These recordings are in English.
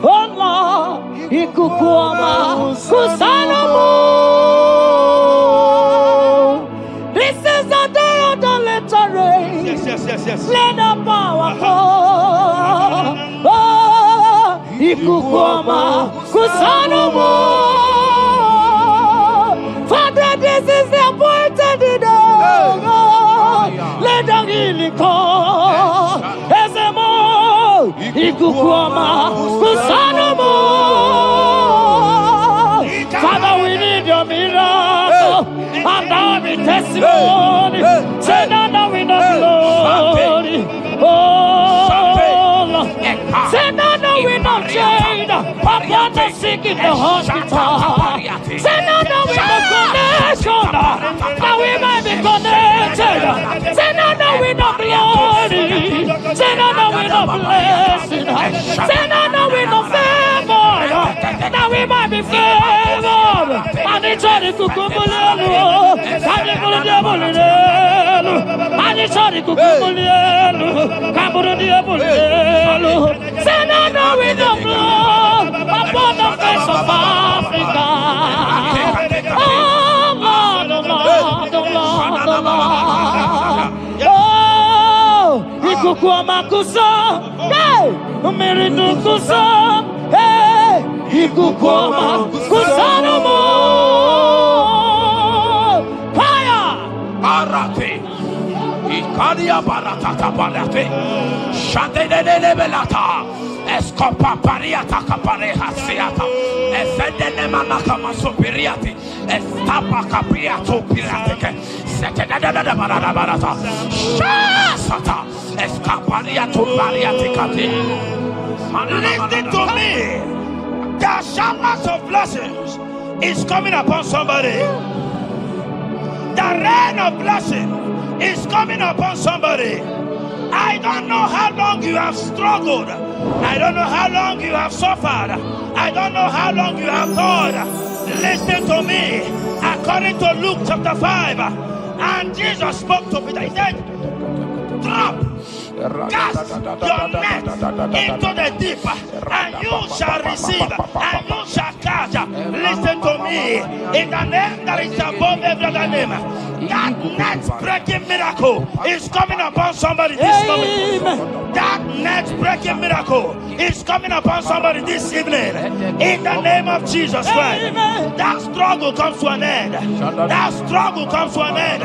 Allah, ikukuama kusanomo. This is the day of the little rain. Yes. Let the power come. Oh, ikukuama kusanomo. Father, this is the appointed day. Let the healing come. Ezemo, ikukuama kusanomo. Father, we need your miracle. And now we testimony. Say now we know glory. Oh, Lord. Say now we know change. Upon the sick in the hospital. Say now we know connection. Now we might be connected. Say now we know glory. Say now we know blessing. Say now we know favor. Now we might be favored. And it's all the kukumulelu. And it's all the diabolelu. And it's all the kukumulelu. Kaburu diabolelu. Say now we know blood upon the face of Africa. Oh Lord, oh Lord, oh Lord, oh Lord. Oh, ikukuama kusa, hey, umiridu kusa, hey, ikukuama kusa no more. Fire! Arate, Ikadia baratata barate, Shadene belata, Escopa pariata capareha seata, Efendene manaka masopiriati, Estapa capriato pirateke, Setadada barata, Shasata, Escapariato bariaticati. Listen to me. The showers of blessings is coming upon somebody. The rain of blessing is coming upon somebody. I don't know how long you have struggled. I don't know how long you have suffered. I don't know how long you have thought. Listen to me. According to Luke chapter 5, and Jesus spoke to Peter. He said, drop, cast your net into the deep, and you shall receive, and you shall catch. Listen to me. In the name that is above every other name, that net breaking miracle is coming upon somebody this moment. That net breaking miracle is coming upon somebody this evening. In the name of Jesus Christ. That struggle comes to an end. That struggle comes to an end.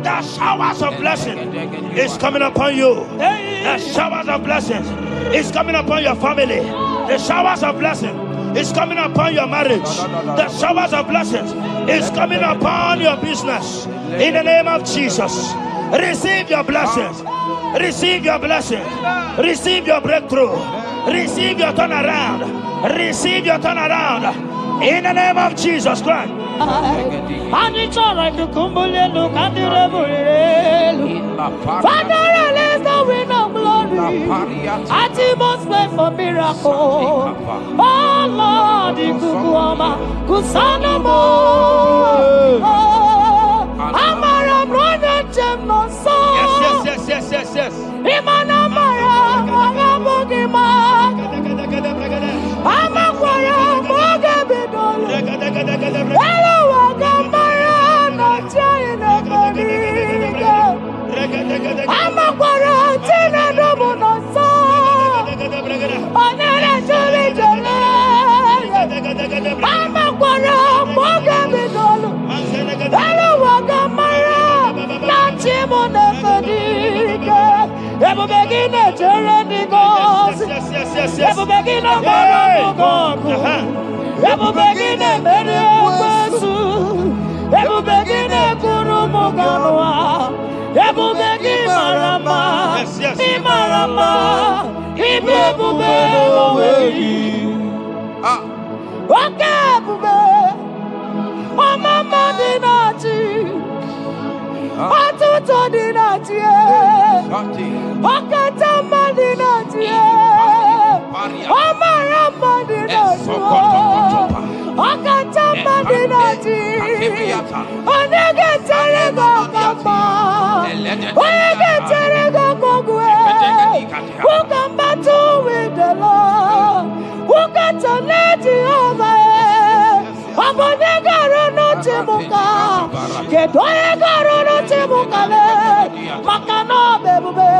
The showers of blessing is coming upon you. The showers of blessings is coming upon your family. The showers of blessing is coming upon your marriage. The showers of blessings is coming upon your business. In the name of Jesus, receive your blessings. Receive your blessings. Receive your breakthrough. Receive your turnaround. Receive your turnaround. In the name of Jesus Christ. And it's all right to kumbulelu kandirabulelu. Father, release the wind of glory. Ati must pray for miracle. Oh Lord, ikukuama kusanamo. Amara brother jem no so. Yes. Imana mara magabogima. Amakwara mogabidolo. Hello, wagamara no chayina bodiga. Amakwara tina domo no so. Onere jole jole. Amakwara mogabidolo. Hello, wagamara no chimona bodiga. Ebu begine jere goes. Ebu begine moro gogo. Ebu begine mere besu. Ebu begine kuru moganwa. Ebu begine marama. Imarama. Ibebu beweyi. Oke bube. Omama dinati. Atuto dinati. Okatama dinati. Omarama dinati. Okatama dinati. Onege terego kama. Onege terego kogwe. Who come battle with the Lord? Doye karunu chimukale. Makano bebube.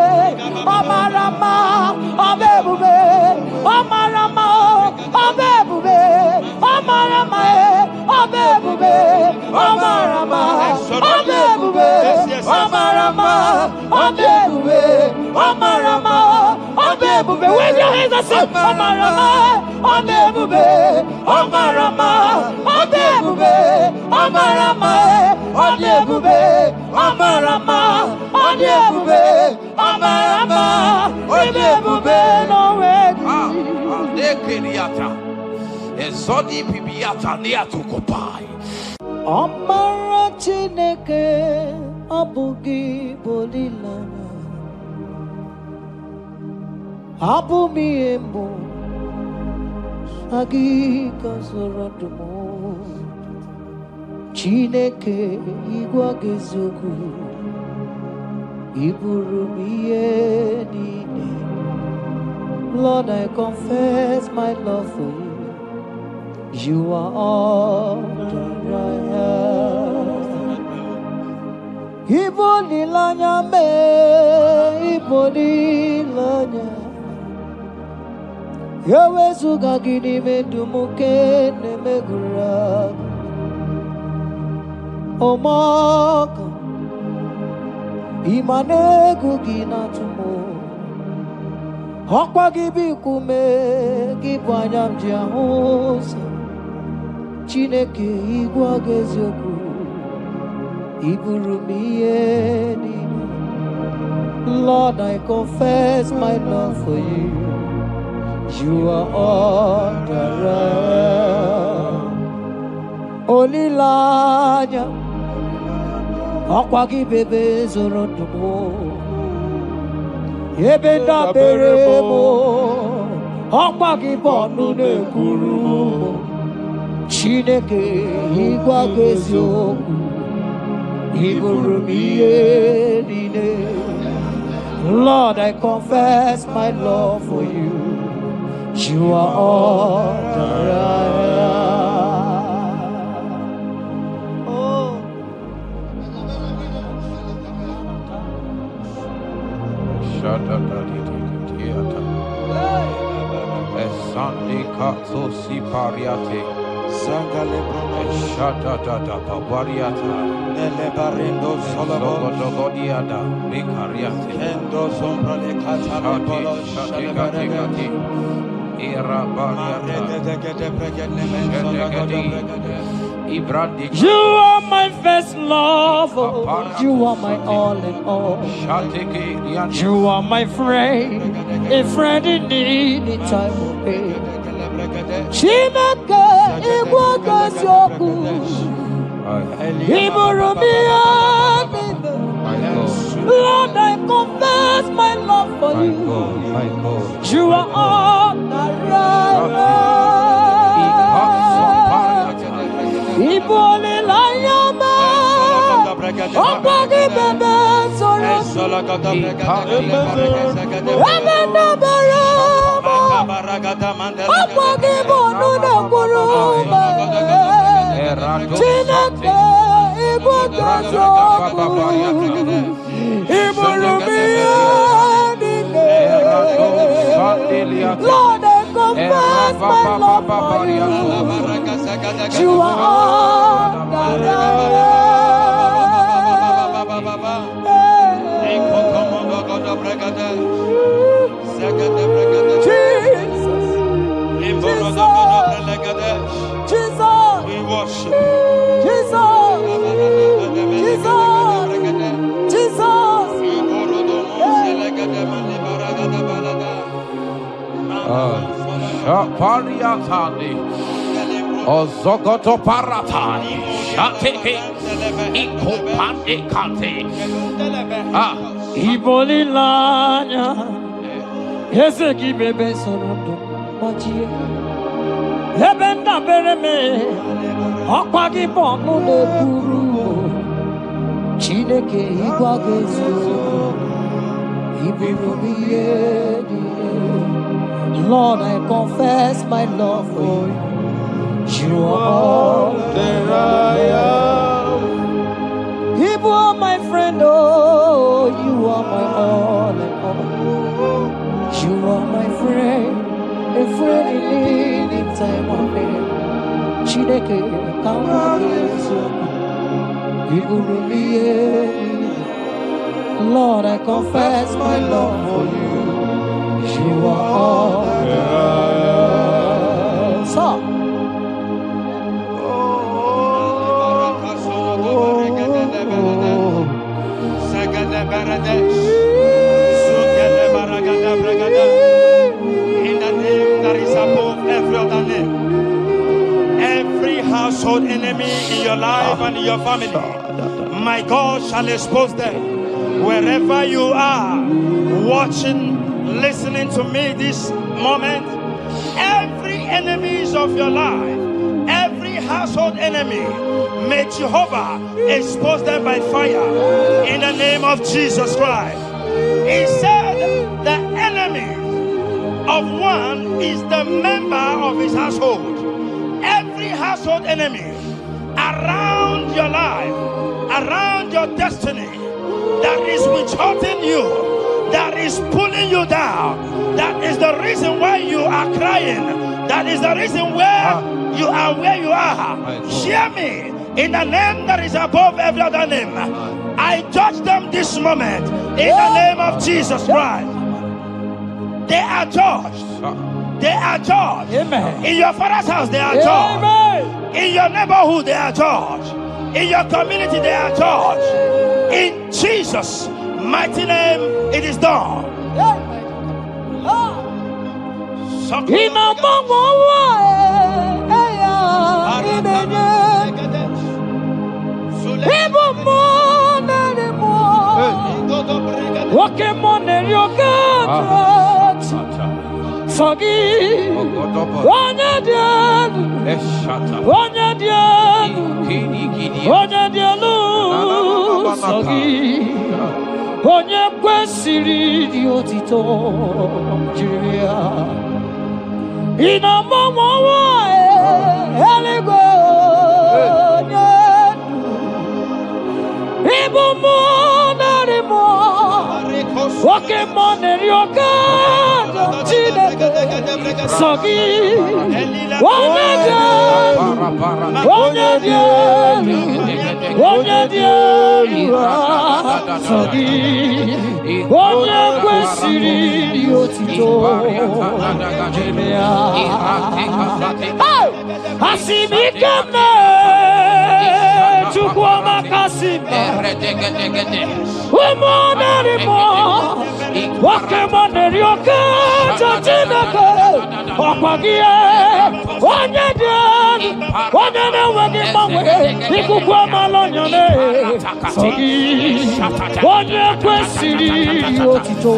Omarama. Obebube. Omarama. Obebube. Omarama. Obebube. Omarama. Obebube. Omarama. Obebube. Omarama. Obebube. Wave your hands and say, Omarama. Obebube. Omarama. Obebube. Omarama. Obebube. Omarama. Obebube. Omarama. Obebube. No way. Nekeriata. Ezodi bibiata niatukopai. Amara Chineke abugi bolilana abumi embo agi kasorodumo Chineke igwa gezoku iburumiye nine. Lord, I confess my love for you. You are all that I have. Ibonilanya me, ibonilanya. Yewe suga gini me dumuke ne megura. Omaka, imane kugina tumo. Hokwa gibi kume, gibanyam jiahosa. Chineke igwa gezoku iburumiye nini. Lord, I confess my love for you. You are all that I am. Olilanya akwagi bebe zorondumo yebenda beremo akwagi bonu nekuru. Chineke igwa gezoku iburumiye nine. Lord, I confess my love for you. You are all that I am. Oh. Esandi katso si pariate. Sangale brono Shata tata papariata. nele barindo solobo Sogodiada. Ricariate. endo sombra le katale polo Shati. Era bariata. You are my first love. You are my all in all. You are my friend, a friend in need in time of pain. Chineke igwa gezoku iburumiye nine. Lord, I confess my love for you. You are all that I am. Ibole la yama, okwagi bebe soro, ebena berama, okwagi bonu nekuruma. Chineke igwa gezoku iburumiye nine. Lord, I confess my love for you. You are all that I Jesus, we worship Jesus, Jesus. Pariatani. Ozogoto paratai. Shateke. Ikopande kate. Ibolilanya Yeseki bebe sorondo Majie Ebenda bereme Akwagi bonu ne kuru Chineke igwa gezo Iburumiye nine. Lord, I confess my love for you. You are all that I am. friend, oh, you are my all and all. You are my friend, a friend in need in time of need. Chineke, come on, Lord, I confess my love for you. You are all that. So. In the name that is above every other name, every household enemy in your life and in your family, my God shall expose them. Wherever you are, watching, listening to me this moment, every enemies of your life, every household enemy, may Jehovah expose them by fire in the name of Jesus Christ. He said the enemy of one is the member of his household. Every household enemy around your life, around your destiny, that is withholding you, that is pulling you down, that is the reason why you are crying, that is the reason where you are where you are. Hear me. In the name that is above every other name, I judge them this moment in the name of Jesus Christ. They are judged. They are judged. Amen. In your father's house, they are judged. Amen. In your neighborhood, they are judged. In your community, they are judged. In Jesus' mighty name, it is done. Onye kwesịrị dị otito jiri ya ịnọmọmọwa eluigwe onye ịbụ mmụọ narị mmụọ nwoke mmụọ na-eri oke Chineke sọ gị onye dị elu onye dị elu onye dị elu sọ gị onye kwesịrị dị otito jiri ya asị m ike nne Chukwu ọmaka sị m ụmụ narị mmụọ nwoke mmụọ na-eri oke Chineke ọkwa gị onye dị elu onye na-enweghị mgbanwe ikuku amala onyone sọ gị onye kwesịrị otito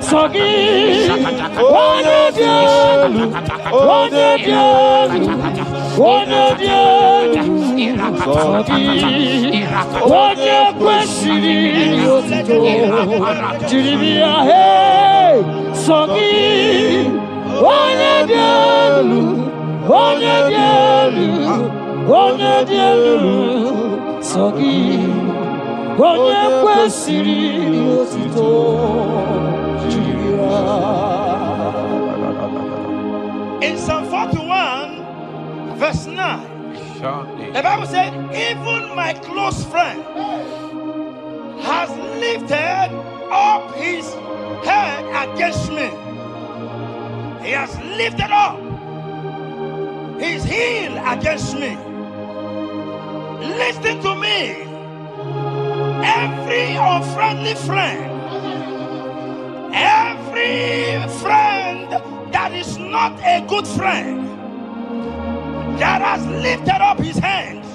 sọ gị onye dị elu onye dị elu onye dị elu sọ gị onye kwesịrị otito jiri bịa sọ gị onye dị elu onye dị elu onye dị elu sọ gị onye kwesịrị otito jiri ya. In Psalm 41 verse 9, the Bible said, even my close friend has lifted up his head against me. He has lifted up his heel against me. Listen to me. Every unfriendly friend, every friend that is not a good friend, that has lifted up his hands,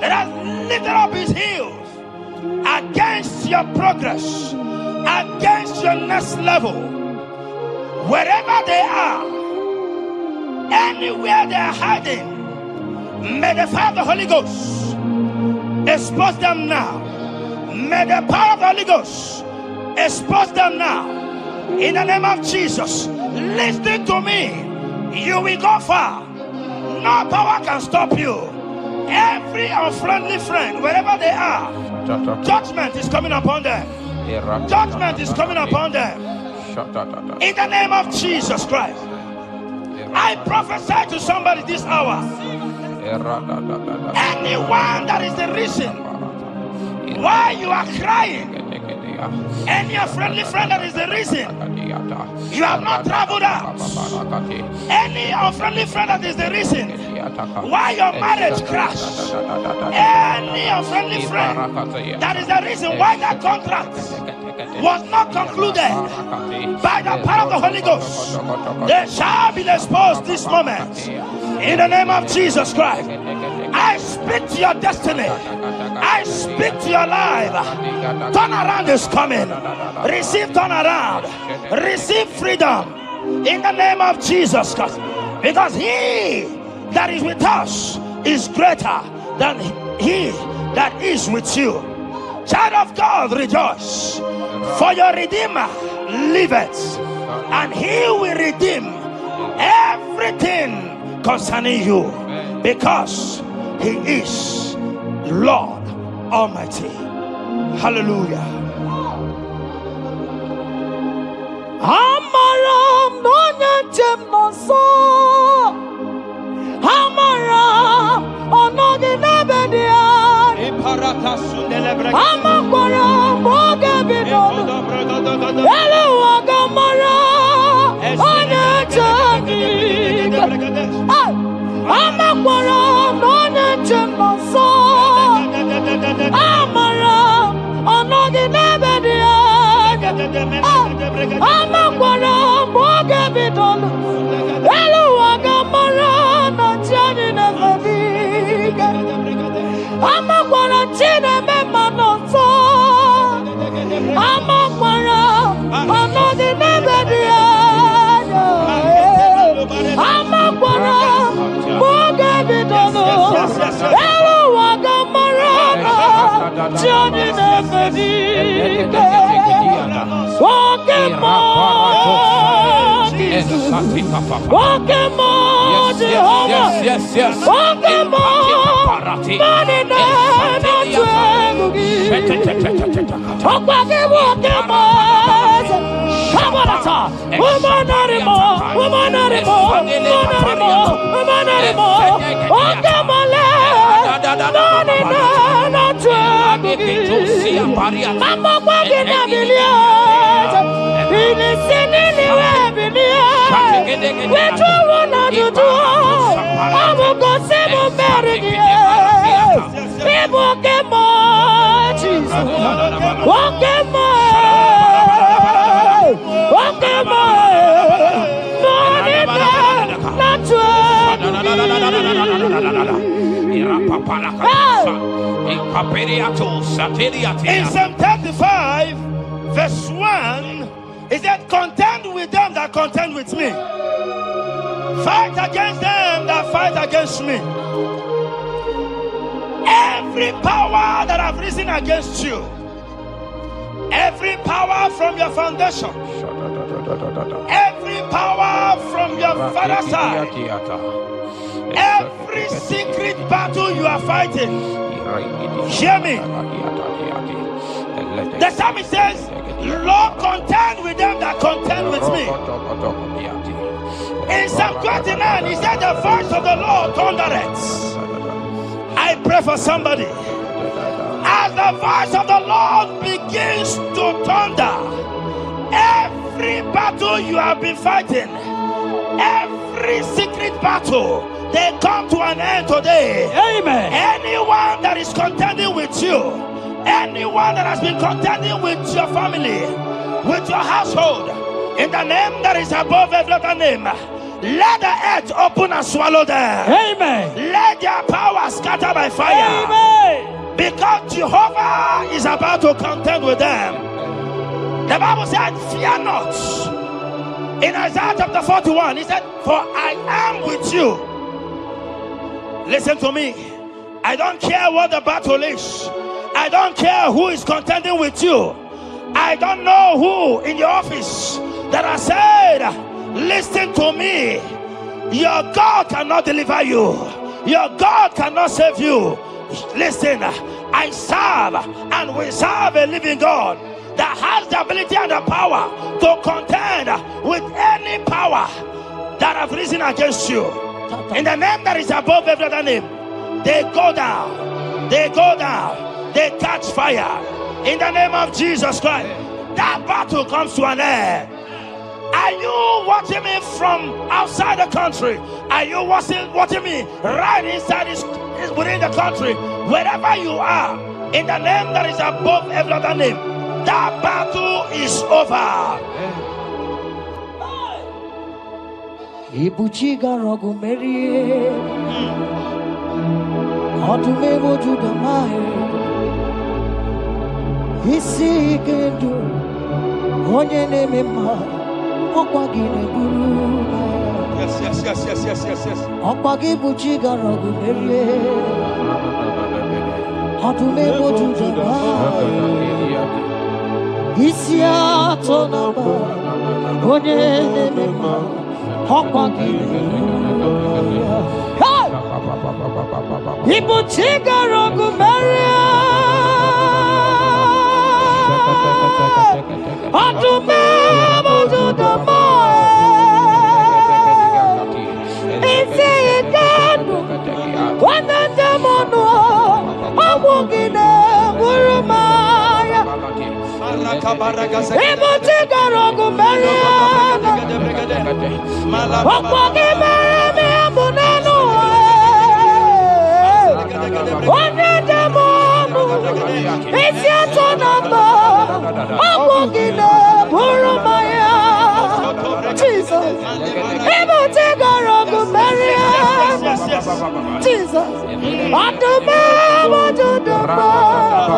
that has lifted up his heels against your progress, against your next level, wherever they are, anywhere they are hiding, may the fire of the Holy Ghost expose them now. May the power of the Holy Ghost expose them now. In the name of Jesus, listen to me. You will go far. No power can stop you. Every unfriendly friend, wherever they are, judgment is coming upon them. Judgment is coming upon them. In the name of Jesus Christ. I prophesy to somebody this hour. Anyone that is the reason why you are crying, any unfriendly friend that is the reason you have not traveled out, any unfriendly friend that is the reason why your marriage crashed, any unfriendly friend that is the reason why that contract was not concluded, by the power of the Holy Ghost, they shall be exposed this moment. In the name of Jesus Christ, I speak to your destiny. I speak to your life. Turnaround is coming. Receive turnaround. Receive freedom. In the name of Jesus Christ. Because he that is with us is greater than he that is with you. Child of God, rejoice. For your Redeemer liveth, and he will redeem everything concerning you, because he is Lord Almighty. Hallelujah. Amaram nonyenchem noso. Amaram onoginebedia. Amaram bogebido. Elu agamara onyenchem. Amaram nonyenchem noso. Amaram onoginebedia. Amaram bogebido. Elu agamara nachani nevadiga. Amakwara chine mema noso. Amakwara anodi nebedia. Amakwara boge bidono. Elu wagamara chine nebedia. Pokemon, Jehovah. Pokemon, Manina, In Psalm 35, verse 1, it said, contend with them that contend with me. Fight against them that fight against me. Every power that have risen against you, every power from your foundation, every power from your father's side, every secret battle you are fighting, hear me. The psalmist says, Lord, contend with them that contend with me. In Psalm 29, he said, the voice of the Lord thundereth. I pray for somebody. As the voice of the Lord begins to thunder, every battle you have been fighting, every secret battle, they come to an end today. Amen. Anyone that is contending with you, anyone that has been contending with your family, with your household, in the name that is above every other name, let the earth open and swallow them. Amen. Let their power scatter by fire. Amen. Because Jehovah is about to contend with them. The Bible said, fear not. In Isaiah chapter 41, he said, for I am with you. Listen to me. I don't care what the battle is. I don't care who is contending with you. I don't know who in your office that has said, listen to me. Your God cannot deliver you. Your God cannot save you. Listen, I serve and we serve a living God that has the ability and the power to contend with any power that have risen against you. In the name that is above every other name, they go down, they go down, they catch fire. In the name of Jesus Christ, that battle comes to an end. Are you watching me from outside the country? Are you watching me right inside within the country? Wherever you are, in the name that is above every other name, that battle is over. Ibuchiga rogu merie, odume wojuda mai, isi kendu, onye neme ma, okwagi neburu. Yes. Okwagi buchiga rogu merie, odume wojuda mai, isi atona ma, onye neme ma. Ibuchiga rogu merie, odume wojuda mai, isi ikanu, wanende mono, awugine burumaya. Ibuchiga rogu merie, okwagi merie abunanu, wanende mono, isi atonamba, awugine burumaya. Jesus, Ibuchiga rogu merie, Jesus, odume wojuda mai.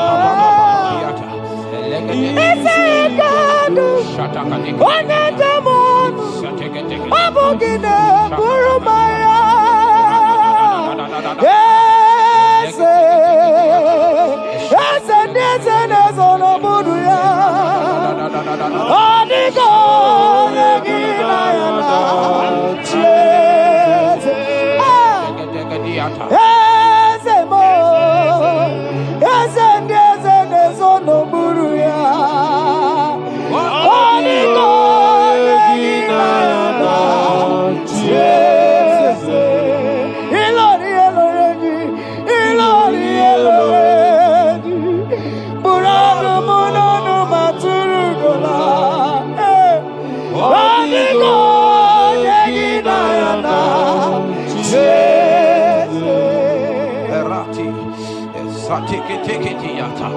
Isi ikanu, wanende mono, awugine burumaya. Ese nezono buduya, onigo yegina yana, chese. Ese nezono buduya, onigo yegina yana, chese. Ilori burano munono maturu gola, onigo yegina yana, chese. Erati, Satikitiata,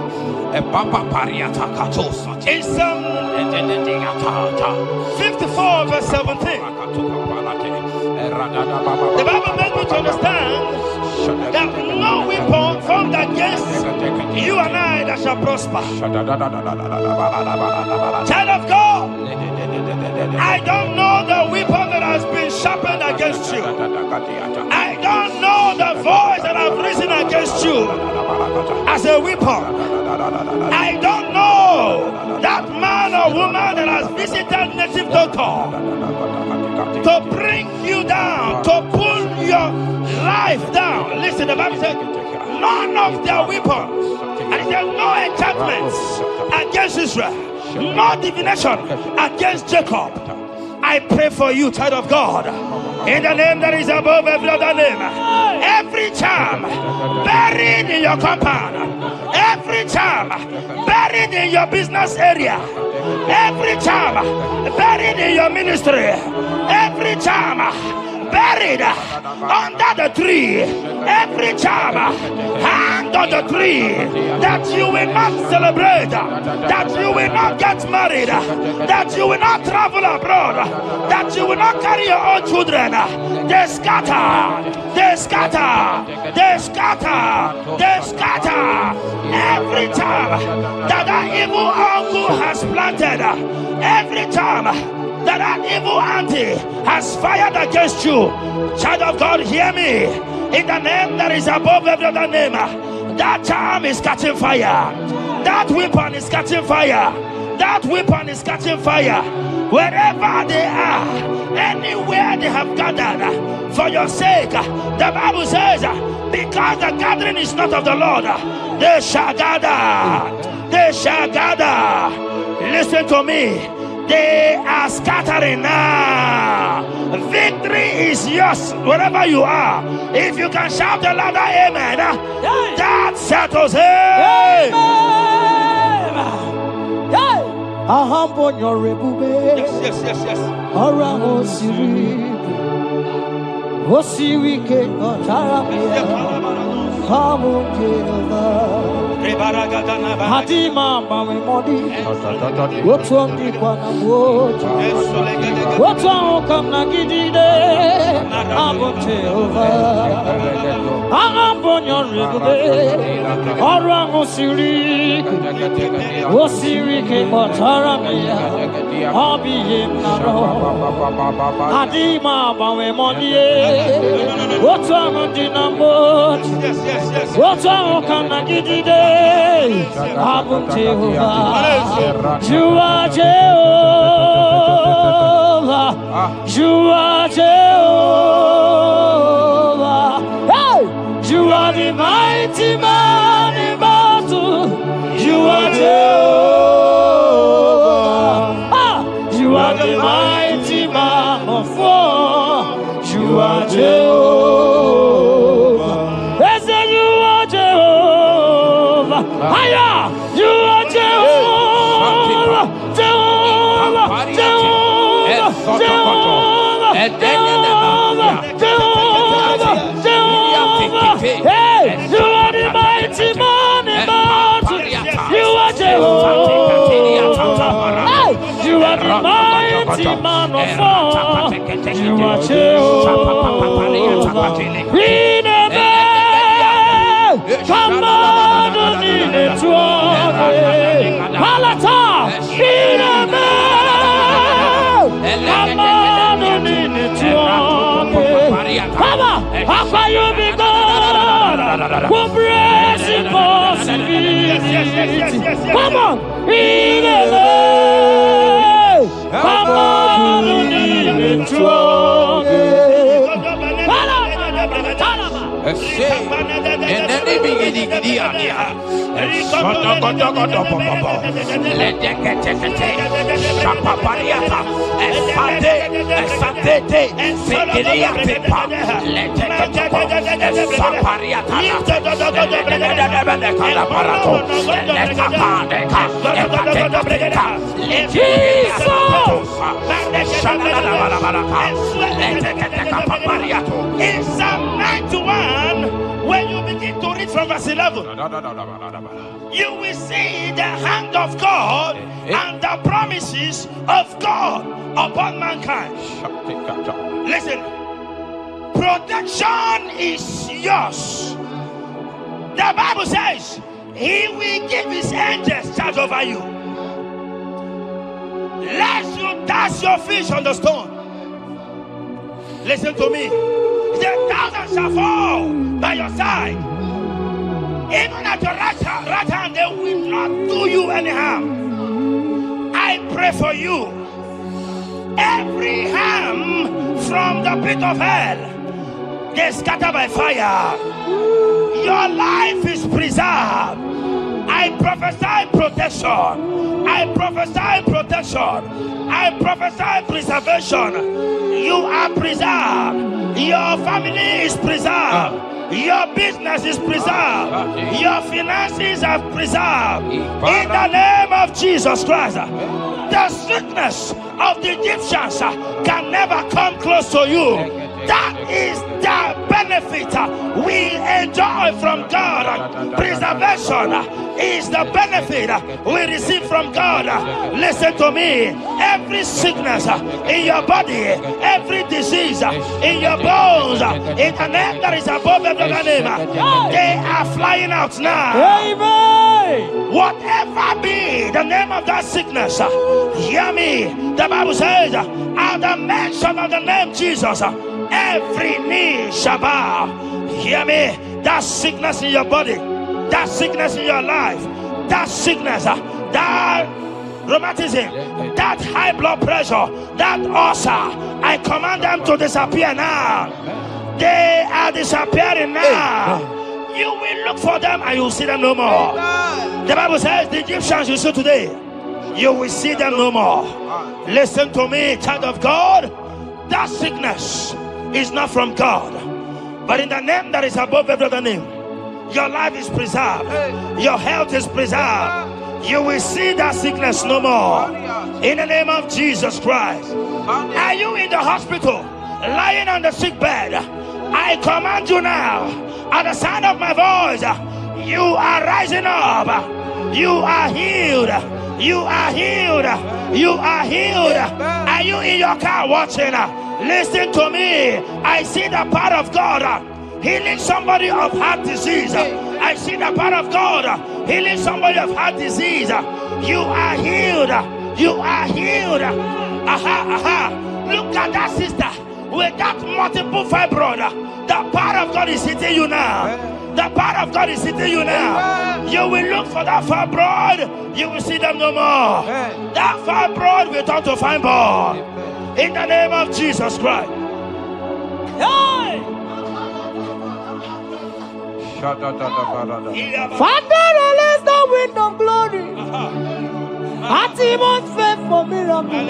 a Papa Pariata Katosa, In Psalm 54 verse 17, the Bible makes me to understand that no weapon formed against you and I that shall prosper. Child of God, I don't know the weapon that has been sharpened against you. I don't know the voice that has risen against you as a weapon. I don't know that man or woman that has visited native doctor to bring you down, to pull your life down. Listen, the Bible said, none of their weapons, and it said, no enchantments against Israel, no divination against Jacob. I pray for you, child of God, in the name that is above every other name. Every charm buried in your compound, every charm buried in your business area, every charm buried in your ministry, every charm buried under the tree, every charm hang on the tree, that you will not celebrate, that you will not get married, that you will not travel abroad, that you will not carry your own children. They scatter, they scatter, they scatter, they scatter. Every time that evil uncle has planted, every time that evil auntie has fired against you, child of God, hear me. In the name that is above every other name, that charm is catching fire. That weapon is catching fire. That weapon is catching fire. Wherever they are, anywhere they have gathered for your sake, the Bible says, because the gathering is not of the Lord, they shall gather. They shall gather. Listen to me. They are scattering now. Victory is yours wherever you are. If you can shout the louder amen, that settles it. Yes. Hadima mami modi, what's on the Quanabote? What's on come Nagide? I'm on your river, Orango Siri, Osiri came on Taramia, Hobby him Naro, Hadima mami modi, what's on the number? What's on come Nagide? Abu Jehovah, you are Jehovah, you are Jehovah. Hey, you are the mighty man in battle. You are Jehovah. You are the mighty man of war. You are Jehovah. Aya, you are Jehovah, Jehovah, Jehovah, Jehovah, Jehovah. Hey, you are the mighty man in battle. You are Jehovah. Hey, you are the mighty man of war. You are Jehovah. We never come on. Malata, Papa, how you be God? Who brings impossibility? Come on, come on, in Psalm 91, when you begin to read from verse 11, you will see the hand of God and the promises of God upon mankind. Listen, protection is yours. The Bible says He will give His angels charge over you, lest you dash your feet on the stone. Listen to me. The 1,000 shall fall by your side, even at your right hand, they will not do you any harm. I pray for you. Every harm from the pit of hell, they scatter by fire. Your life is preserved. I prophesy protection. I prophesy protection. I prophesy preservation. You are preserved. Your family is preserved. Your business is preserved. Your finances are preserved. In the name of Jesus Christ. The sickness of the Egyptians can never come close to you. That is the benefit we enjoy from God. Preservation is the benefit we receive from God. Listen to me. Every sickness in your body, every disease in your bones, in the name that is above every other name, they are flying out now. Amen. Whatever be the name of that sickness, hear me. The Bible says, at the mention of the name Jesus, every knee shall bow. Hear me. That sickness in your body, that sickness in your life, that sickness, that rheumatism, that high blood pressure, that ulcer, I command them to disappear now. They are disappearing now. You will look for them and you will see them no more. The Bible says the Egyptians you see today, you will see them no more. Listen to me, child of God. That sickness is not from God, but in the name that is above every other name, your life is preserved, your health is preserved. You will see that sickness no more. In the name of Jesus Christ. Are you in the hospital, lying on the sick bed? I command you now, at the sound of my voice, you are rising up. You are healed. You are healed. You are healed. Are you in your car watching? Listen to me. I see the power of God healing somebody of heart disease. I see the power of God healing somebody of heart disease. You are healed. You are healed. Look at that sister with that multiple fibroid. The power of God is hitting you now. The power of God is hitting you now. You will look for that fibroid. You will see them no more. That fibroid will turn to fibroid. In the name of Jesus Christ. Hey! Father, release the wind of glory. Atimost faith for miracle.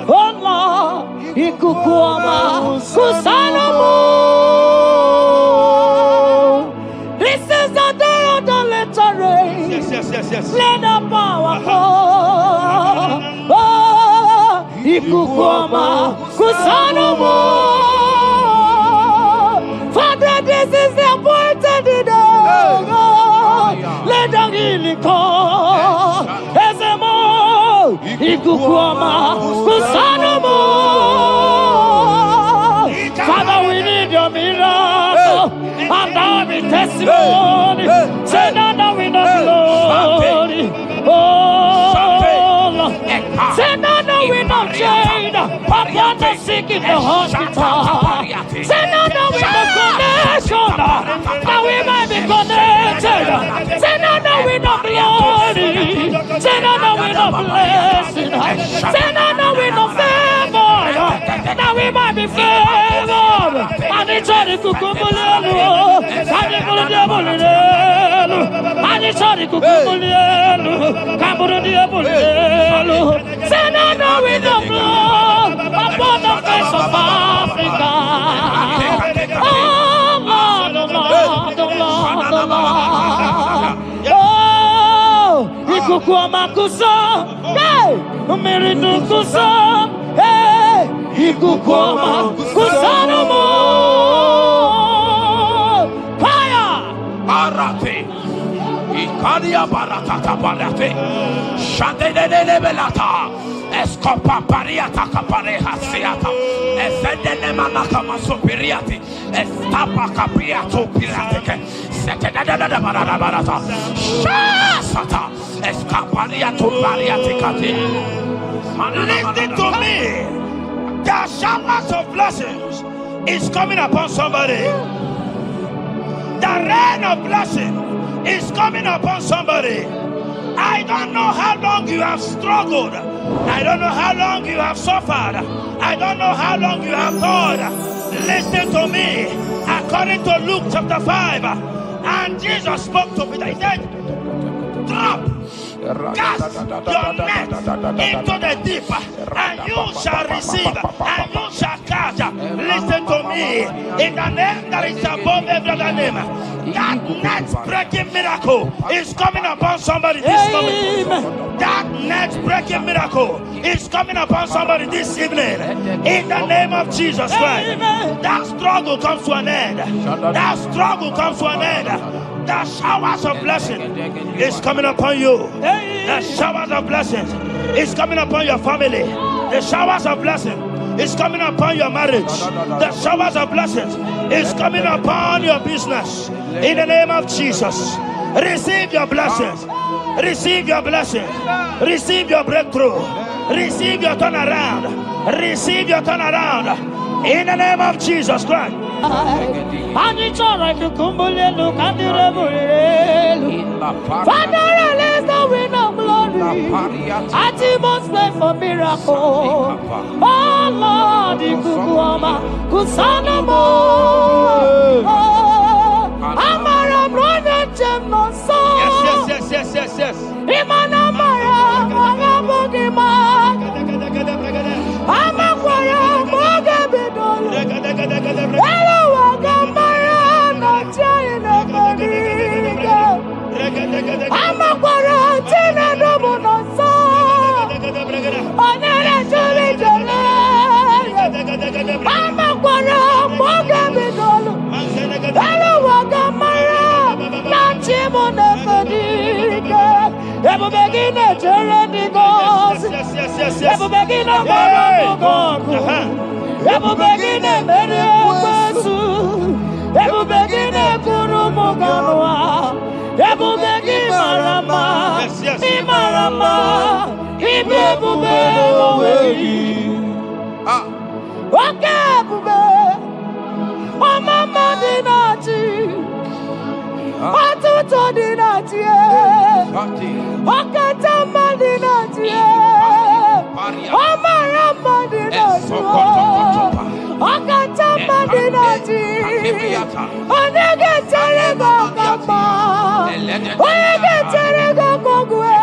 Oh Lord, ikukuama kusanomo. This is the day of the letter rain. Yes. Let the power fall. Oh, ikukuama kusanomo. Father, this is the appointed day. Let the healing come. Ezemo, ikukuama, kusanomo. Father, we need your miracle. And now we testimony. Say now we know glory. Oh, Lord. Say now we know change. Upon the sick in the hospital. Say now we know connection. Now we might be connected. Say now we know glory. Say now we know blessing. Say now we know favor. Now we might be favored. And it's only kukumulelu. And it's only diabulelu. And it's only kukumulelu. Kaburu diabulelu. Say now we know glory upon the face of Africa. Oh Lord, oh Lord, oh Lord, oh Lord. Oh, ikukuama kusa, hey, umiridu kusa, hey, ikukuama kusa no more. Fire! Arate. Ikadia baratata barate. Shadene belata. Escopa pariata capareha seata. Efendene manaka masopiriati. Estapa capriato pirate. Setedada barata. Shasata. Escapariato bariati cati. Listen to me. The showers of blessings is coming upon somebody. The rain of blessing is coming upon somebody. I don't know how long you have struggled. I don't know how long you have suffered. I don't know how long you have thought. Listen to me. According to Luke chapter 5, and Jesus spoke to Peter. He said, drop, cast your net into the deep, and you shall receive, and you shall catch. Listen to me. In the name that is above every other name, that net breaking miracle is coming upon somebody this moment. That net breaking miracle is coming upon somebody this evening. In the name of Jesus Christ. That struggle comes to an end. That struggle comes to an end. The showers of blessing is coming upon you. The showers of blessings is coming upon your family. The showers of blessing is coming upon your marriage. The showers of blessings is coming upon your business. In the name of Jesus, receive your blessings. Receive your blessings. Receive your breakthrough. Receive your turnaround. Receive your turnaround. In the name of Jesus Christ. Father, release the wind of glory. Ati must pray for miracle. Oh Lord, Ikukuoma, Kusanamo. Amara Brother Jem no so. Yes. Imana Mara, Magabogima. Amakwara, Mogabidolo. Hello, Wagamara, no China Bodiga. Amakwara, Tina Dobo no so. Onere Juli Jole. Amakwara, Mogabidolo. Hello, Wagamara, no China Bodiga. Ebu begine jereni gosi. Ebu begine gono gogo. Ebu begine meri ekwesu. Ebu begine kuru muganwa. Ebu begine marama. Imarama. Ibe ebube oweyi. Oke ebube. Omama dinachi. Atuto dinachi. Okatama dinachi. Omarama dinachi. Okatama dinachi. Onege terego kama. Onege terego kogwe.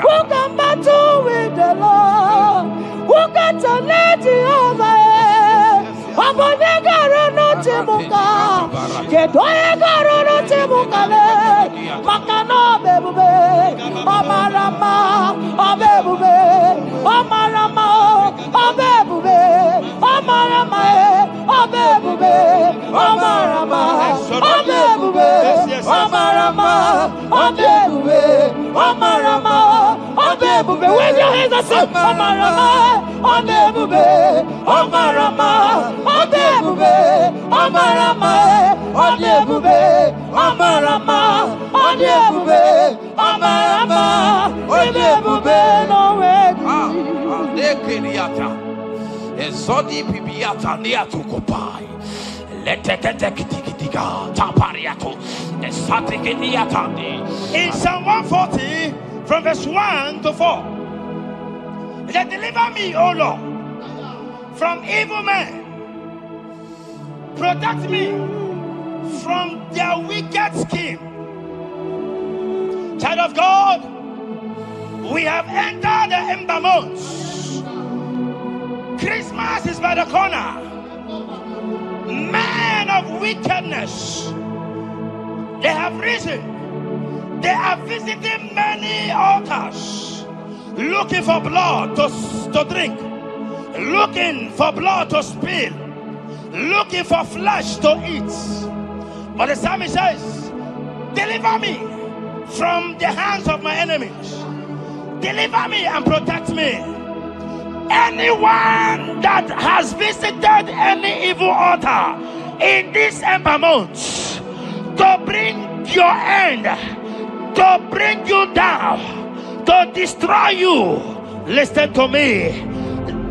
Who can battle with the Lord? Who can challenge Jehovah? Abonega rono temuka. Kedoega rono temuka le. Makano bebube. Omarama. Obebube. Omarama. Obebube. Omarama. Obebube. Omarama. Obebube. Omarama. Obebube. Omarama. Obebube. Wave your hands and say Omarama. Obebube. Omarama. Obebube. Omarama. Obebube. Omarama. Obebube. Omarama. Obebube. No way. Ezodi pibiata niatu kopai. Leteketekitikitika tapariato. Esatikiniatandi. In Psalm 140, from verse 1 to 4. That deliver me, O Lord, from evil men. Protect me from their wicked scheme. Child of God, we have entered the ember months. Christmas is by the corner. Men of wickedness, they have risen. They are visiting many altars, looking for blood to drink, looking for blood to spill, looking for flesh to eat. But the psalmist says, deliver me from the hands of my enemies. Deliver me and protect me. Anyone that has visited any evil altar in this ember month to bring your end, to bring you down, to destroy you, listen to me,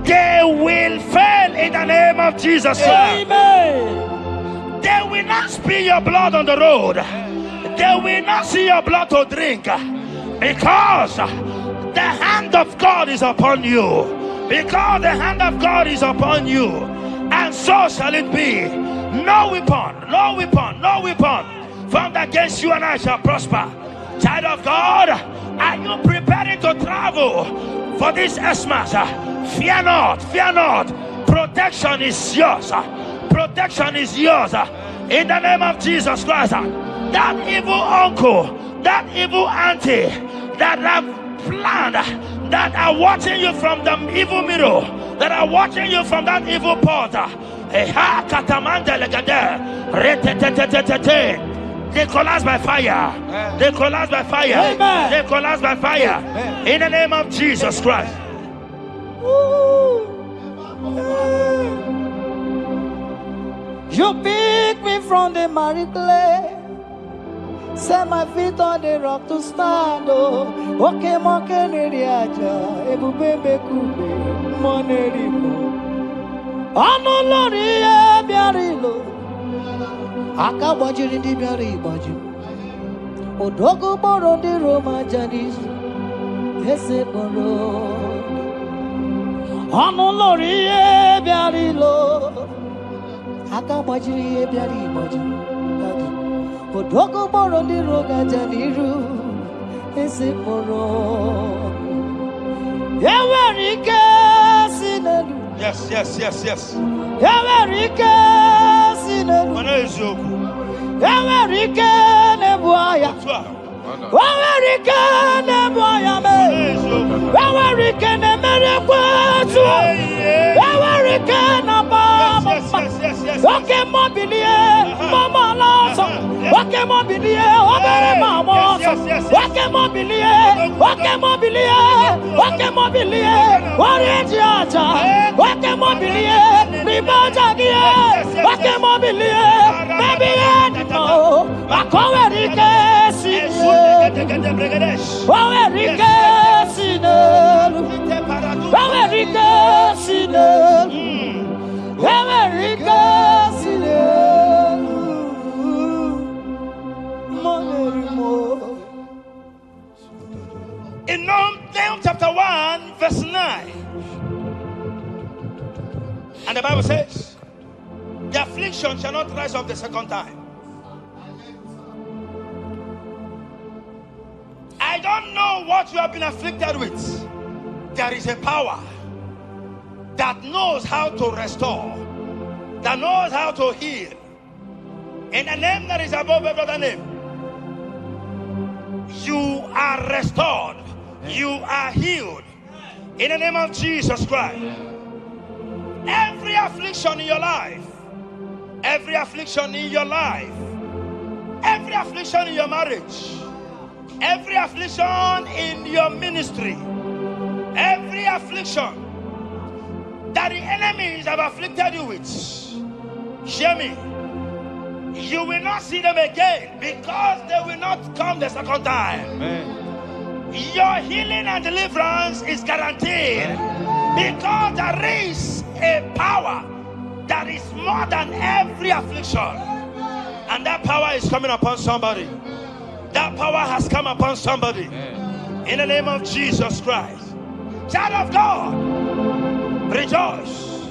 they will fail in the name of Jesus. Amen. They will not spill your blood on the road. They will not see your blood to drink, because the hand of God is upon you. Because the hand of God is upon you, and so shall it be. No weapon formed against you and I shall prosper. Child of God, are you preparing to travel for this Xmas? Fear not. Protection is yours. Protection is yours. In the name of Jesus Christ. That evil uncle, that evil auntie that have planned, that are watching you from the evil mirror, that are watching you from that evil portal, they collapse by fire. They collapse by fire. Amen. They collapse by fire. In the name of Jesus Christ. You pick me from the miry clay, set my feet on the rock to stand. Okay, monkey neriaja, ebubebe kube, monerimo. Anolori e biarilo, akabajiri di biari baju. Odogo boro di Roma janis, Lori Biarilo Akabaji Biari Baji Odoko Boro di Roga Janiru Esiporo Yawarika Sinadu. Yes. Yawarika Sinadu. Yawarika Nebuaya. Yawarika Nebuaya me. Yawarika Nemerekwatu. Yawarika Nabama. Okay, mobilie, Mama Lasso. Okay, mobilie, Obere Mama. Okay, mobilie, Orange Aja. Okay, mobilie, Ribaja Gia. Okay, mobilie, Baby Edmo. Akowerike Sine. Owerike Sine. Owerike Sine. America, in Nahum chapter 1, verse 9, and the Bible says, the affliction shall not rise up the second time. I don't know what you have been afflicted with. There is a power that knows how to restore, that knows how to heal. In a name that is above every other name, you are restored, you are healed. In the name of Jesus Christ. Every affliction in your life, every affliction in your life, every affliction in your marriage, every affliction in your ministry, every affliction that the enemies have afflicted you with, hear me, you will not see them again, because they will not come the second time. Amen. Your healing and deliverance is guaranteed, because there is a power that is more than every affliction, and that power is coming upon somebody. That power has come upon somebody. In the name of Jesus Christ. Child of God, rejoice,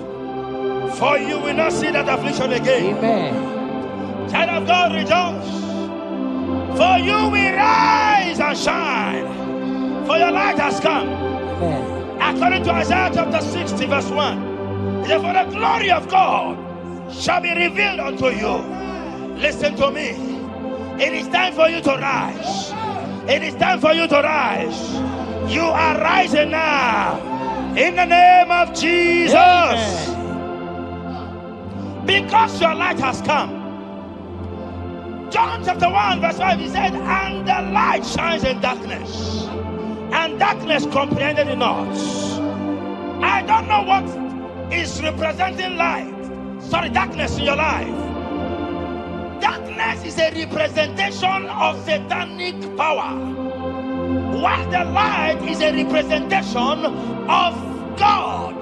for you will not see that affliction again. Amen. Child of God, rejoice, for you will rise and shine, for your light has come. Amen. According to Isaiah chapter 60 verse 1, it says, for the glory of God shall be revealed unto you. Listen to me. It is time for you to rise. It is time for you to rise. You are rising now. In the name of Jesus. Amen. Because your light has come. John chapter 1 verse 5, he said, and the light shines in darkness, and darkness comprehended it not. I don't know what is representing light. Sorry, darkness in your life. Darkness is a representation of satanic power, while the light is a representation of God.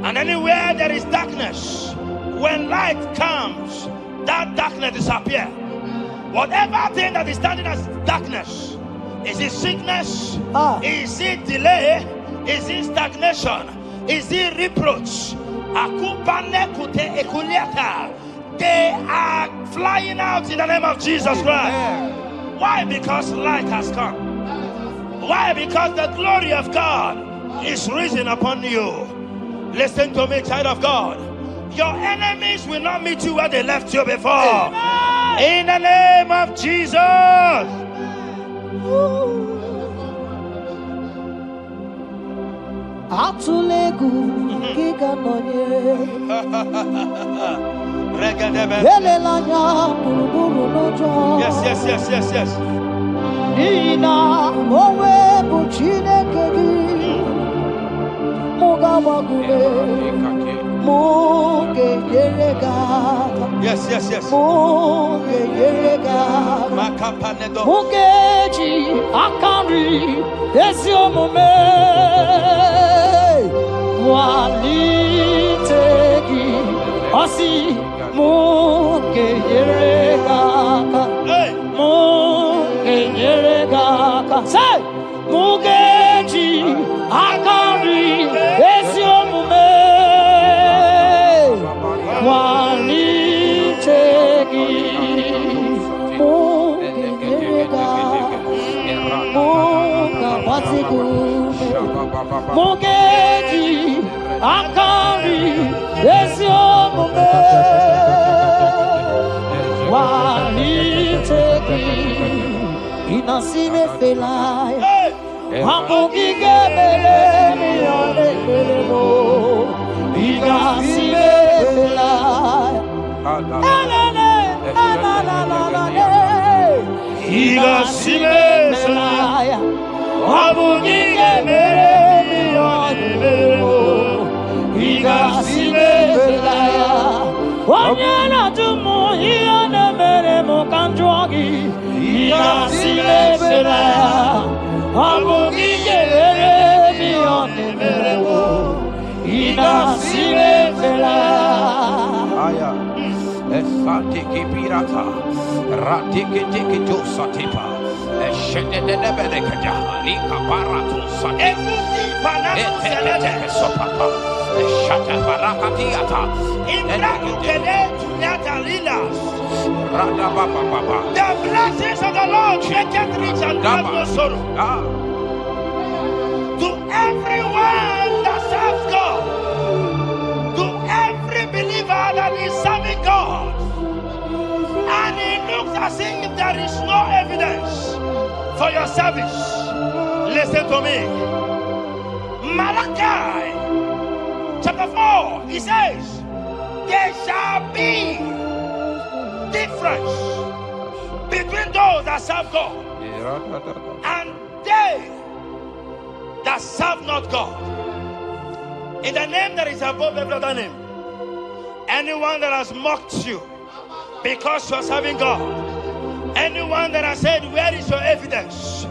And anywhere there is darkness, when light comes, that darkness disappears. Whatever thing that is standing as darkness, is it sickness? Is it delay? Is it stagnation? Is it reproach? They are flying out in the name of Jesus Christ. Why? Because light has come. Why? Because the glory of God is risen upon you. Listen to me, child of God. Your enemies will not meet you where they left you before. Amen. In the name of Jesus. Atulegu kiganonye Yes. Nina mowe buchineke gi mugabagule muge yerega. Yes. Muge yerega. Mugeji akari esiomume walitegi osi muge yerega. Muge yerega. Say, Mugeji, Akari, Esiomume, Wali Tegi, Muga Mugeji, Akari, Esiomume, Wali Tegi, Inasime Felai. Hamugi gebele mi ole belebo, igasime belai. Igasime belai. Hamugi gebele mi ole belebo, igasime belai. Wanyana tumu iyane mere mo kanjwagi, igasime belai. Hamugi gebele mi ole belebo, igasime belai. Esatiki pirata, ratiki tiki to satipa, eshedede benekada, lika barato satipa, eteke sopapa, eshata barakatiata, Ibraku kede tunyata lilas. rada baba baba. The blessings of the Lord make it rich and add no sorrow. To everyone that serves God, to every believer that is serving God, and it looks as if there is no evidence for your service. Listen to me. Malachi chapter 4, he says, there shall be difference between those that serve God and they that serve not God. In the name that is above every other name, anyone that has mocked you because you are serving God, anyone that has said, where is your evidence?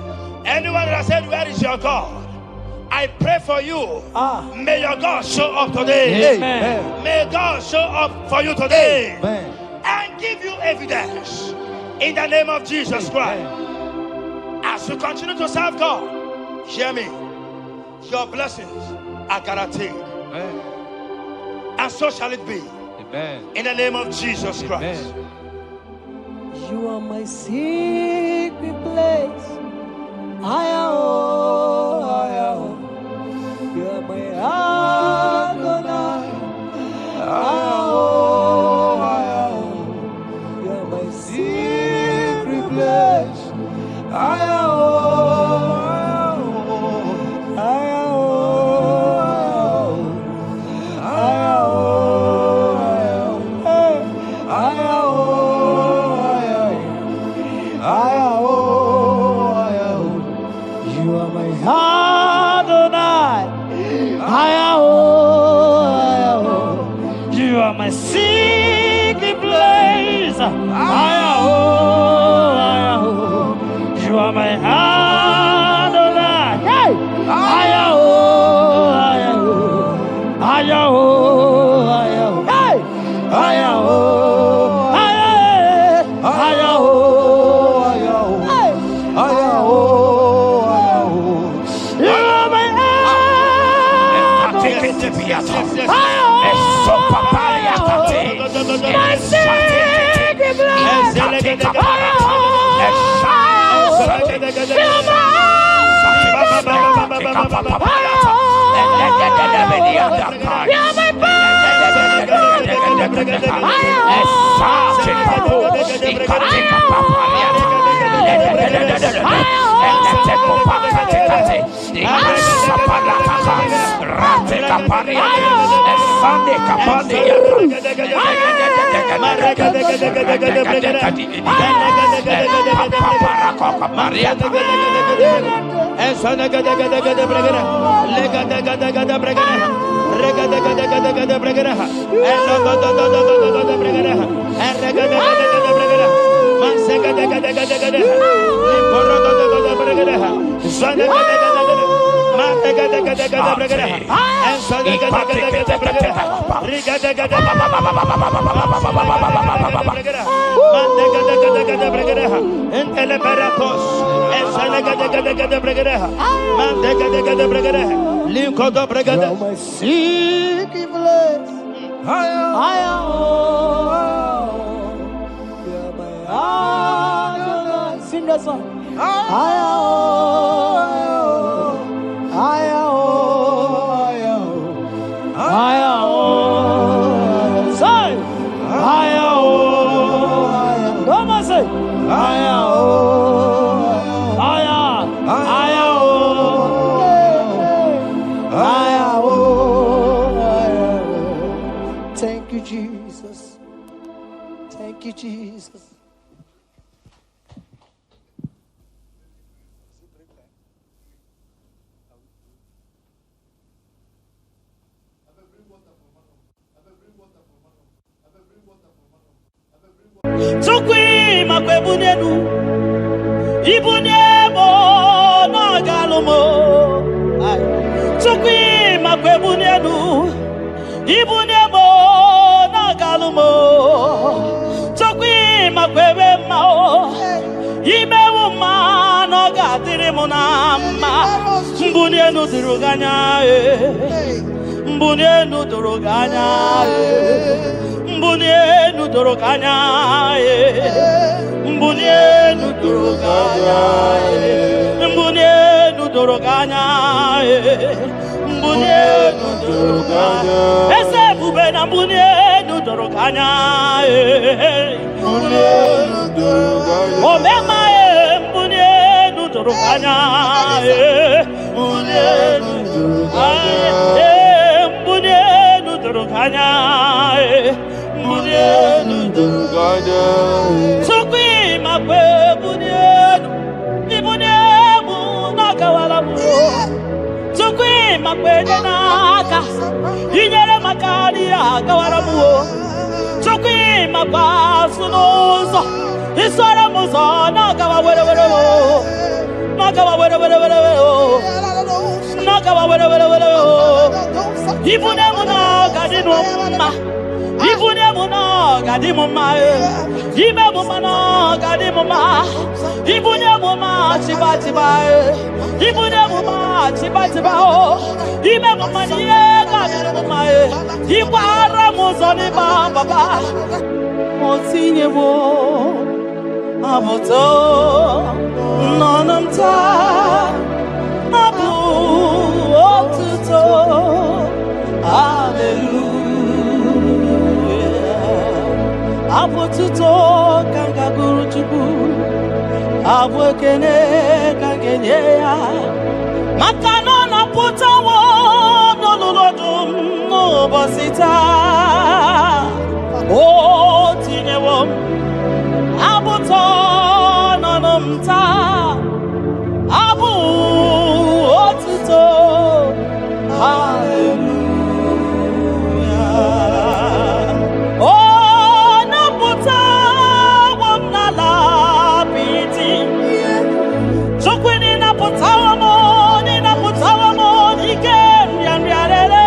Anyone that has said, where is your God? I pray for you. May your God show up today. Amen. May God show up for you today. Amen. And give you evidence in the name of Jesus Christ. As you continue to serve God, hear me, your blessings are guaranteed. And so shall it be. In the name of Jesus Christ. You are my secret place. I am. You are my Adonai. I am. You are my secret place. I am. My secret place, you are my Adonai. Hey, Sing that song. Thank you, Jesus. Thank you, Jesus. Tukwi makwebunenu Ibuniemo na galumo Tukwi makwebunenu Ibuniemo na galumo Tukwi makwebemao Imewu ma no gadirimu na ma Mbunienu duruganya Mbunienu duruganya Mbunienu duruganya Mbunienu duruganya Mbunienu duruganya Mbunienu duruganya Ese bube na mbunienu duruganya Mbunienu duruganya Omema mbunienu duruganya Mbunienu duruganya Mbunienu duruganya Mbunienu duruganya Tukwi makwe mbunienu Ibuniemu nakawalamu Tukwi makwe naka Inyere makari akawalamu Tukwi makwa sunuzo Isora muzo nakawa were Nakawa were Nakawa were Ibuniemu nakadinu ma Ibuniemu nakadimu ma Ibuniemu nakadimu ma Ibuniemu ma chiba Ibuniemu ma chiba Ibuniemu ma nakadimu ma Ikwara muzoni baba Motinyewo Amoto Nonamta Abu Otuto Hallelujah Apotuto kanga guru chubu Abwekene kangenye ya Makano na putawo Nolulodum no bosita O tinewo Abuto nonomta Abu otuto Hallelujah Oh naputa wamnala piti Chokwini naputa wamoni Iken yanriarele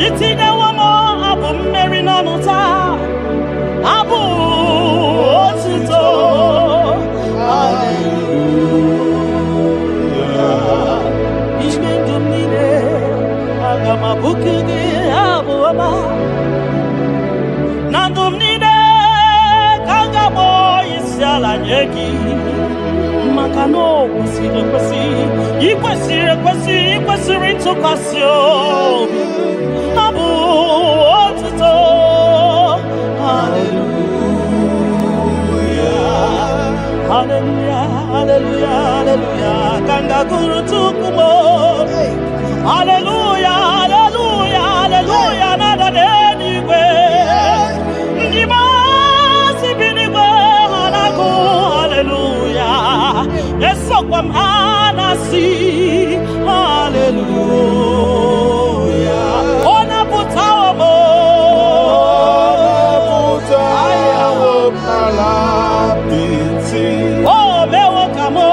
Itine wamo Abu meri nonuta Abu otuto Mabukugi abu ama Nandumnine kanga boy isala nyeki Makano Ikwesire into kwasio Abu otuto Hallelujah Kanga guru tukumo Hallelujah Nada neniwe Ndimasi binigwe hanaku Hallelujah Yeso kwa mhanasi Hallelujah Ona putawa mo Putawa malapiti Oh mewo kamo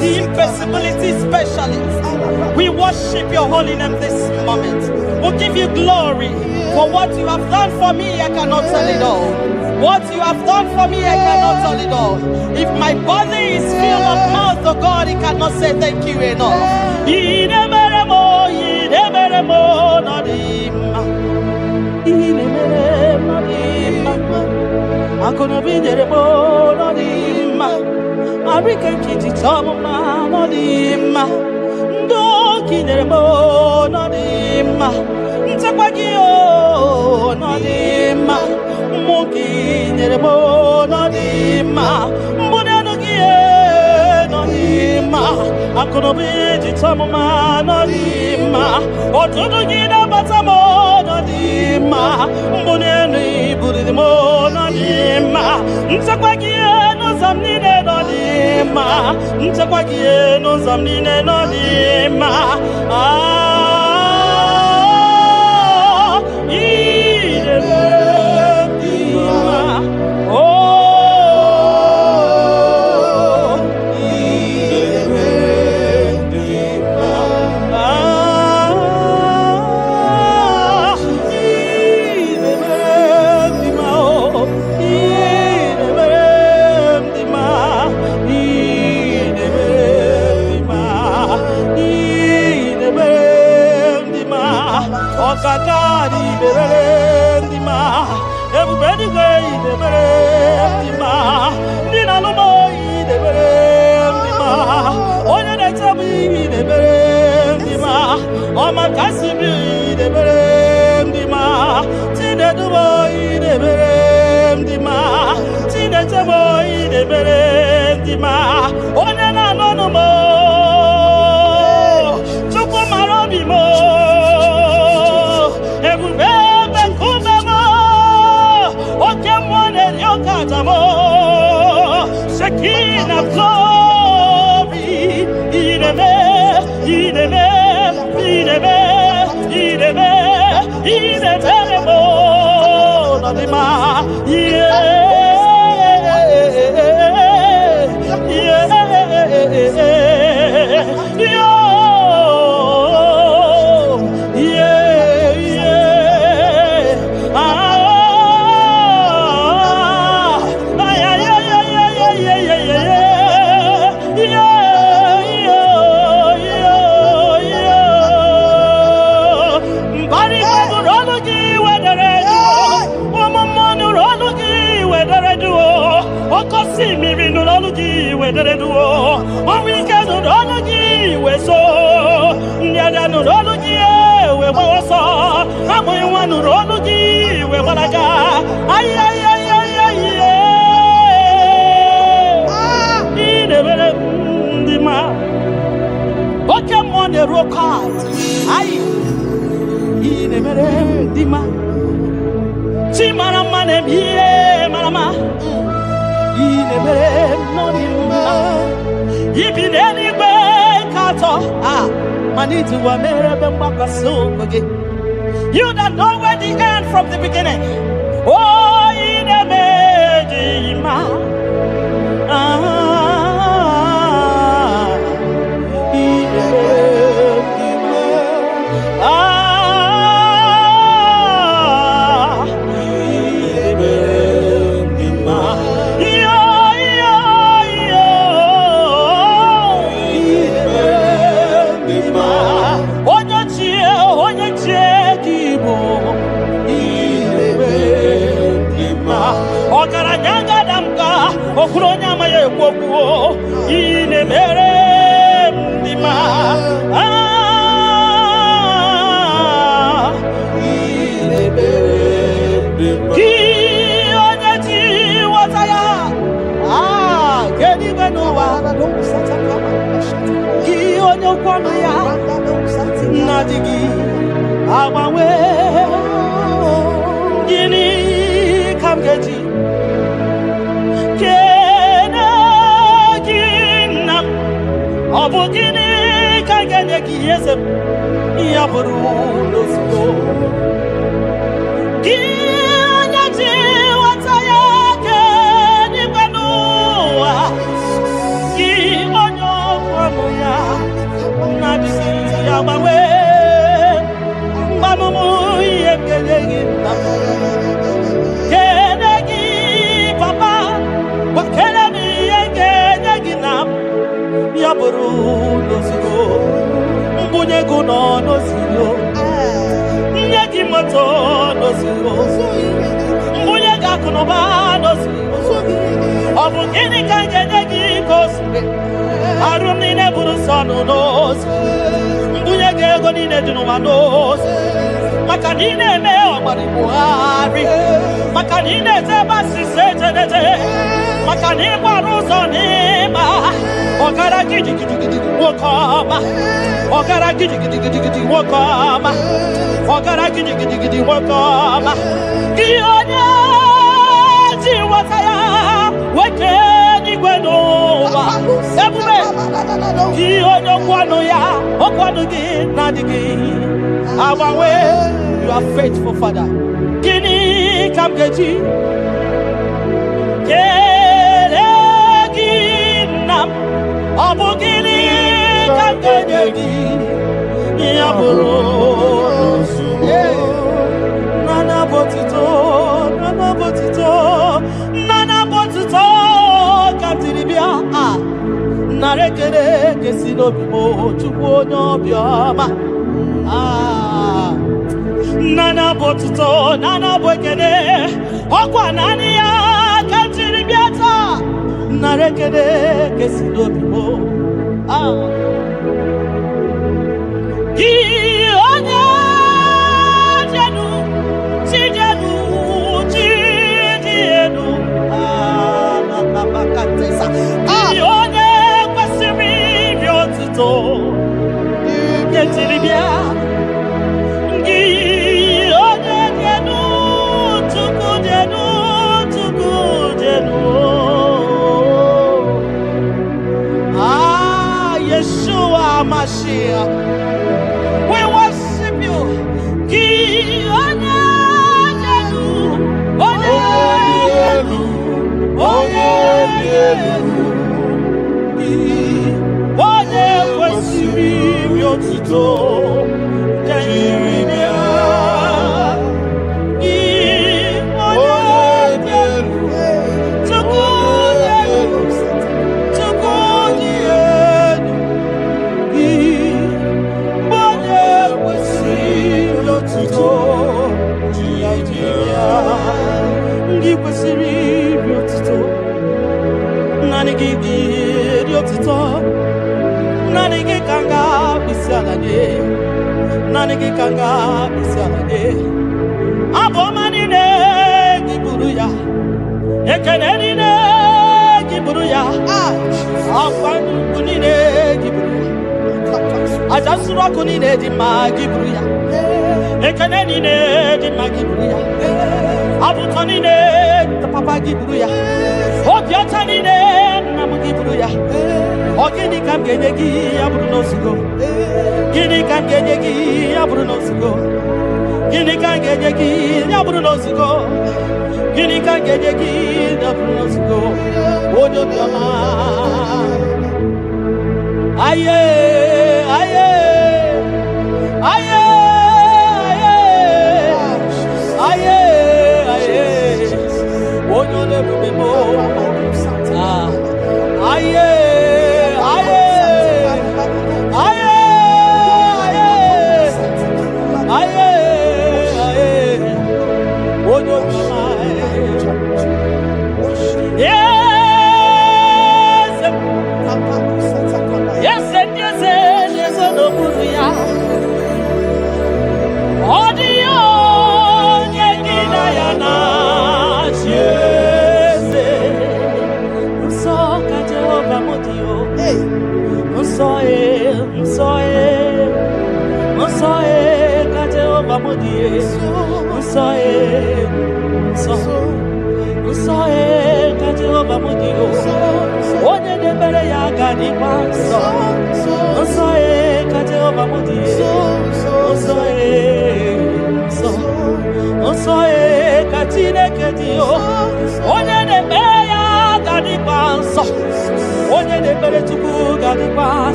The impossibility specialist. We worship your holy name this moment. We'll give you glory for what you have done for me. I cannot tell it all. What you have done for me, I cannot tell it all. If my body is filled of mouth of God, he cannot say thank you enough. I couldn't be there more than him. I reckon it's some of my him. Don't there more than him. Tapagio, not him. Monkey there more than him. Monanogia, not him. I couldn't be some of my him. Or to get up at some more than him. Monani, put it more than him. Tapagio, no some needed on him. Tapagio, no some needed on him. Everybody go the berendima, Nina no boy the berendima, Oya the tabi the berendima, Oma Kasibi the berendima, Tina the boy the berendima, Tina the boy the berendima, Oya no more, Chupo Marobi mo. Shekinah of glory, Ideme, Nadima, You don't know where the end from the beginning. Oh, in a medima. onye amaghị ekwu okwu ihe na-emere ndị ma gị onye ji ghọta ya kedu n'ụwa gị onye okwu ọnụ ya na-adịghị agbanwe gịnị ka m ga-eji kene gị nna m ọ bụ gịnị ka m ga-enye gị eze m ya bụrụ n'ozugbo gị onye ji ghọta ya kedu n'ụwa gị onye okwu ọnụ ya na-adịghị agbanwe mgbanụmụ ihe m ga-enye gị nna m kene gị papa kene m ihe ga-enye gị na m ya bụrụ n'ozugbo mbunye gị nọ n'ozugbo nye gị moto n'ozugbo mbunye gị akụnụba n'ozugbo ọ bụ gịnị ka m ga-enye gị ka o siri arụ m niile bụrụ sọ nụ n'ozi mbunye gị ego niile dị n'ụwa n'ozi maka na ị na-eme ọgbara Buhari maka na ị na-ete ebe asịsị ejedede maka na ịgbara ụzọ n'ịgba ọgara gidigidigidi nwoke ọma ọgara gidigidigidi nwoke ọma ọgara gidigidigidi nwoke ọma gị onye ji ghọta ya nwoke n'igwe n'ụwa ebube gị onye okwu ọnụ ya okwu ọnụ gị na-adịghị agbanwe. You are faithful, Father. Gịnị ka m ga-eji kele gị nna m ọ bụ gịnị ka m ga-enye gị ya bụrụ nana botito ka m tiri bịa nara ekele kesi n'obi m Chukwu onye obiọma nana botito nana bụ ekele ọkwa naanị ya ka m tiri bịa taa nara ekele kesi n'obi m gị onye jenu chijenu chijienu gị onye kwesịrị iri otuto nke tiri bịa gị onye jenu Chukwu jenu Yeshua Mashiach, we worship you. Gị onye elu, onye elu, onye elu, gị onye kwesịrị iri otuto nke iri bịa. Gị onye elu, Chukwu elu, Chukwu elu. Gị kwesịrị iri otuto naanị gị iri otuto naanị gị ka m ga-akpịsị ala gị naanị gị ka m ga-akpịsị ala gị abụ ọma niile gị buru ya ekele niile gị buru ya akwa nnukwu niile gị buru ya aja nsure ọkụ niile dị mma gị buru ya ekele niile dị mma gị buru ya abụtọ niile papa gị buru ya obi ọcha niile nna m gị buru ya ọ gịnị ka m ga-enye gị ya bụrụ n'ozugbo gịnị ka m ga-enye gị ya bụrụ n'ozugbo gịnị ka m ga-enye gị ya bụrụ n'ozugbo gịnị ka m ga-enye gị ya bụrụ n'ozugbo onye obiọma aye aye aye aye aye onye ole ebube m aye aye aye aye aye onye obiọma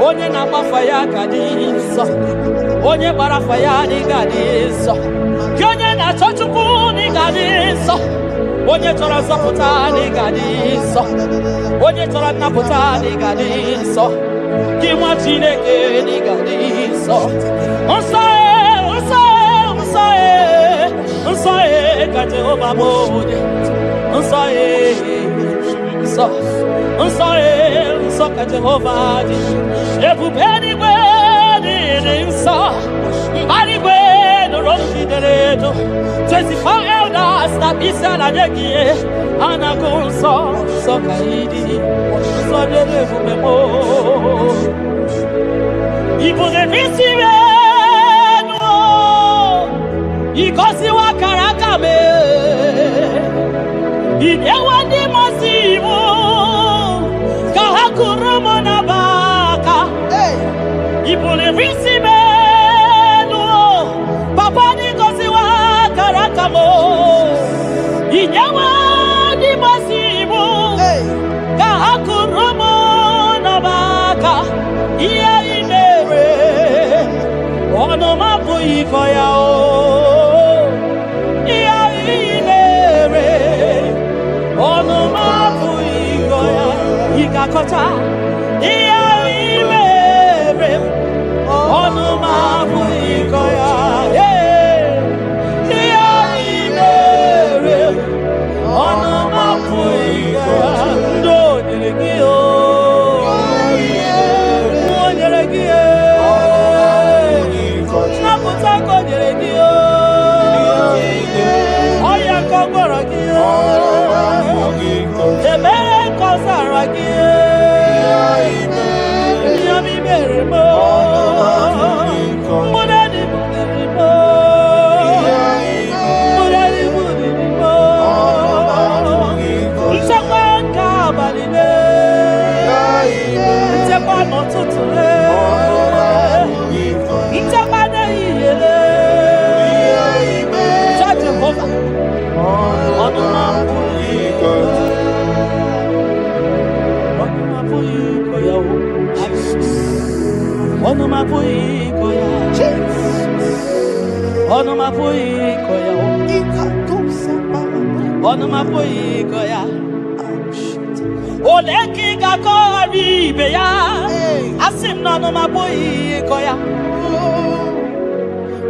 Onye na mafaya kadisa, onye barafaya ni kadisa, onye na chochuku ni kadisa, onye chora zaputa ni kadisa, onye chora naputa ni kadisa, kimwa Chineke ni kadisa. Unsae ka Jehova moje, unsae ka Jehova di. Everybody wedding so, body wedding roshi dereto. 24 elders that be said adegie, anakunso so kaidi, so derefu memo. Ibu de visibe. Ikosi wa karaka me Idewa di masimu Kahakurumo na baka Ipule visi menu Papa ni kosi wa karaka mo Idewa di masimu Kahakurumo na baka Iya imere Ono mapu ikoya o Kota iya imere onu mabu ikoya iya imere onu mabu ikoya ndo nyelekio naputa ko nyelekio oya ko gorokio emere ko saragio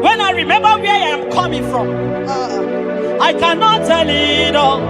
When I remember where I am coming from, I cannot tell it all.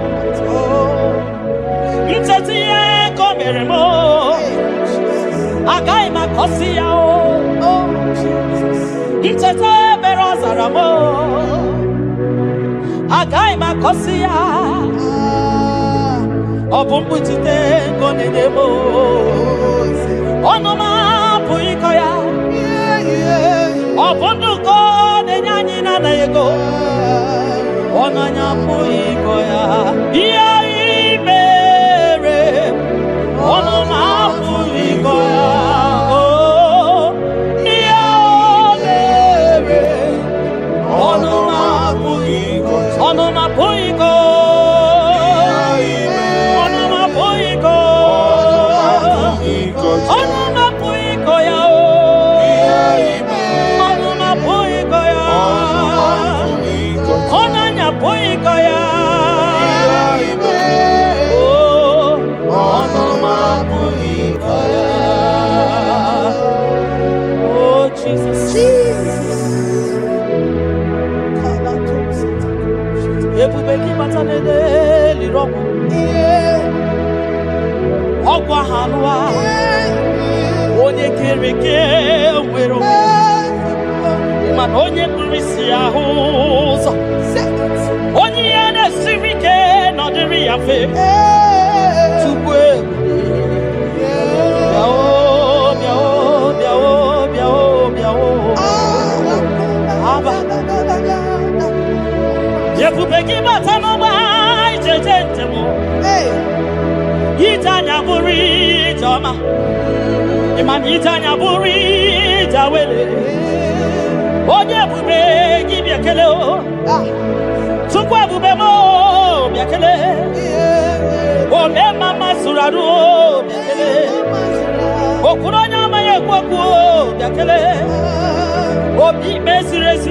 ọgwa hanụa onye kere eke nwere onwe mana onye kpụrụ isi ahụ ụzọ onye ihe na-esiri ike nọdịrị ya mfe tupu ebube gị bata n'ọgba ijeje njem ije anya bụrụ ije ọma ịmana ije anya bụrụ ije awele onye ebube gị bịa kele tupu ebube m bịa kele ome mama zụrụ arụ bịa kele okwuru onye amaghị ekwu okwu bịa kele obi ikpe ziri ezi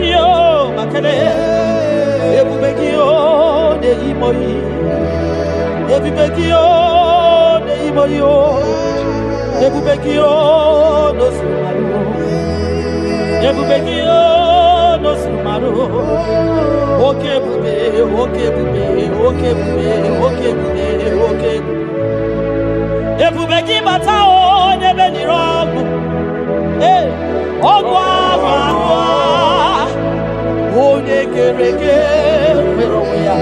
ma kele ebube gị na-eyi moyi ebube gị na-eyi moyi ebube gị n'osuru marụ ebube gị n'osuru marụ oke ebube oke ebube oke ebube oke ebube oke ebube gị bata onye beniri ọgwụ ọgwụ ahụ anụ onye kere eke nwere onwe ya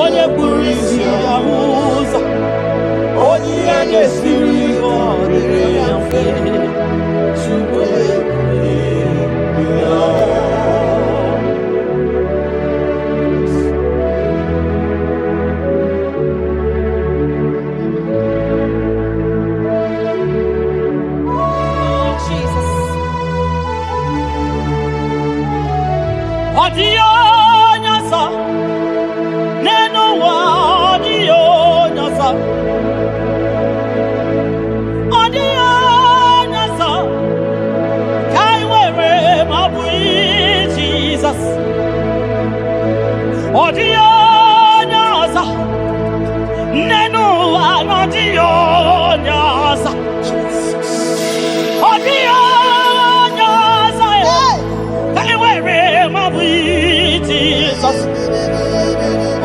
onye kpụrụ isi ya ụzọ onye ihe na-esiri ọ dịrị ya mfe tupu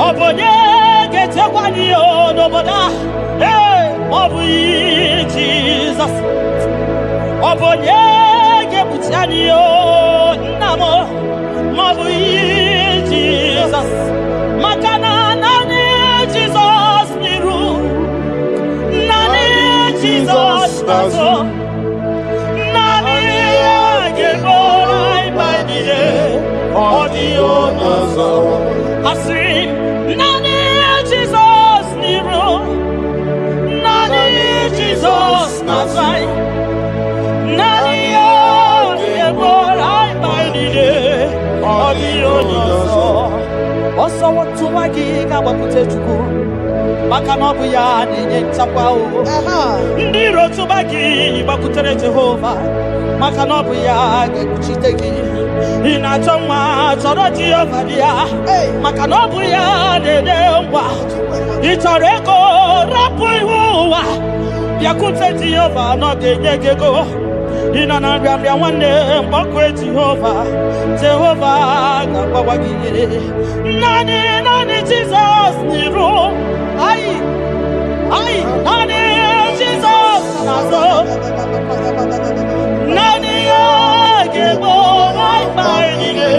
Obonye getekwani onoboda obu Jesus Obonye gebutiani namo obu Jesus Makana nani Jesus niru nani Jesus nazo nani ageborai baidije odio nazo Asri nani Jesus niru nani Jesus nazai nani ageborai baidije odio nazo Oso watu wagi kabakute chuku maka na ọ bụ ya na-enye nchekwa ndị iro tụba gị gbakwutere Jehova maka na ọ bụ ya ga-ekpuchite gị ị na-achọ nwa chọrọ Jehova bịa maka na ọ bụ ya na-enye ngwa ị chọrọ ego rapụ ihu ụwa bịakwute Jehova na ọ ga-enye gị ego ị nọ na nrịanrịa nwanne mkpọkụ Jehova ga-agbawa gị naanị Jizọs n'iru naanị Jizọs n'azụ naanị ya ga-egbo mkpa niile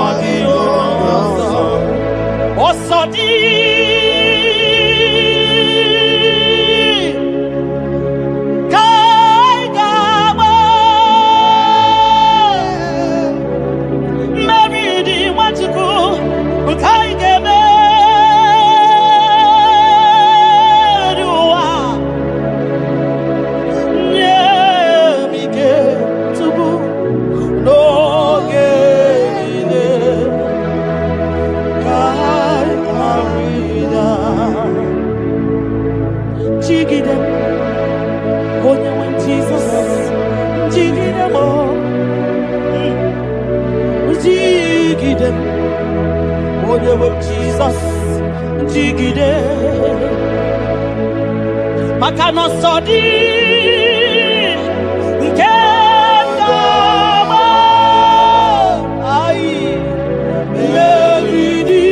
ọ dịghị ọzọ dị Jesus jigide maka na ọsọ dị nke ndama anyị meriri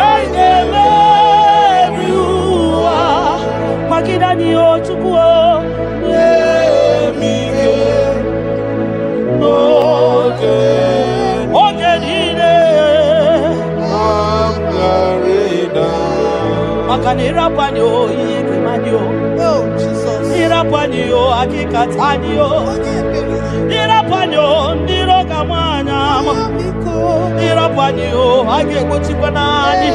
anyị ga-emeri ụwa makanira panyo yekemanyo ira panyo akikatanyo ira panyo ndiro kamanya ira panyo akekuchipanani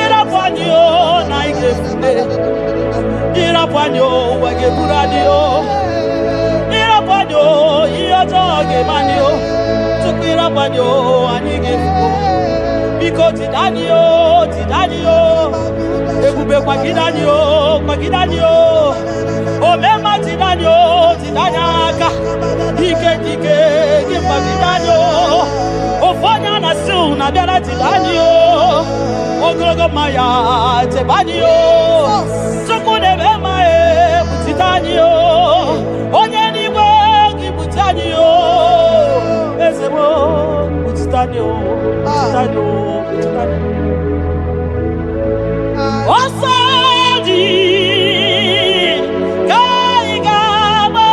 ira panyo naikefune ira panyo wakepuradio ira panyo iyotoke manyo tukira panyo anikefuko biko tidanyo ekube kwa kidanyo omema tidanyo tidanyaka dike kimba tidanyo ofonya na su na bela tidanyo ogologo maya tebanyo sukune bema tidanyo onye niwe kibutanyo ezebo tidanyo Osadi Kaigama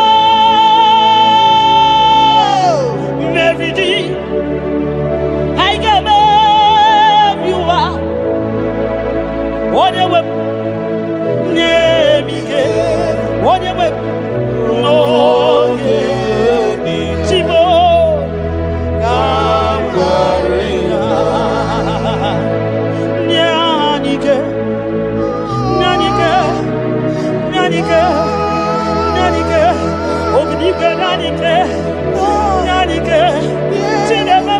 Mevidi Kaigama Viwa Onewe Nemige Onewe Noye Chimo Kamgarina Nyanike Ognike Nyanike Chinema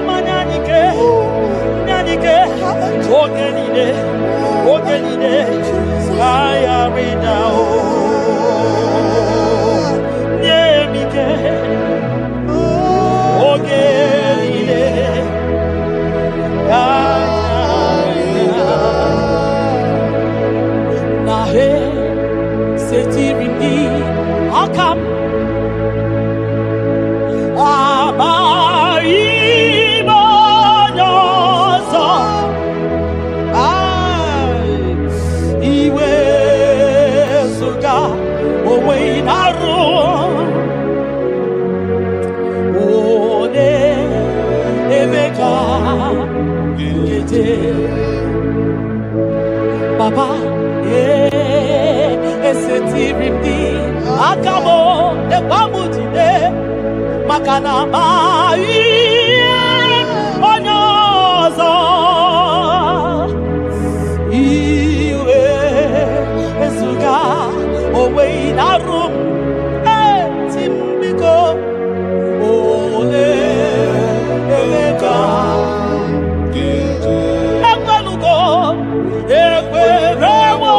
Nyanike Ogenide Kaya Ridao Nyemike Ogenide Nahe Setiringi Akam Abaibanyoso Iwe Suga Owe Naru Ode Emeka Gete Baba Esetirindi Akamo Ekwamutide Makana Mai Onyozo Iwe Esuga Owe Narum Timbiko Ole Emeka Ekwelugo Ekwerewo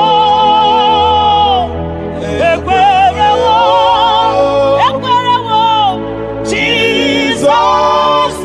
Jesus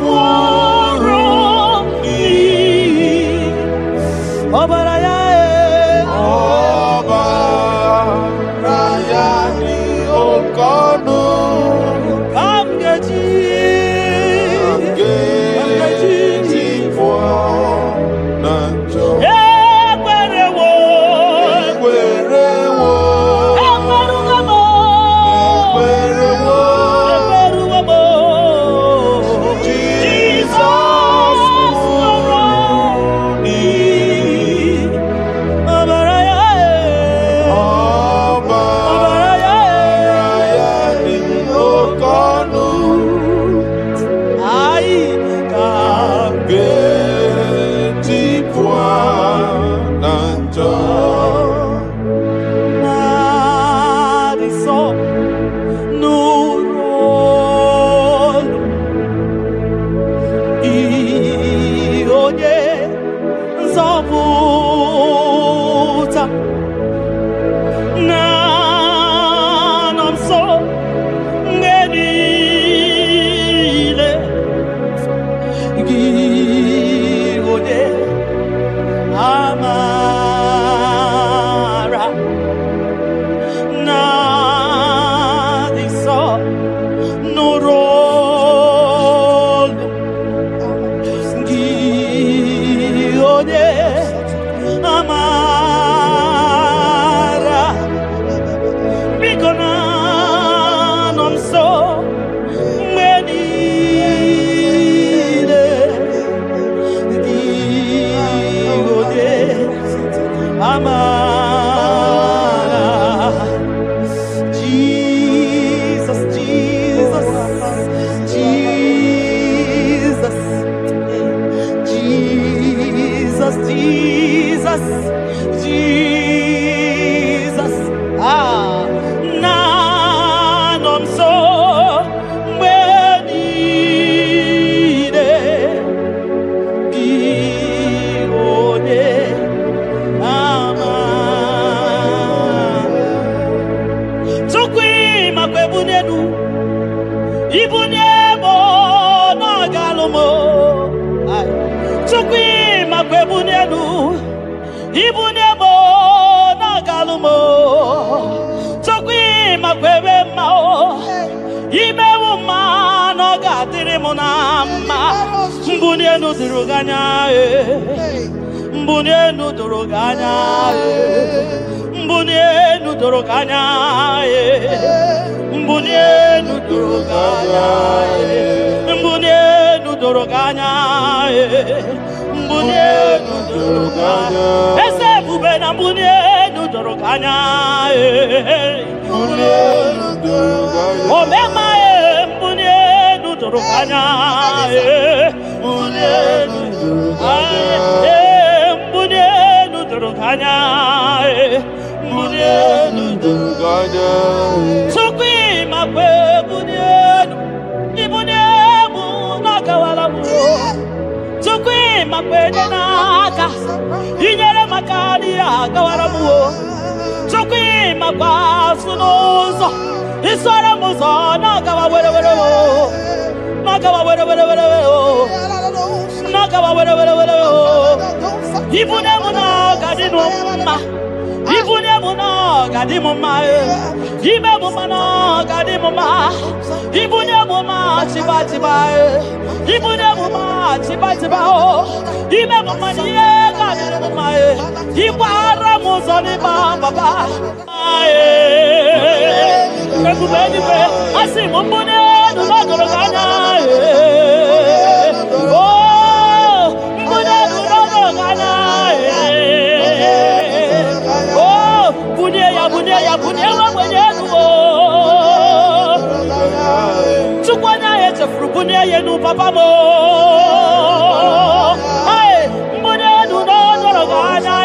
Ibunemo na galumo. Chokwi makwebe mao. Imewu ma no gatiri munama. Mbunye nuduruganya. Mbunye nuduruganya. Mbunye nuduruganya. Mbunye nuduruganya. Mbunye nuduruganya. Mbunye nuduruganya. Ese bube na mbunye nuduruganya. Mbunye nuduruganya. Omema mbunye nuduruganya. Mbunye nuduruganya. Mbunye nuduruganya. Mbunye nuduruganya. Sokwi makwe mbunye. Ibunye mu nakawala mu. Sokwi makwe naka. Inyere makani akawala mu. Sokwi makwa sunozo. Isora muzo nakawa were were wo. Nakawa were were were wo. Nakawa were were were wo. Ibunye mu nakadinu ma. Ibunye mu nakadimu ma. Ibe mu ma nakadimu ma. Ibunye mu ma chiba chiba. Ibunye mu ma chiba chiba o. Ibe mu ma niye kadimu ma. Ibara mu zoni ba baba. Ekubeni pe asi mu mbunye nuduruganya. Oh, mbunye nuduruganya. Oh, bunye ya wa bunye nuo. Chukwanya ye chefru bunye ye nu papa mo. Hey, mbunye nuduruganya.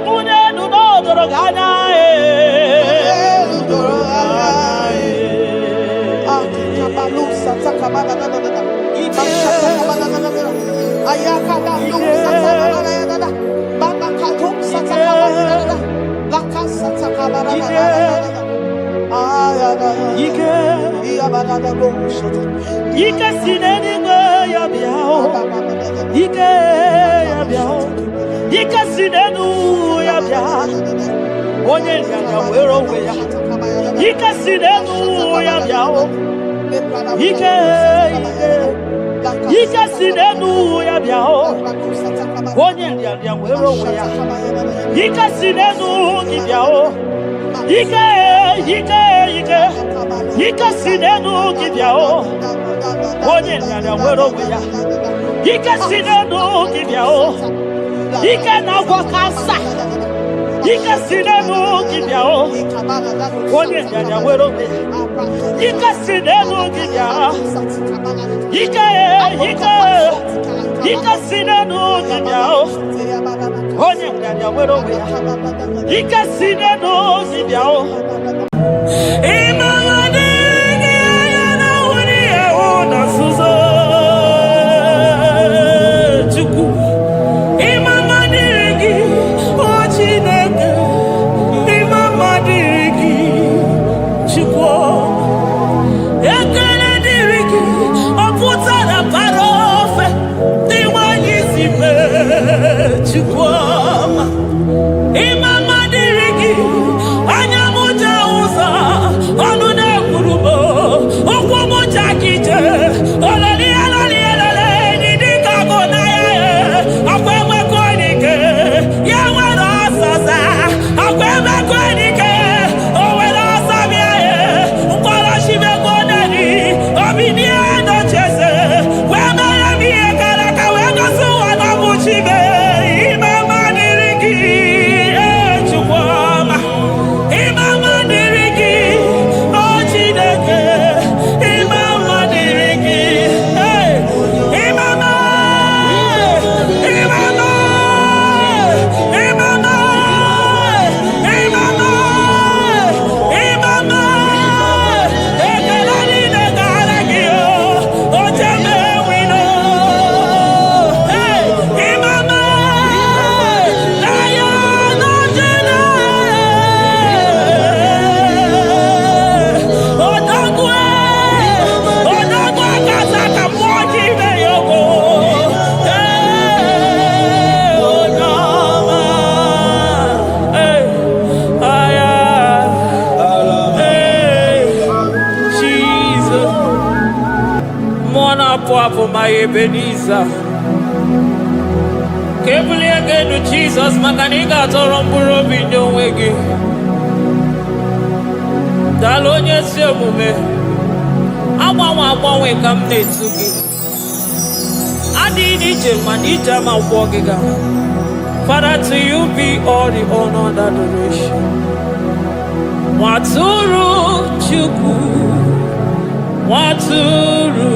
Mbunye nuduruganya. Ike sineni ya biao. Ike ya biao. Ike sinenu ya biao. Onye nyanya wero we ya. Ike sinenu ya biao. Ike sinenu ya biao. Onye nyanya wero we ya. Ike sinenu ki biao. Ike sinenu ki biao. Onye nyanya wero we ya. Ike sinenu ki biao. Ike na wakasa. Ike sinenu ki biao. Onye nyanya wero we ya. Ike sinenu ki biao. Ike sinenu ki biao. Onye nyanya wero we ya. Ike sinenu ki biao. Imama dirigi, anyamuja uza, na-apụ ma Ebenezer. Ka ebulie gị elu Jizọs maka na ị ga-atọrọ mkpụrụ obi nye onwe gị. Daalụ onye ezi omume. Agbanwe ka m na-etu gị. Adịghị n'ije mana ije ama gwọ gị ga. Father, to you be all the honor and adoration. Nwatụrụ Chukwu, Nwatụrụ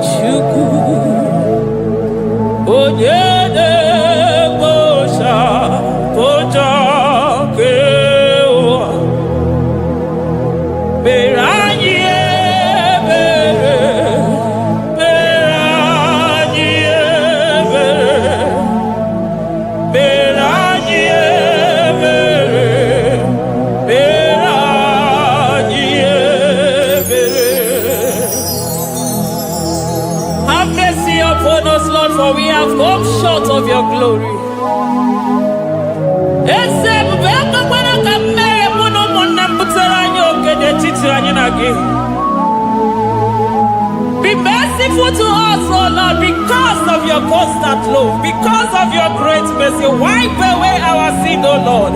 Chukwu, onye na-ekpocha kpocha ke ụwa, mere anyị ebere, mere anyị ebere, mere anyị ebere, mere anyị ebere. Have mercy upon us, Lord, for we have come short of your glory. Be merciful to us, oh Lord, because of your constant love, because of your great mercy. Wipe away our sin, oh Lord.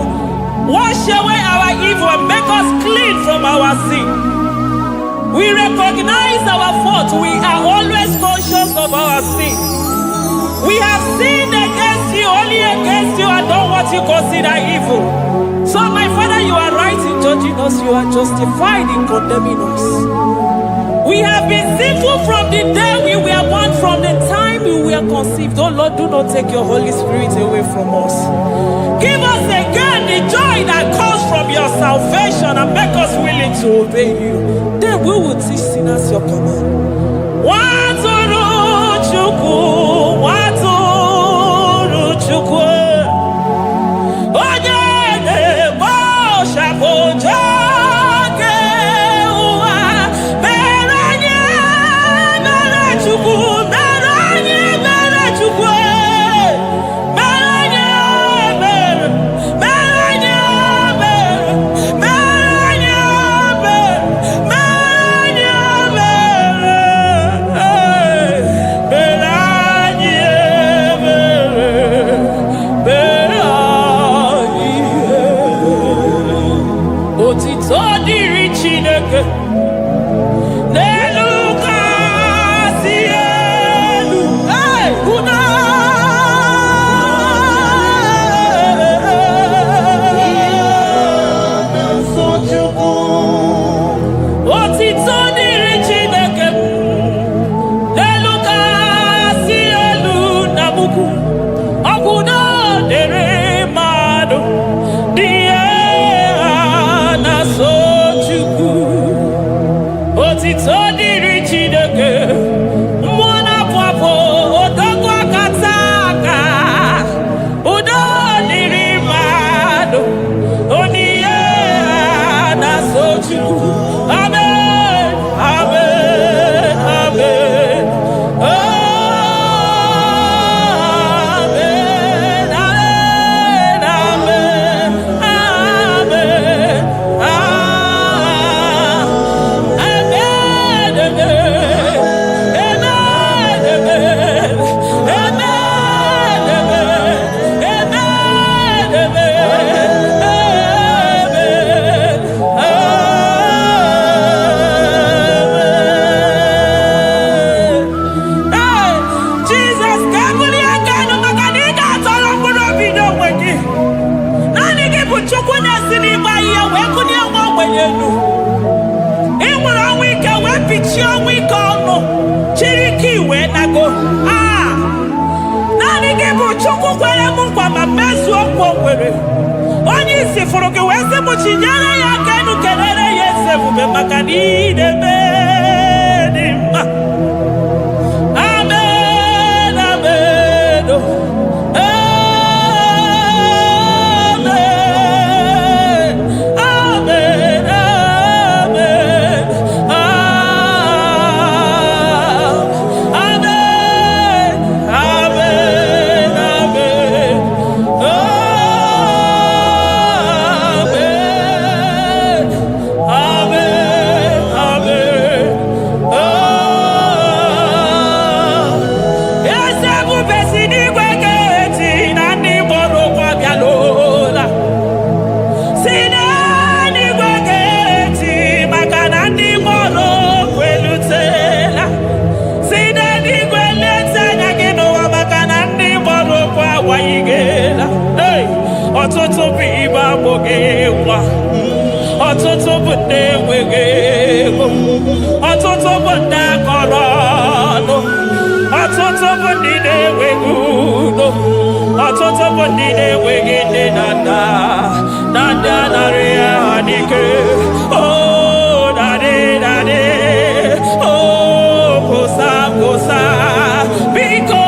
Wash away our evil and make us clean from our sin. We recognize our fault. We are always conscious of our sin. We have sinned against you, only against you, and done what you consider evil. So, my Father, you are right in judging us. You are justified in condemning us. We have been sinful from the day we were born, from the time we were conceived. Oh Lord, do not take your Holy Spirit away from us. Give us again the joy that comes from your salvation and make us willing to obey you. Then we will teach sinners your command. Nwatụrụ Chukwu, Nwatụrụ Chukwu, onye na-ekpocha kpocha ke ụwa, mere anyị ebere Chukwu, mere anyị ebere Chukwu, mere anyị ebere, mere anyị ebere, mere anyị ebere, mere anyị ebere, otito dịrị Chineke n'elu kasị elu. Una otito dịrị Chineke n'elu kasị elu na buku. Ọkwụ na dịrị mmadụ dị na-so Chukwu. Otito dịrị Chineke, mmụọ na-apụ apụ, odogwu akata aka. Udo dịrị mmadụ, onyinye na-so Chukwu. Amen, amen, amen. Amen, amen, amen, Jesus, kabuli agano maka na ị ga-atọrọ mkpụrụ obi n'onwe gị. Naanị gị bụ Chukwu na-esi n'ịgba ihe wee kụnye nwa ogbenye elu. Ị nwere ọnwụ ike wee pichie ọnwụ ike ọnụ, chiri ike iwe nago. Naanị gị bụ Chukwu kwere m nkwa ma mezuo nkwa o kwere. Onye isi fụrụ gị wee sị m chinyere ya aka enu, kelere ya eze ebube maka na ị na-eme dị mma. Amen, amen, oh. Amen, amen, amen, amen, amen, amen, amen, amen, amen. ọtụtụ bụ ndị enweghị ego, ọtụtụ bụ ndị akọrọ ọnụ, ọtụtụ bụ ndị na-enweghị udo, ọtụtụ bụ ndị na-enweghị nne na nna, na ndị anarị ya n'ike. Oh, daddy, daddy, oh, gosa, gosa, biko.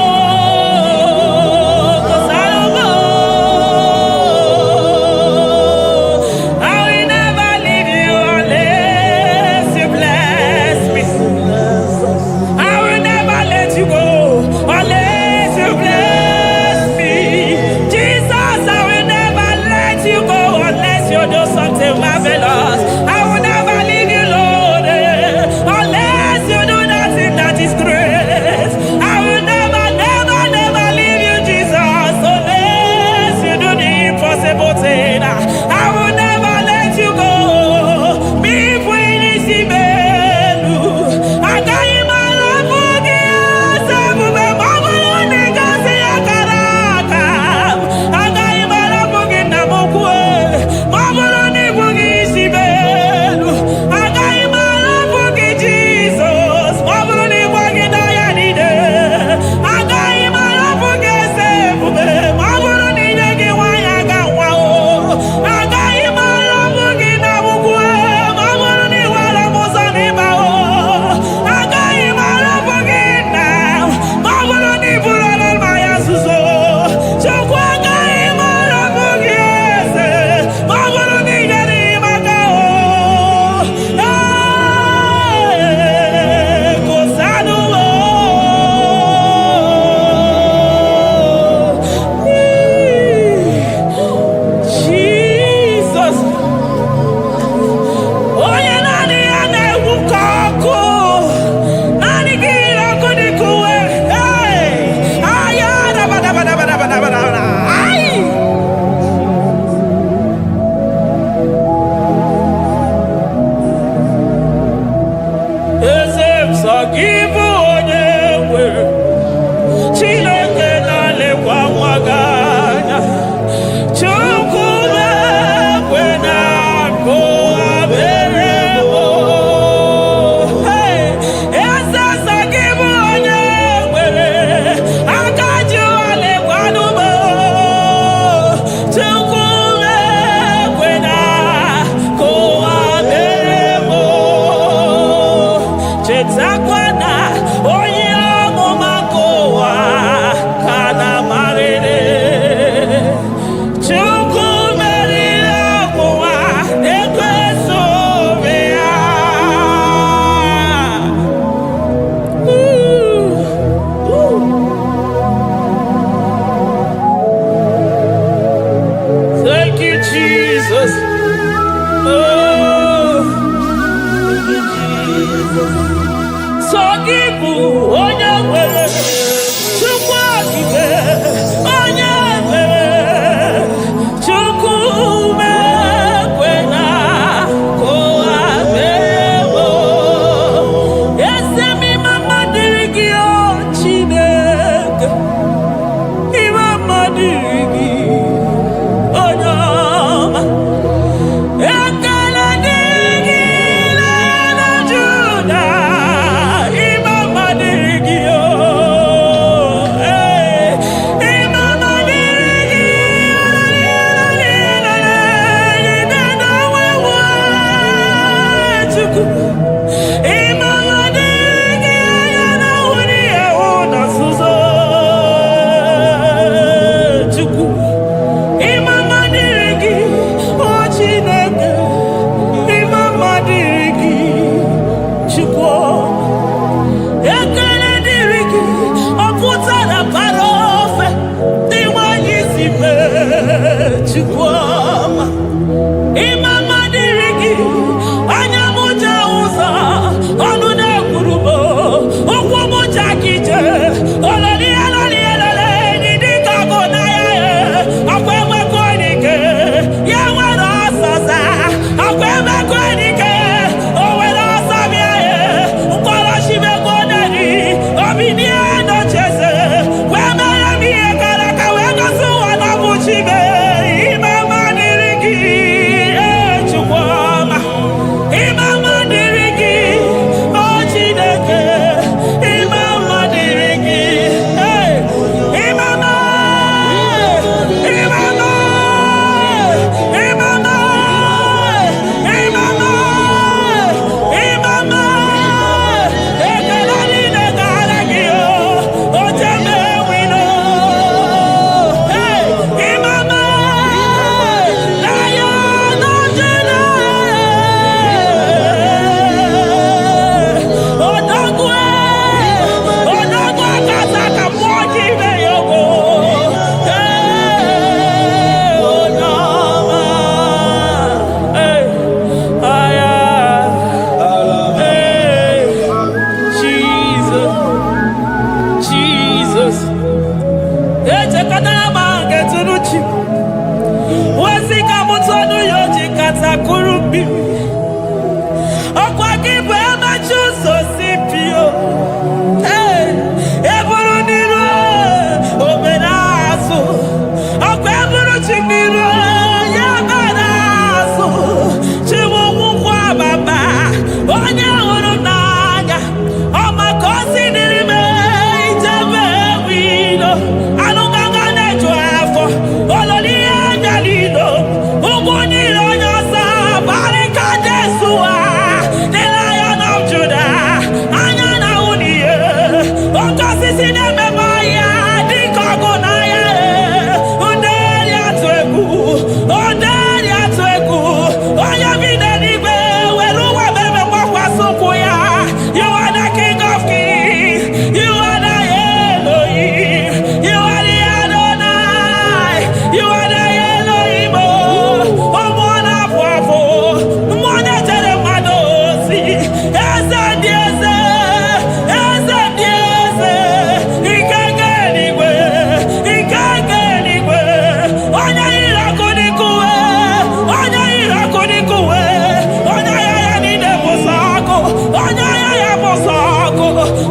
Judah, Imam Madiri.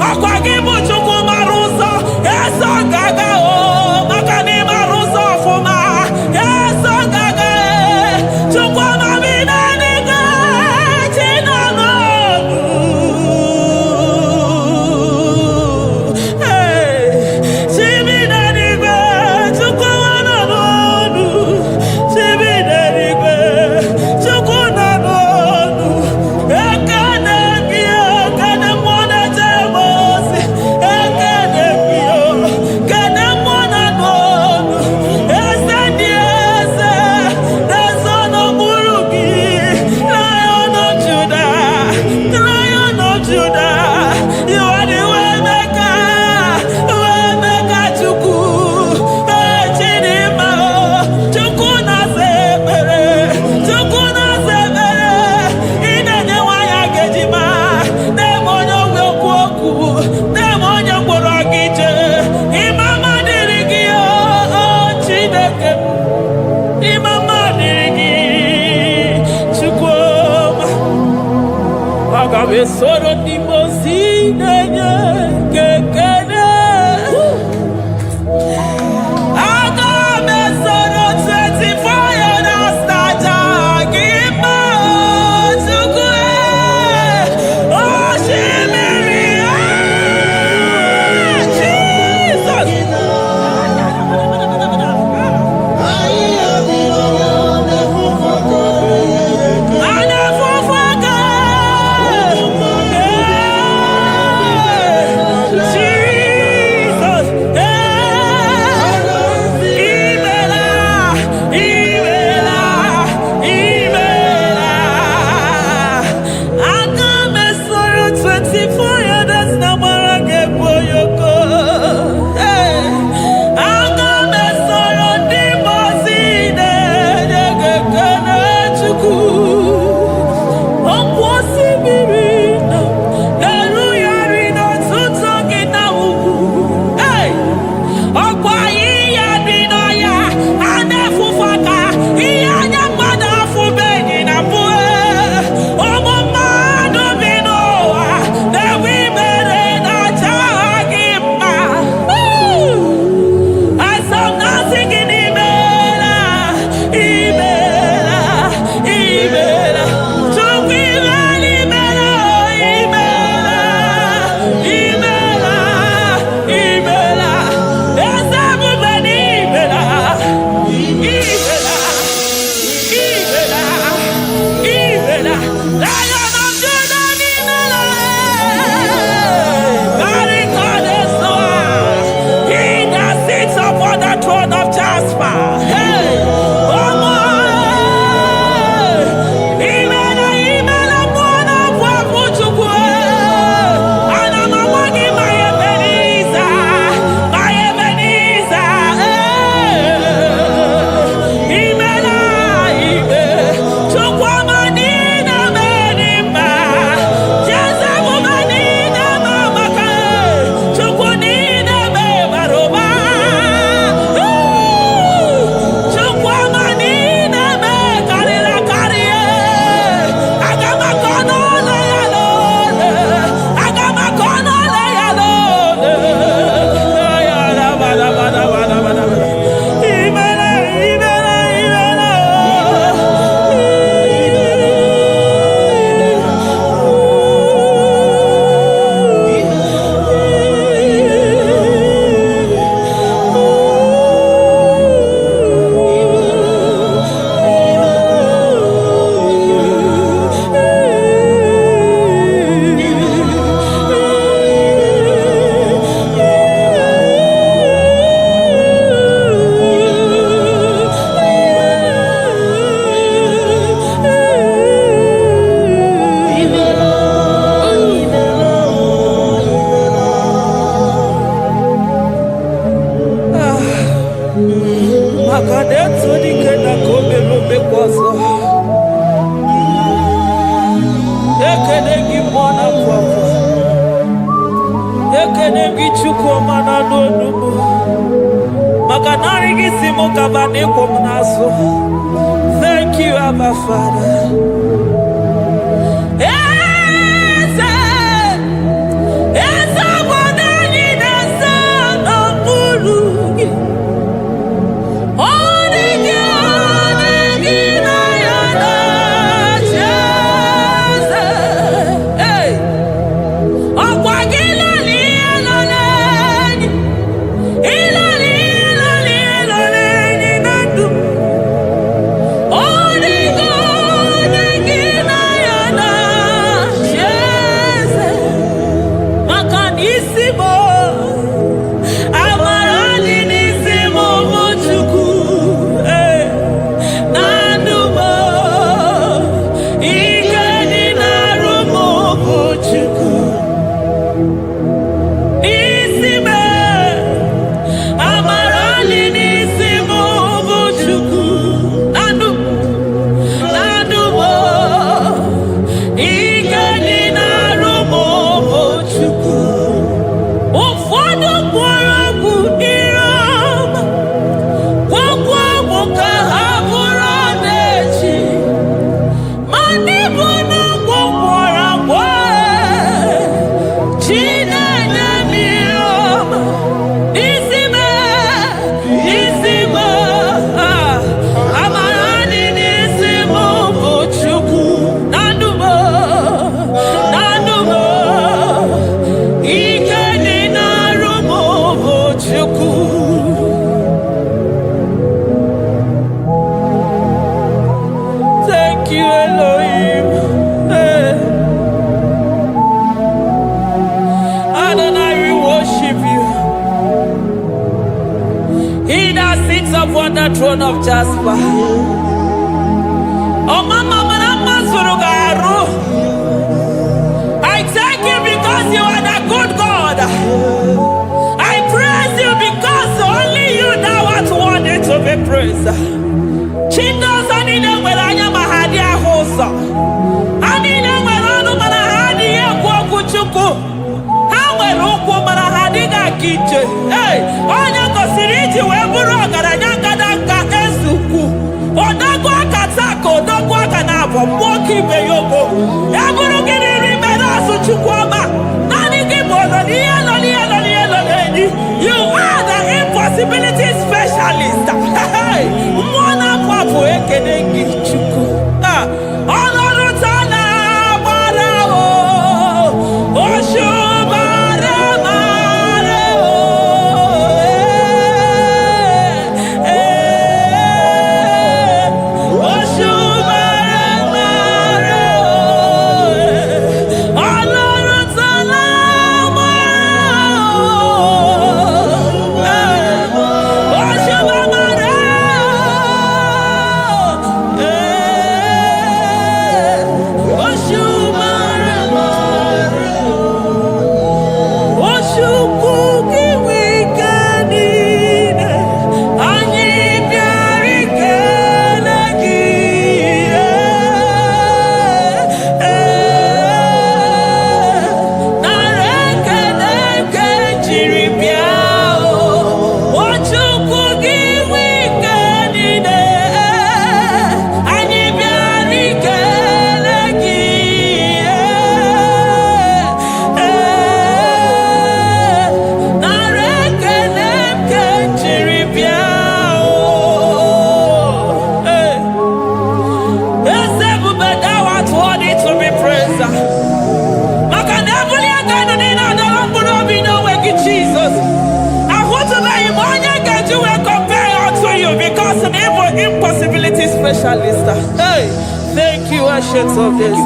akwa gị bụ Chukwu mara ụzọ eso gaga o maka na ị mara ụzọ ọfụma eso gaga Chukwu amabi n'eluigwe chi nọ n'ọnụ chi bi n'eluigwe Chukwu nọ n'ọnụ chi bi n'eluigwe Chukwu nọ n'ọnụ ekene gị ekene mmụọ na-eche ozi ekene gị ekene mmụọ na n'ọnụ eze dị eze na-eso n'okpuru gị Lion of Judah Lion of Judah you are the way maker Chukwu Chidimma Chukwu na-aza ekpere Chukwu na-aza ekpere ị na-enye nwanyị agejima na-eme onye ogwe okwu okwu na-eme onye mkpọrọ gị jee ime ama dịrị gị o Chineke ime ama dịrị gị Chukwuma aga m esoro ndị mozi na-enye gị ekele aga m esoro 24 years na-aja gị mma Chukwu osimiri Jesus Thank you, Abba Father. Upon the throne of Jasper. Oh, Mama, I thank you because you are the good God. I praise you because only you now are worthy to be praised. Chindos anina welanya mahadi ahosa. Anina welanu manahadi yekwa kuchuku. Hawe rukwu manahadi ga kiche. Hey, onya kosiriji weburu ogaranya gadanga ezuku. Odagwa katako, odagwa kanabo, mwoki beyoko. Eburu gini rimena suchukwama. Nani kibono, you are the impossibility specialist. Hey, mwana papu ekenengi chuku. Olorutana marao, oshubara marao. Oshubara marao. Olorutana impossibility specialist. Hey, thank you, Ancient of Days.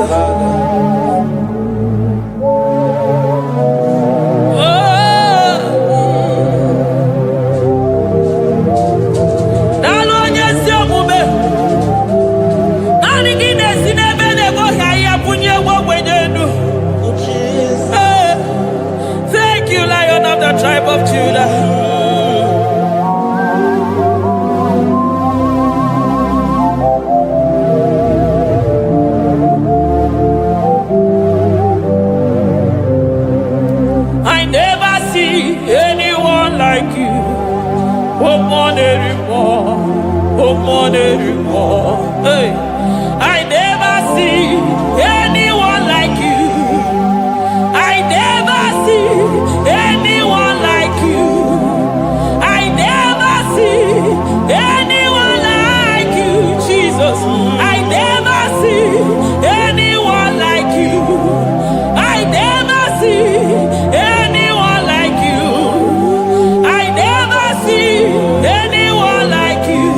Thank you, Lion of the tribe of Judah. Hey, I never see anyone like you. I never see anyone like you. I never see anyone like you, Jesus. I never see anyone like you. I never see anyone like you. I never see anyone like you.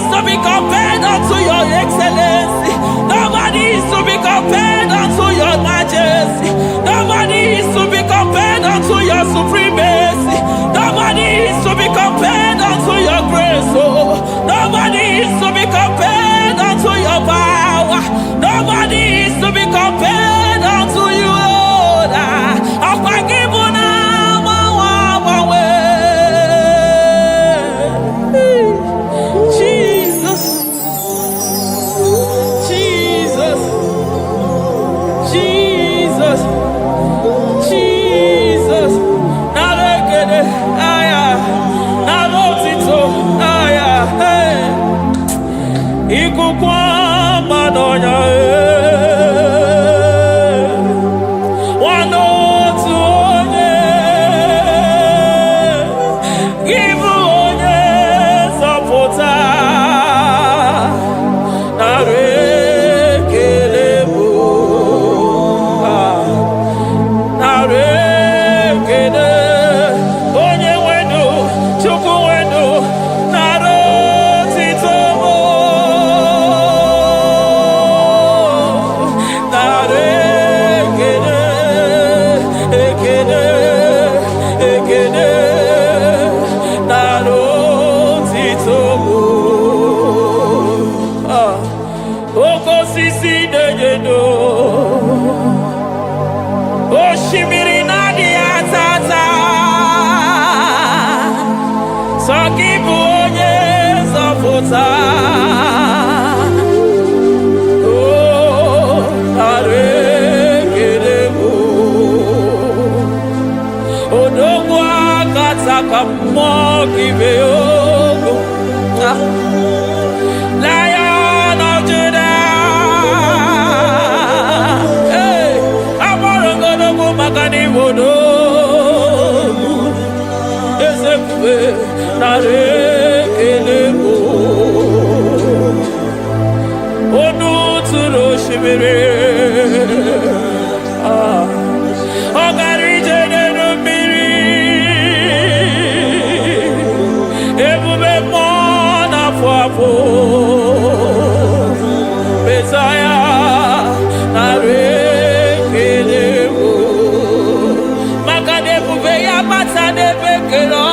is to be compared unto your excellency. Nobody is to be compared unto your majesty. Nobody is to be compared unto your supremacy. Nobody is to be compared unto your grace. Oh, nobody is to be compared unto your power. Nobody is to be compared unto you, Lord. Jesus, Jesus, Jesus, Jesus. Now look at it. Now look at it. Ikukwa madonya. Lion of Judah, hey, I'm gonna go Makani Modo. Onu turo shimere, ogari jene numiri, ebube mona fuapo, Messiah narekelebo, makade bube ya matane bekelo.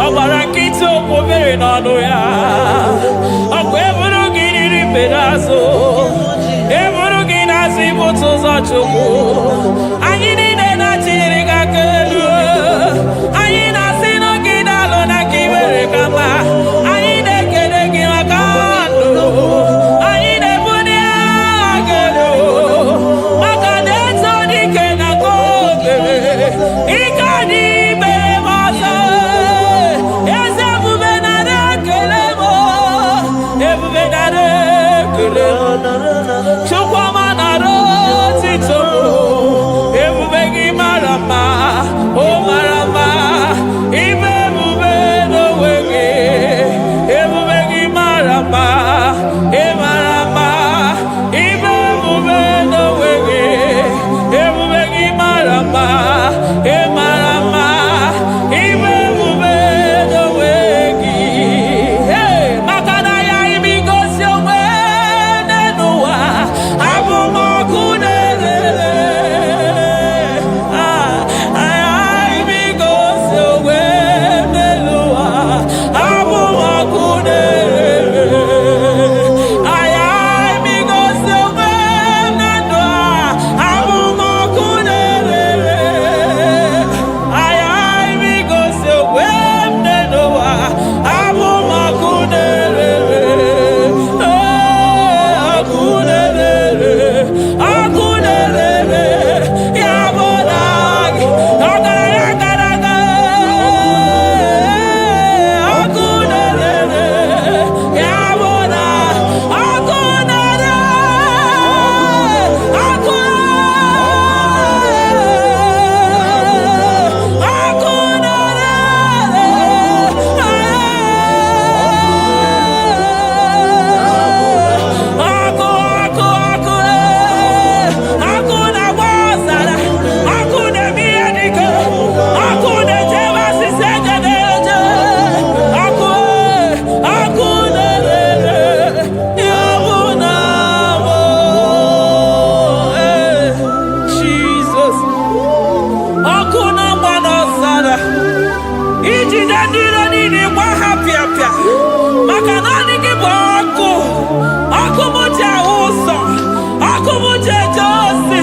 Abarakito povere nano ya. n'azụ eburu gị n'azụ ibute ụzọ Chukwu anyị niile na-achịrị gị aka elu anyị na-asị n'oge na-alụ na ka iwere ka mma anyị na-ekele gị maka ndụ anyị na-ebuli agha elu maka na eto dike na ka obere ike dị mere m ọzọ eze ebube nara ekele m ebube nara ekele Chukwuma nara otito ebube gị mara mma o mara mma ibe ebube n'onwe gị ebube gị mara mma ị mara mma ibe ebube n'onwe gị ebube gị mara mma ị mara mma ibe ebube n'onwe gị maka na ya ibigosi onwe n'ụwa abụmọkụ na-elele ibigosi onwe n'ụwa abụmọkụ na-elele ibigosi onwe na ndụ abụmọkụ na-elele ibigosi onwe n'ụwa abụmọkụ na-elele ọkụ na-elele ya bụ na gị ọgaranya gara aga ọkụ na-elele ya bụ na ọkụ na-elele ọkụ ọkụ na-agba ọzara ọkụ na-eme ihe dike ọkụ na-ejebe asịsị egede eje ọkụ na-elele ya bụ na bụ Jizọs ọkụ na-agba n'ọzara ijide ndị iro niile gba ha pịapịa maka na ọ dị gị bụ ọkụ ọkụ m ji ahụ ụzọ ọkụ m ji eje ozi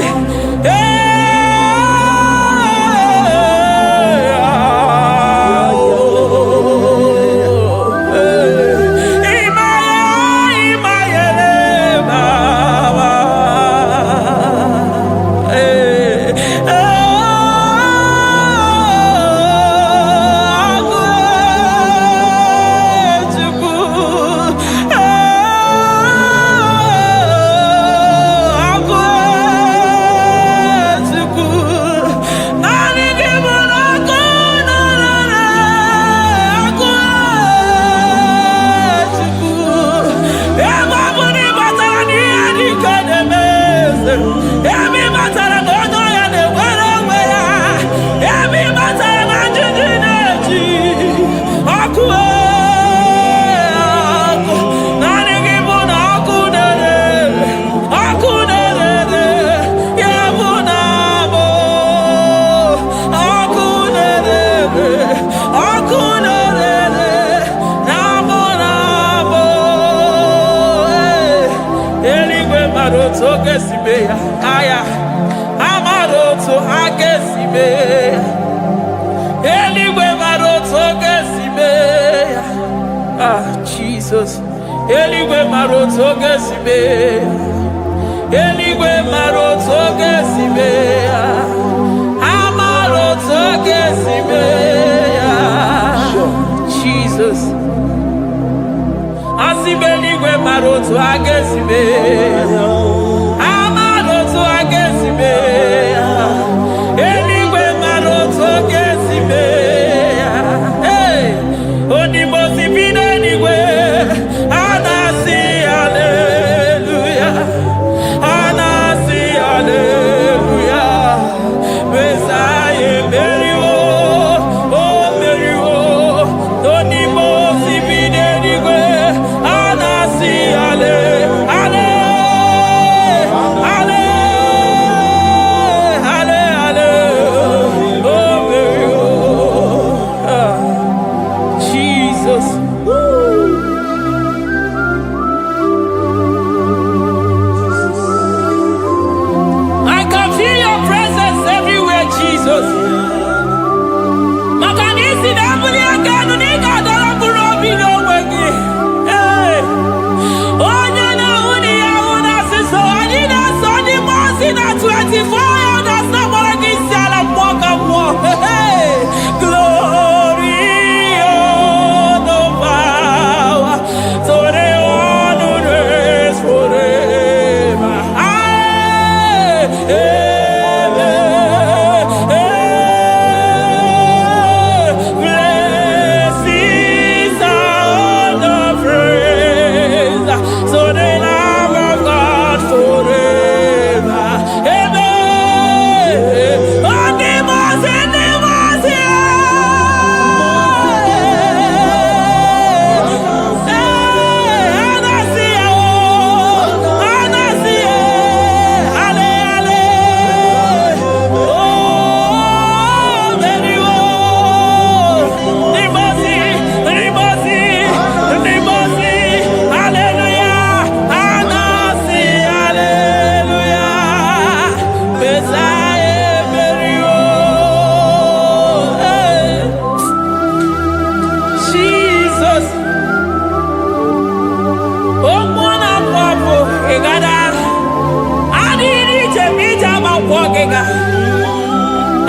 ebe matara na onye ọya na-enwere onwe ya ebe matara na njiji na-eji ọkụ ọkụ naanị gị bụ na ọkụ na-elele ya bụ na bụ ọkụ na-elele na bụ na bụ eluigwe mara otu oge si mee ya aya amara otu aka esi mee ya eluigwe mara otu oge si mee ya Jizọs eluigwe mara otu oge si mee ya eluigwe mara otu oge si mee ya amara otu oge si mee ya Jizọs asị m eluigwe mara otu aka esi mee ya amara otu aka esi mee ya eluigwe mara otu oge esi mee ya onimosi bi n'eluigwe a na-asị haleluya a na-asị haleluya Mesaya emeriwo o meriwo onimosi bi n'eluigwe a na-asị haleluya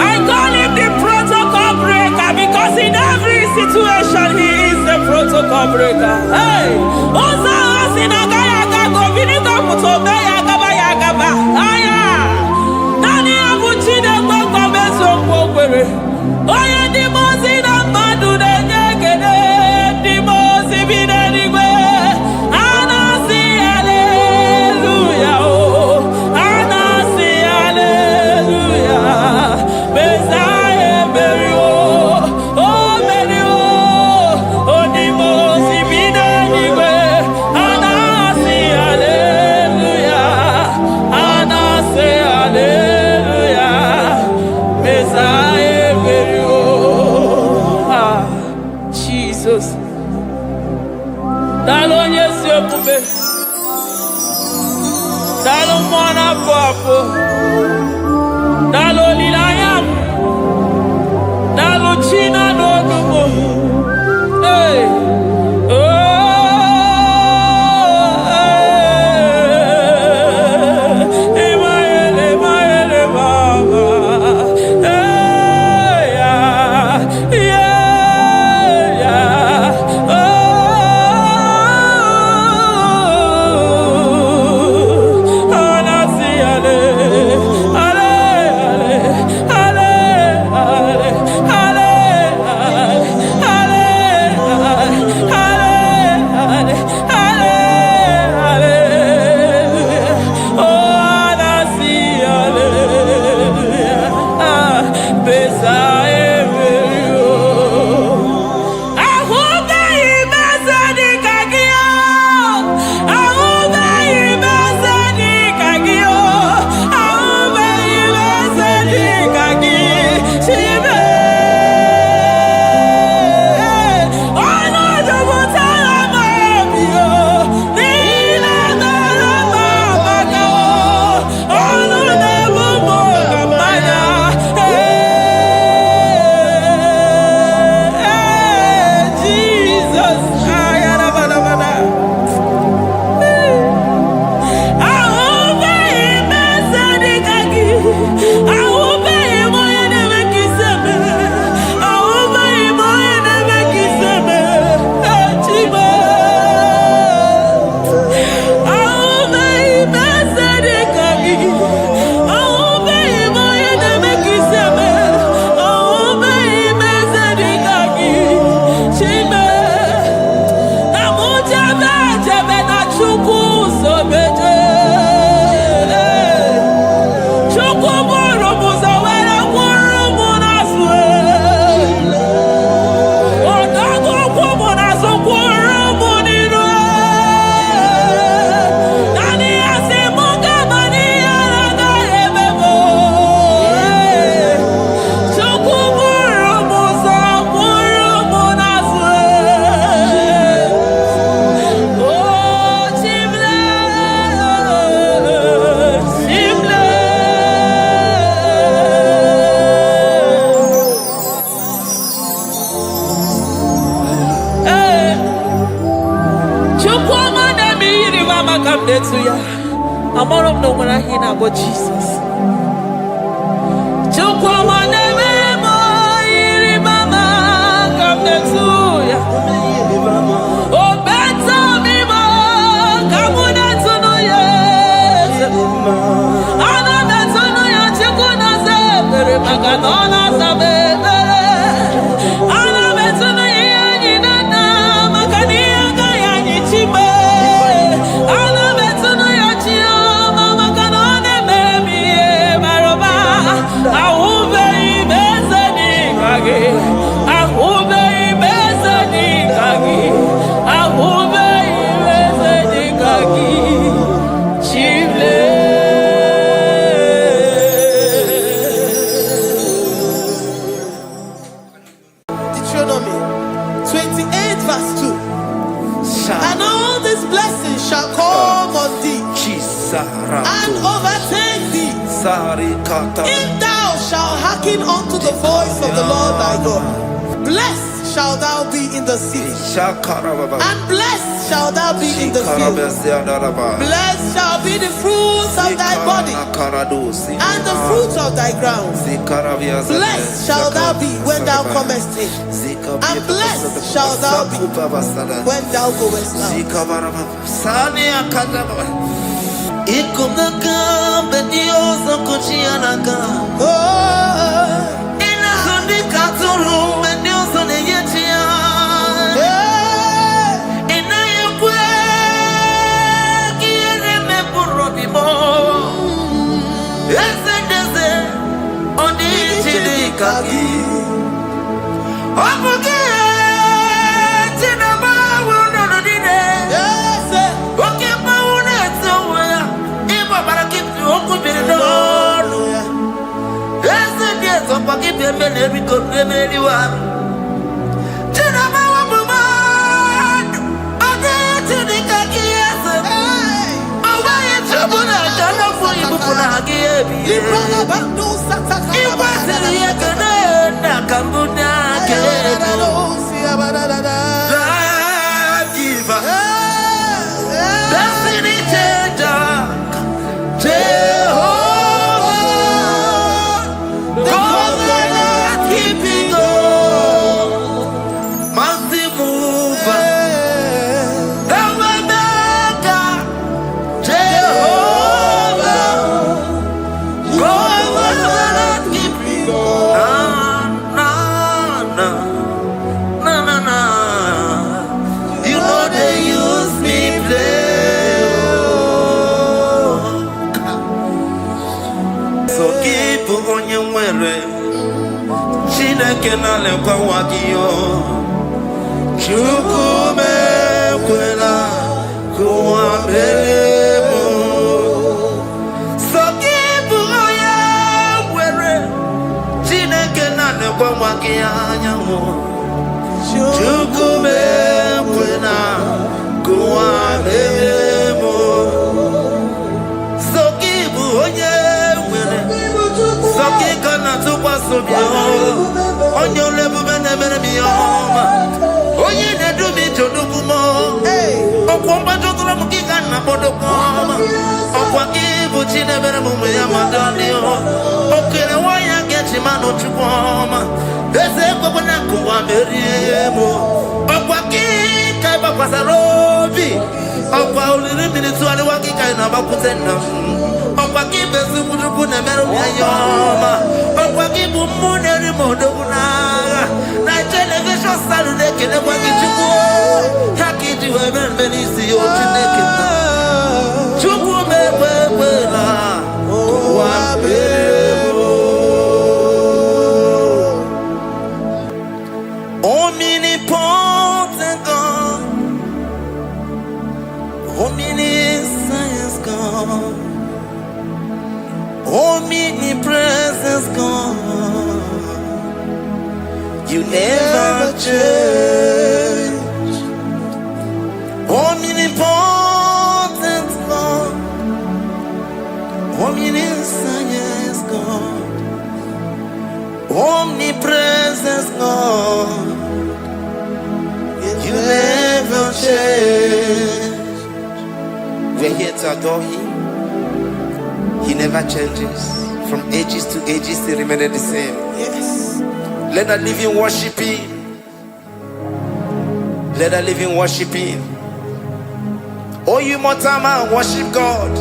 I call him the protocol breaker because in every situation he is the protocol breaker. Hey, Oza Osinaga Yagago Viniga Mutobe Yagaba Yagaba. Aya, Nani Abuchide Koko Meso Kokwere. Oya Dimozi na Madu de Nyegede, Dimozi Binenigwe. Anasi Hallelujah, oh, Anasi Hallelujah. Messiah Berio, oh Berio, oh Dimozi Binenigwe. Anasi Hallelujah, Anasi Hallelujah. Messiah Berio, ah, Jesus. Dalo nyesi okube, dalo mwana papo, dalo lilayam, dalo china nodumo. Hey, oh, Emaele, Emaele, Baba. Hey, yeah, yeah, oh. Anasi, ale, ale, ale, ale, ale, ale, ale, ale, oh, Anasi, hallelujah. Ah, Messiah, Berio. Ahube imezani kagio, ahube imezani kagio, ahube imezani kagi. Shibe, ono jobuta amabio, nila dala mabakao, ono nebumo kamaya. Jesus, ayarabadabada. Ahube imezani kagi, ahube imoye nemekiseme, ahube imoye nemekiseme, chiba. Ahube imezani kagi, ahube imoye nemekiseme, ahube imezani kagi, chiba. Namujabejebe na Chukwu sobeje. Chukwu bụrụ m ụzọ were kwụrụ m n'azụ. Ọdọgụ ụkwụ m n'azụ kwụrụ m n'iru. Naanị ya sị m gaba n'ihe agaghị eme m. Chukwu bụrụ m ụzọ kwụrụ m n'azụ. Oh, Chimle, Chimle. Hey, Chukwuma na mi yiri mama kam detu ya. Amoro m no nwere ihe na agbo Jesus. Chukwuma na mi mo yiri mama kam detu ya. O beta mi mo kam detu no ya. Ana detu no ya Chukwu na zebere maka na ọ na-azabere. Ana detu no ya anyị na maka na ihe agaghị anyị chime. Ana detu no ya Chioma maka na ọ na-emere m ihe bara ụba. Ahụbeghị m eze dịka gị. Ahụbeghị m eze dịka gị. Ahụbeghị m eze dịka gị. Chimle. Deuteronomy 28 verse 2. And all these blessings shall come on thee and overtake thee if thou shalt hearken unto the voice of the Lord thy God. Blessed shalt thou be in the city, and blessed shalt thou be in the field. Blessed shall be the fruits of thy body, and the of thy ground. Blessed shall thou be when thou comest in, and blessed shall thou be when thou goest Omnipresence God, you never change. Omnipotent God, omniscience God, omnipresence God, you never change. We're here to adore Him. He never changes. From ages to ages, He remained the same. Yes. Let the living worship Him. Let the living worship Him. Oh, you mortal man, worship God,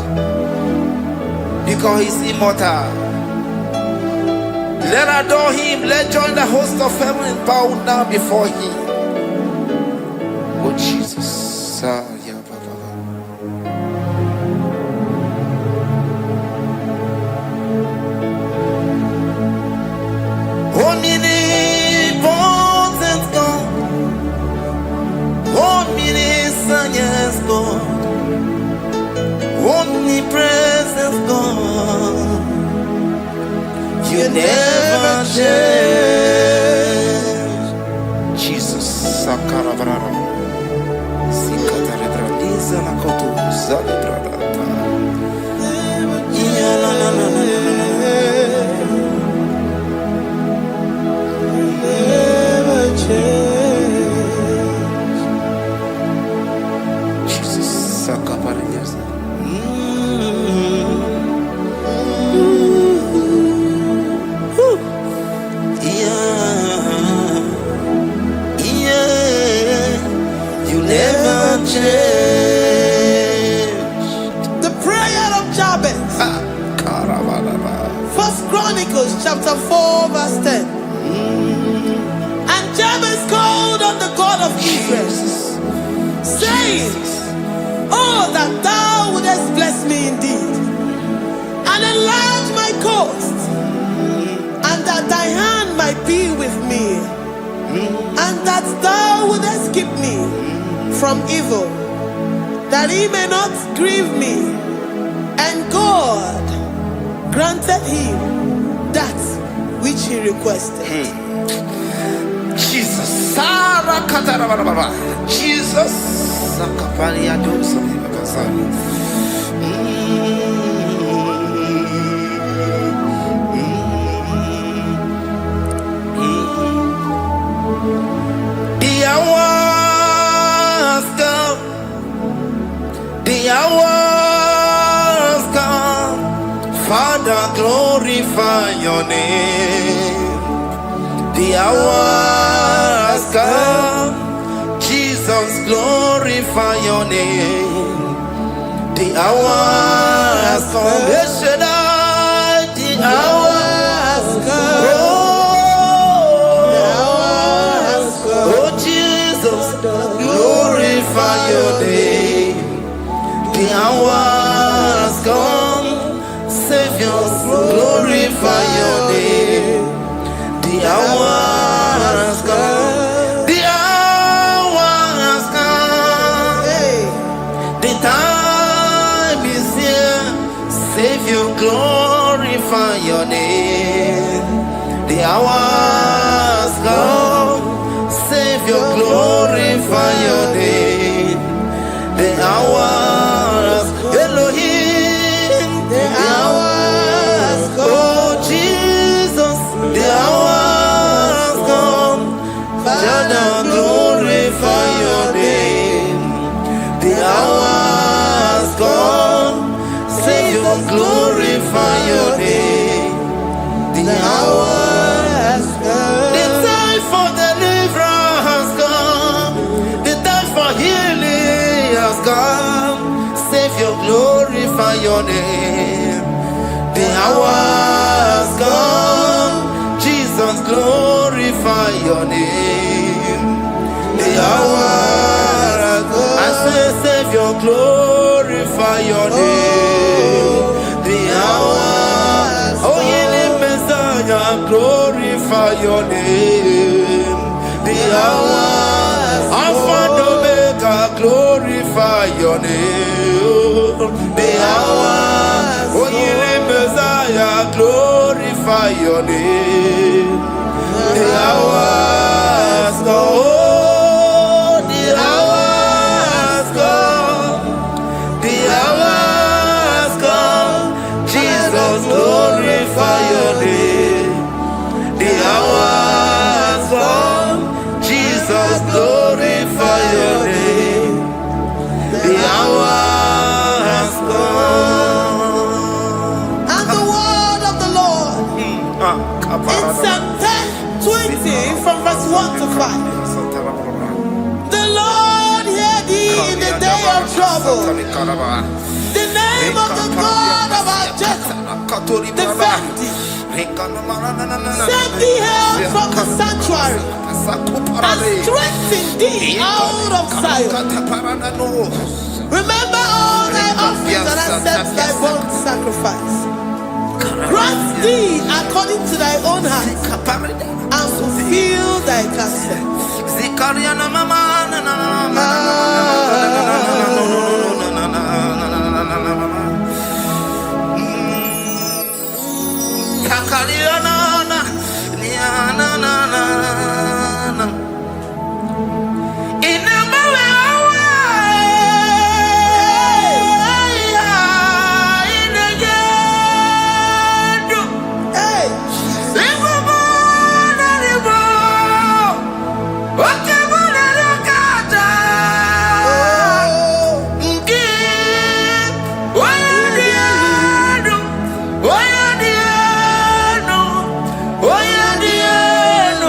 because He's immortal. Let adore Him. Let join the host of heaven and bow down before Him. Oh, Jesus. Omnipotent God, omniscience God, omnipresence God, you never change. Jesus, Sakarabrara, Sikatarebraliza Nakoto, Zalibrada. Jabez chapter 4 verse 10. And Jabez called on the God of Israel, saying, oh, that thou wouldest bless me indeed, and enlarge my coast, and that thy hand might be with me, and that thou wouldest keep me from evil, that he may not grieve me. And God granted him that which he requested. Jesus. Jesus. The hour has come. The hour has come. Father, glorify your name. The hour has come. Jesus, glorify your name. The hour has come. Yes, Shaddai, the hour has come. Oh, Jesus, glorify your name. The hour has come. Savior, glorify your name. The hour has come. The hour has come. The time is here. Savior, glorify your name. The hour has come. Savior, glorify your name. The hour has come. Elohim, the hour has come. Oh, Jesus, the hour has come. Father, glorify your name. The hour has come. Savior, glorify your name. The hour has come. The time for deliverance has come. The time for healing has come. Savior, glorify your name. The hour has come. Jesus, glorify your name. The hour has come. I say, Savior, glorify your name. The hour. Oh, ye Messiah, glorify your name. The hour. Alpha and Omega, glorify your name. The hour. Oh, ye Messiah, glorify your name. The hour has come. Oh, the hour has come. The hour has come. Jesus, glorify your name. The hour has come. Jesus, glorify your name. The hour has come. And the word of the Lord in Psalm 10:20 from verse 1 to 5. The Lord hear thee in the day of trouble. The name of the God of our Jacob defend thee. Send thee help from the sanctuary and strengthen thee out of Zion. Remember all thy offerings and accept thy burnt sacrifice. Grant thee according to thy own heart and fulfill thy counsel. Oh, yeah,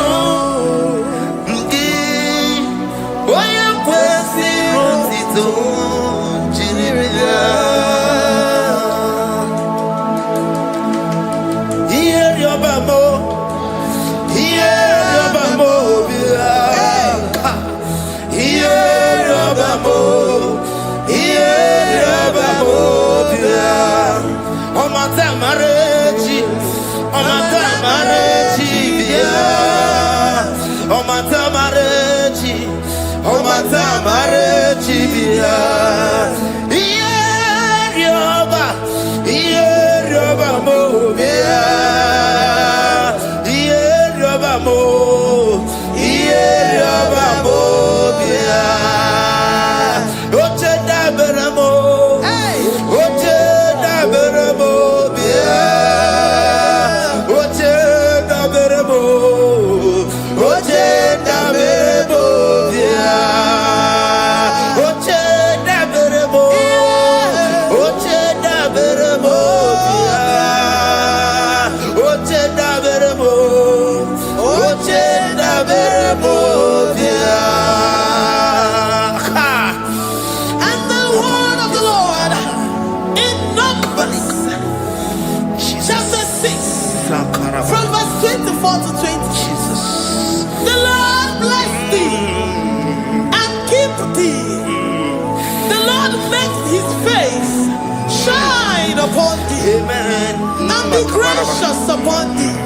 Upon thee, amen, and be gracious upon thee.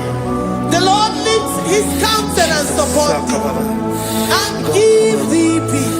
The Lord lifts his countenance upon thee and give thee peace.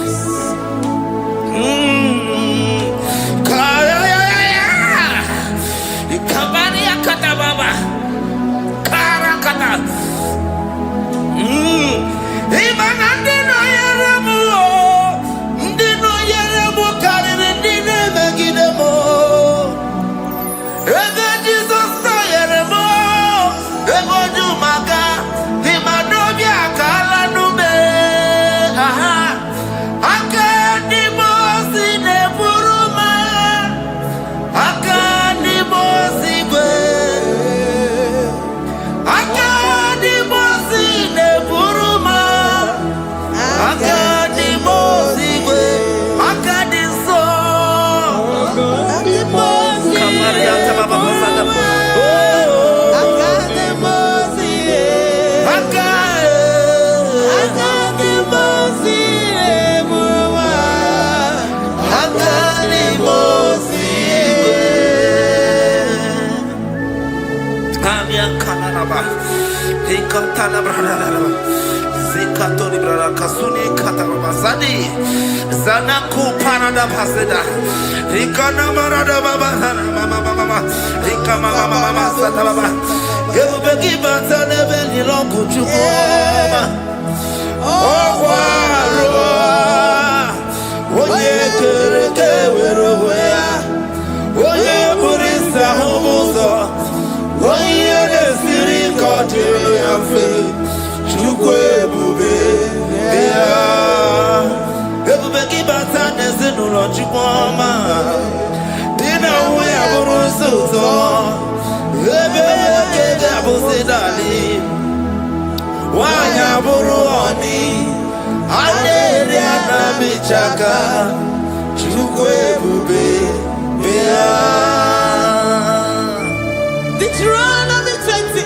Deuteronomy 28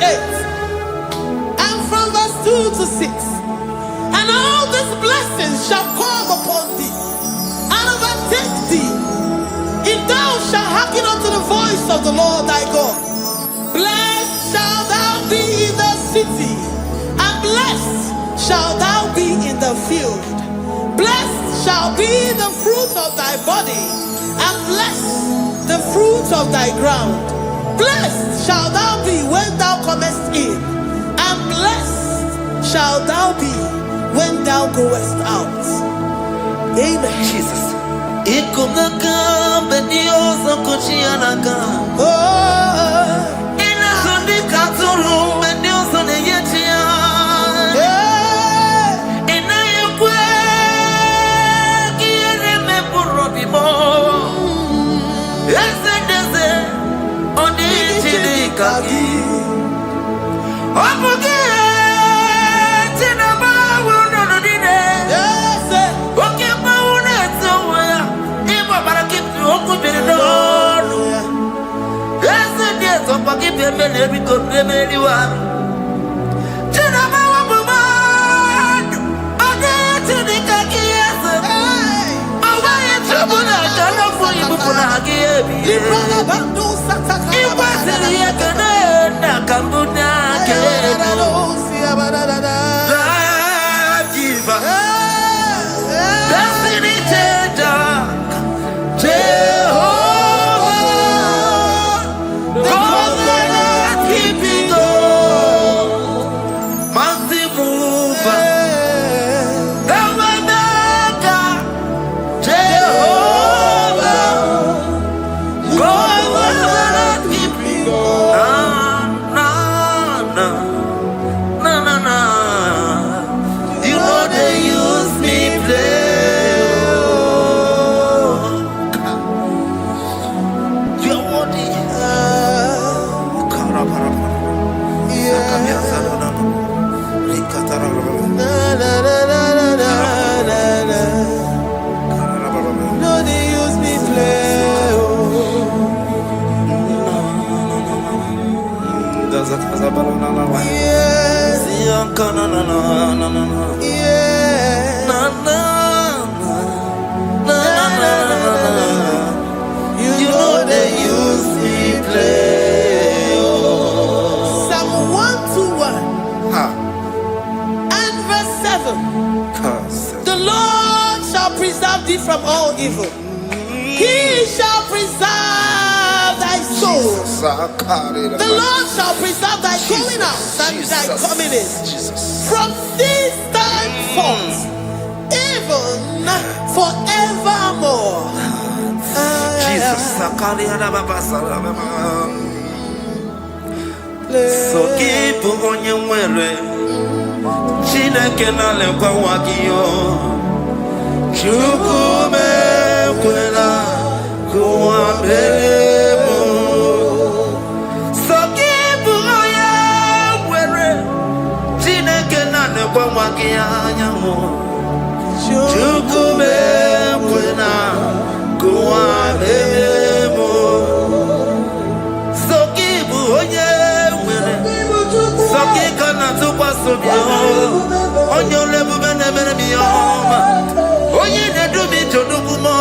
and from verse 2 to 6. And all these blessings shall come upon thee and overtake thee, if thou shalt hearken unto the voice of the Lord thy God. Blessed shalt thou be in the city, and blessed shalt thou be in the field. Blessed shall be the fruit of thy body, and blessed the fruit of thy ground. Blessed shalt thou be when thou comest in, and blessed shalt thou be when thou goest out. Amen. Jesus. Destiny changer, Jehovah, covenant keeping God, mountain mover, the Waymaker, Jehovah, covenant keeping God. Na na na na. You know they use me play. You're worthy. No, they use me play. Yes, yes. You know they use me play. Psalm 121 and verse 7. The Lord shall preserve thee from all evil. He shall preserve thy soul. The Lord shall preserve thy going out and thy coming in from this time forth, even forevermore. So keep on your way. Chineke na lekwa wakio. Chukume kwela kuambemo. So keep on your way. Chineke na lekwa wakianyango. Chukume kwela kuambemo. So keep on your way. So keep on onye olebube na-emere m ihe ọma onye na-edu m ije odugumo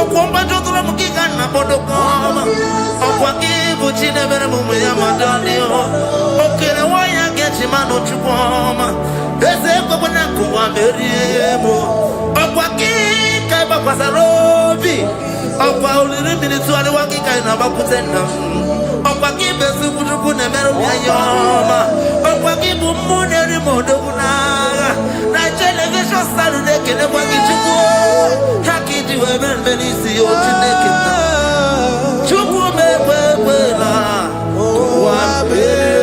ọkwa mgbajọtụrụ m gị ka nna kpọdokwa ọma ọkwa gị bụ chi na-emere m ụmụ ya ma dọlịọ okere nwanyị a ga-eji ma n'ochukwu ọma eze ekwekwe na nkụwa merie m ọkwa gị ka ị gbakwasara obi ọkwa oliri mmiri tụgharịwa gị ka ị na-agbakwute nna m ọkwa gị bụ ezigbo chukwu na-emere m ya ihe ọma ọkwa gị bụ mmụọ na-eri m odogwu n'agha na telivishọn stadụ na-ekelekwa gị chukwu ha ka iji wee mere mbe n'isi ya otu na-eketa chukwu m ekwe ekwela ụwa mere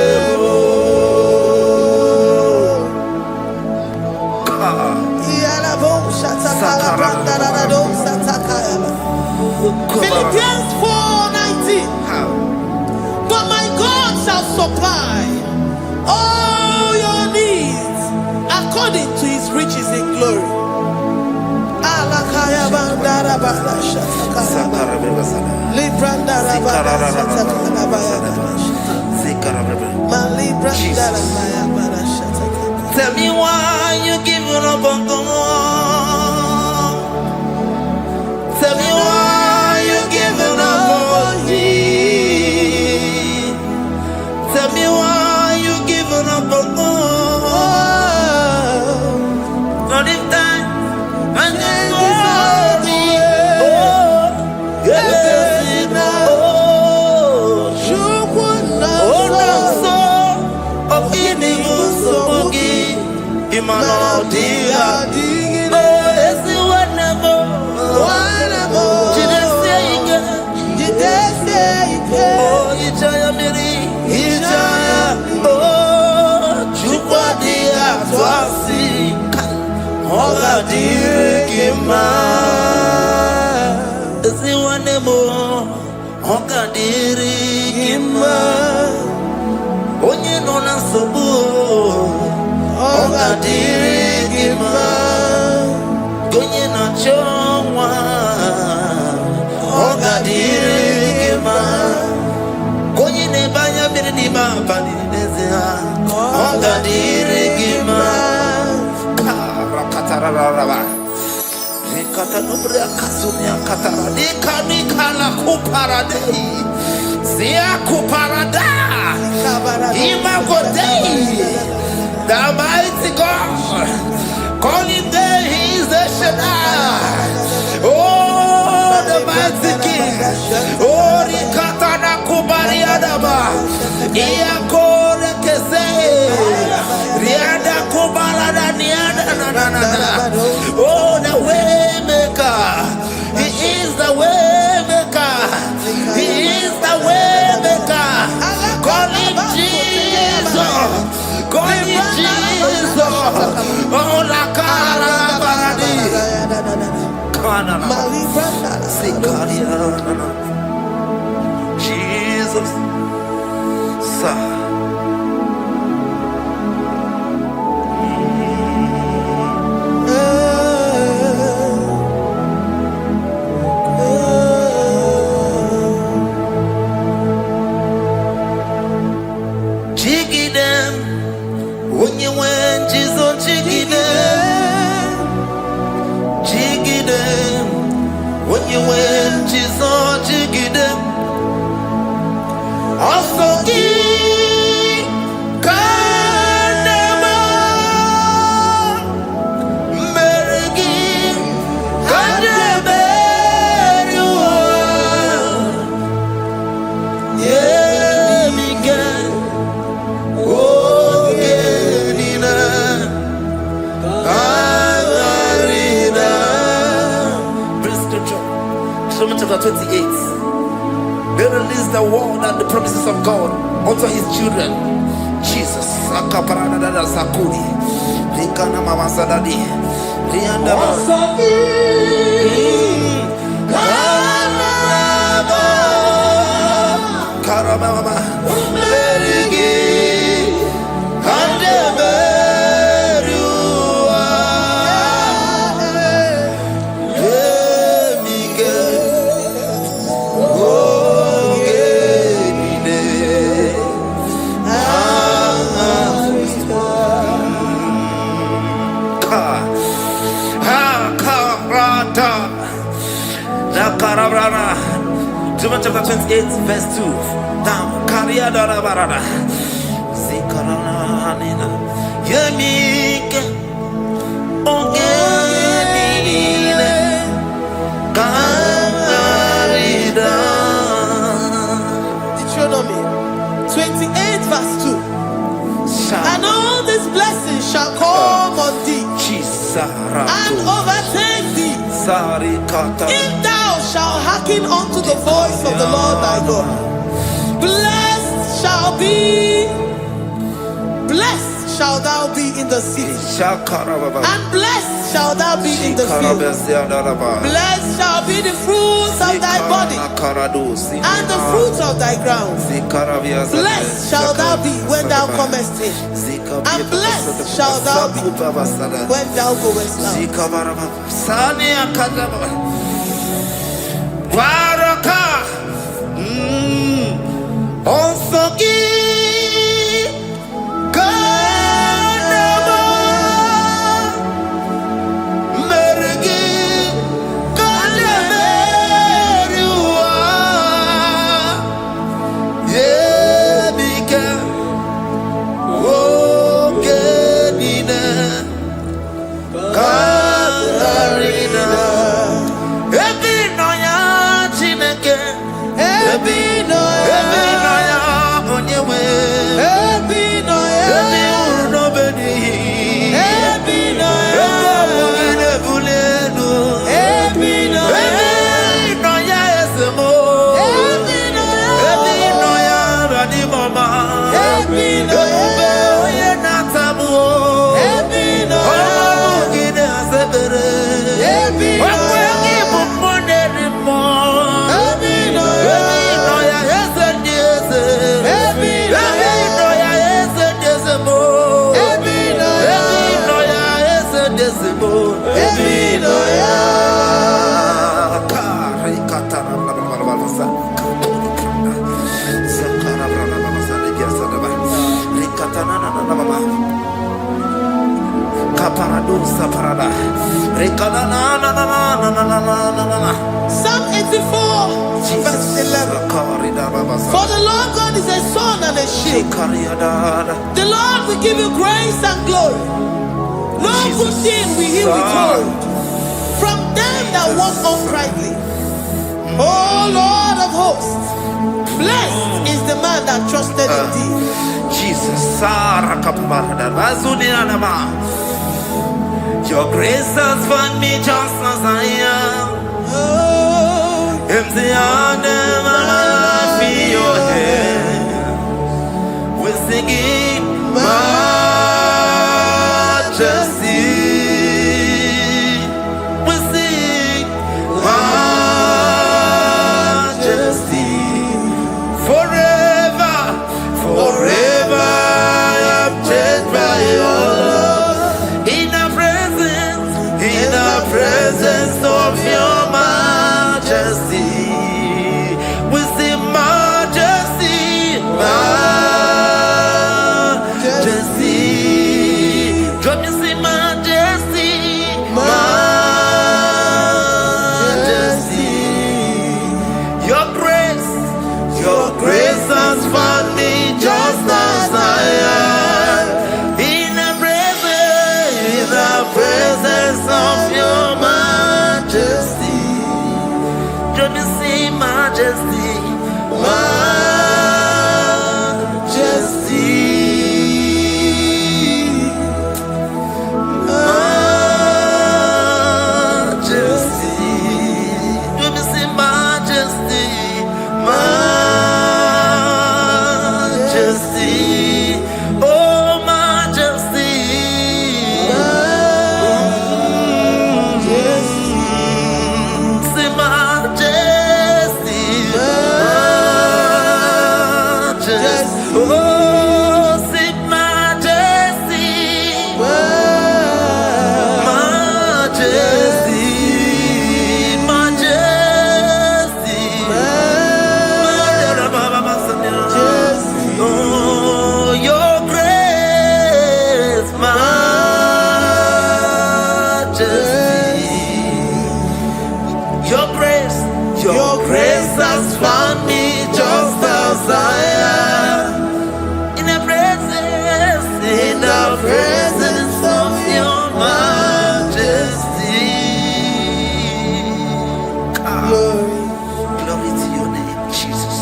Philippians 4:19. But my God shall supply all your needs according to his riches in glory. Tell me why you giving up on God. Tell me why you giving up on me. Tell me why you giving up on God. Not in time, and then you me. Oh, yes, oh, no, so, of eating so boogie, Imano, dear. Oga dirigima, ziwanemo. Oga dirigima, onye no na sobu. Oga dirigima, onye na chongwa. Oga dirigima, onye neba Paninezia, Ongadirigima, Karakataraba, Katanubria Kasunia Katara, Nikala Kuparadei, Zia Kuparada, Imagodei, the mighty God, calling there, he is the Shaddai. Oh, the mighty King, oh, Rikatana Kubariadaba, Iakore Kese, Riada Kubalada Niada, oh, the way maker, he is the way maker, he is the way maker, call him Jesus, call him Jesus, oh, la cara baradi, Jesus, jiggy them when you went, Jesus, jiggy them, jiggy them when you went, Jesus, jiggy them. Also, chapter 28. They release the word and the promises of God unto his children. Jesus. Sakuri. Likana mama sadadi. Lianda Karama. Chapter 28, verse 2. Down. Kariada Barada. Zikaranina. Yemik. Ongenine. Karida. Deuteronomy 28, verse 2. And all these blessings shall come on thee and overtake thee. If thou shalt hearken unto the voice of the Lord thy God, blessed shalt thou be in the city, and blessed shalt thou be in the field. Blessed shall be the fruits of thy body, and the fruits of thy ground. Blessed shalt thou be when thou comest in, and blessed shalt thou be when thou goest out. Psalm 84, verse 11. For the Lord God is a sun and a shield. The Lord will give you grace and glory. No good thing will he withhold from them that walk uprightly. O Lord of hosts, blessed is the man that trusted in thee. Jesus, your grace has found me just as I am. Empty handed, and I feel your hand. We're singing majesty. We sing majesty. Forever, forever I am changed by your love. In the presence of your majesty, we see majesty, majesty. Drop me, see majesty, majesty. Your grace has found me just as I am. In the presence of your majesty, let me see majesty, majesty, majesty. Let me see majesty, majesty. Oh, majesty. Your grace has found me just as I am. In the presence of your majesty. Glory to your name, Jesus.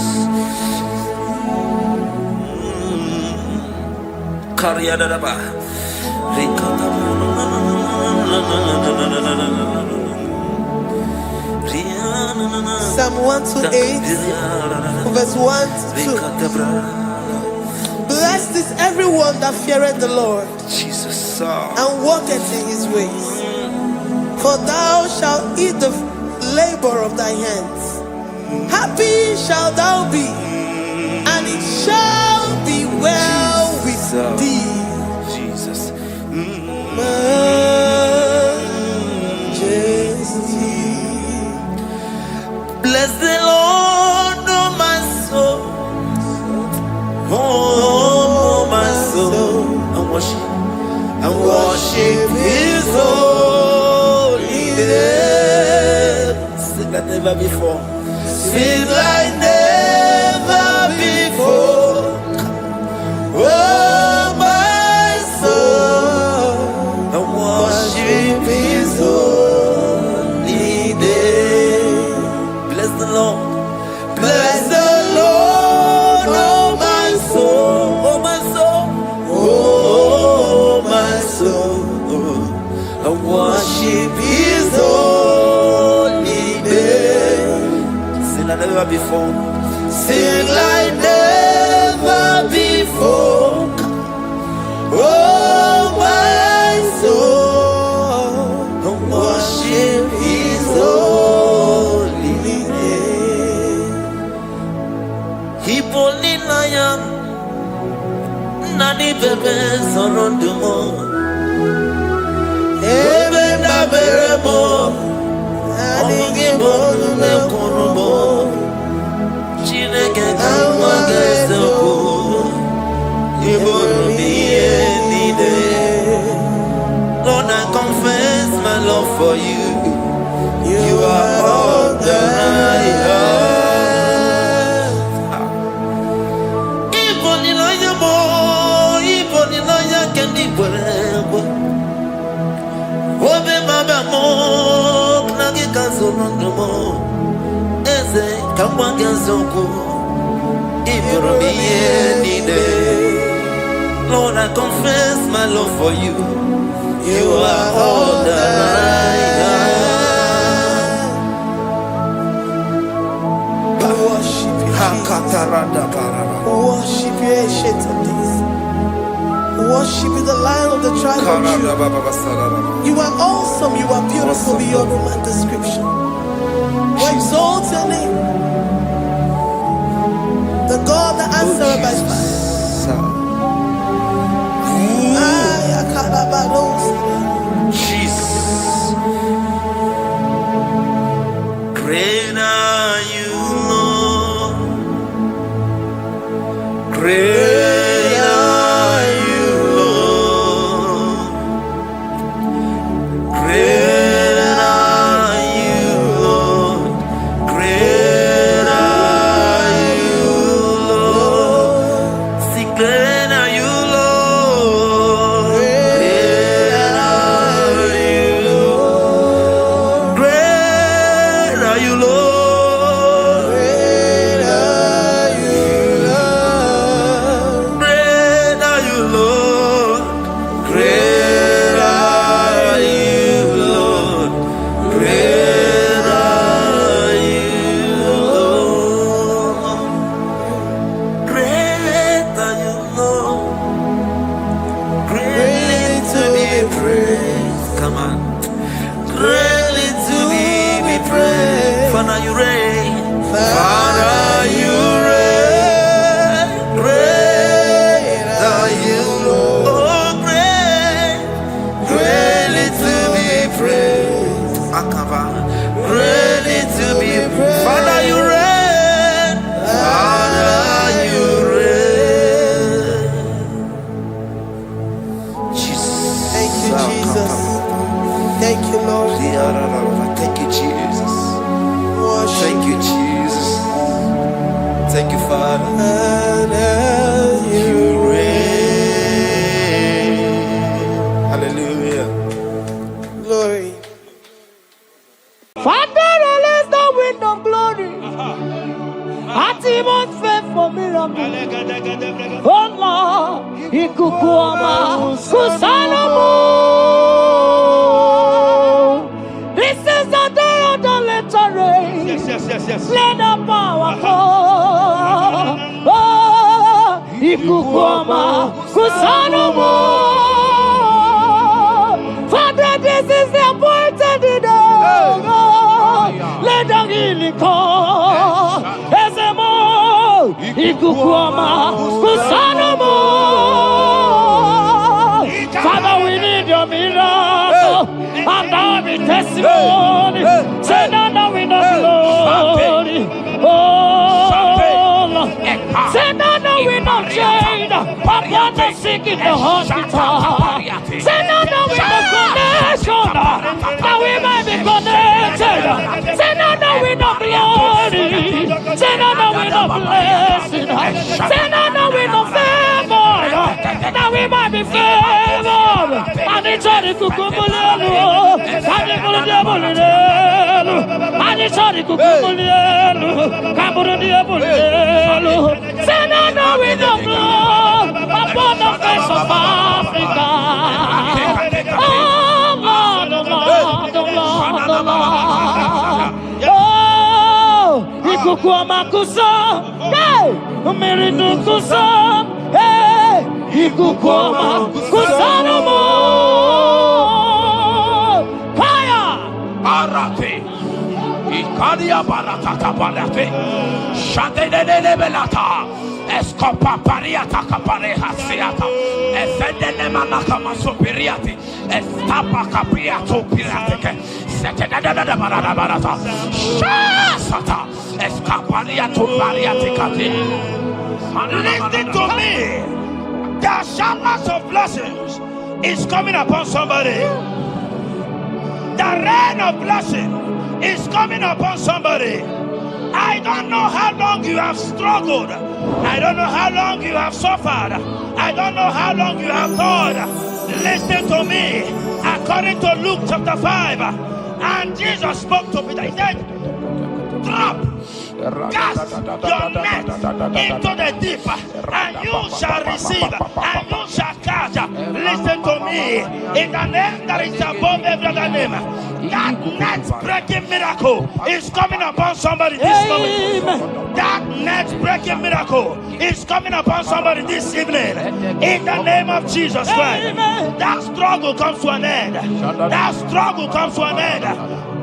Psalm 128, verse 1 to 2. Blessed is everyone that feareth the Lord, Jesus, and walketh in his ways. For thou shalt eat the labor of thy hands. Happy shalt thou be, and it shall be well with thee. Jesus. Bless the Lord, oh my soul, oh my soul, and worship His holy name. Sing like never before. Sing like never before. Oh my soul, and worship His holy name. Bless the Lord, bless the Lord, oh my soul, oh my soul, oh my soul, and worship His holy name. Sing like never before, sing like never before, oh my soul, and worship His holy name. Hipolina nani bebe sorondumo, ebe na beremo, omugi bonu me konumo, chineke kanwa gesoko, ibonu niye nide, lona for you. You are all that I have. Even in your boy, even in your candy, whatever. Obe mama mo, nagi kazono mo. Eze kamwa gazoko, even me any day. Lord, I confess my love for you. You are all that I have. Worship you, worship you, ancient of days. Worship you, the Lion of the tribe of Judah. You are awesome, you are beautiful beyond human description. We exalt your name, the God that answers by fire. Jesus, great are you, Lord. Great are you, Lord. Great are you, Lord. Great are you, Lord. See, great are you, Lord. Great are you, Lord. Great are you, Lord. Great are you, Lord. Great are you, Lord. Great are you, Lord. Great are you, Lord. Great are you, Lord. Greatly to be praised. Come on. Greatly to be praised. Father, you reign. Father, you reign. Great are you, Lord. Oh, great. Greatly to be praised. Akaba. Greatly to be praised. Father, you reign. Father, you reign. Jesus. Thank you, Jesus. Thank you, Lord. Thank you, Jesus. Worship Thank you, Jesus. Thank you, Father. You reign. Hallelujah. Glory. Father, release the wind of glory. Atmosphere for miracle. Oh Lord, ikukuama kusalamu. This is the day of the latter rain. Yes. Let the power come. Oh, ikukuama kusalamu. Father, this is the appointed day. Let the healing come. Ezemo, ikukuama kusalamu. Father, we need your miracle. And now we testimony. Say now we know glory. Oh, Lord. Say now we know shade. Upon the sick in the hospital. Say now we know connection. Now we might be connected. Say now we know glory. Say now we know blessing. Say now we know favor. Now we might be favored. And it's all the kukumulelu. And the kuludebulelu. And it's all the kukumulelu. Kabuludebulelu. Say now we know blood upon the face of Africa. Oh Lord, oh Lord, oh Lord, oh Lord. Oh, ikukuama kusam, hey, miridu kusam, hey, ikukuama kusanomo. Fire! Arate. Ikadia baratata balate. Shadene belata. Escopa pariata capareha siata. Efendene manaka masopiriati. Estapa capriato pirate. Setedada barada barata. Shasata. Escapariato pariati cati. Listen to me. The showers of blessings is coming upon somebody. The rain of blessing is coming upon somebody. I don't know how long you have struggled. I don't know how long you have suffered. I don't know how long you have thought. Listen to me. According to Luke chapter 5, and Jesus spoke to Peter. He said, drop, cast your net into the deep, and you shall receive, and you shall catch. Listen to me. In the name that is above every other name, that net breaking miracle is coming upon somebody this moment. That net breaking miracle is coming upon somebody this evening. In the name of Jesus Christ, that struggle comes to an end. That struggle comes to an end.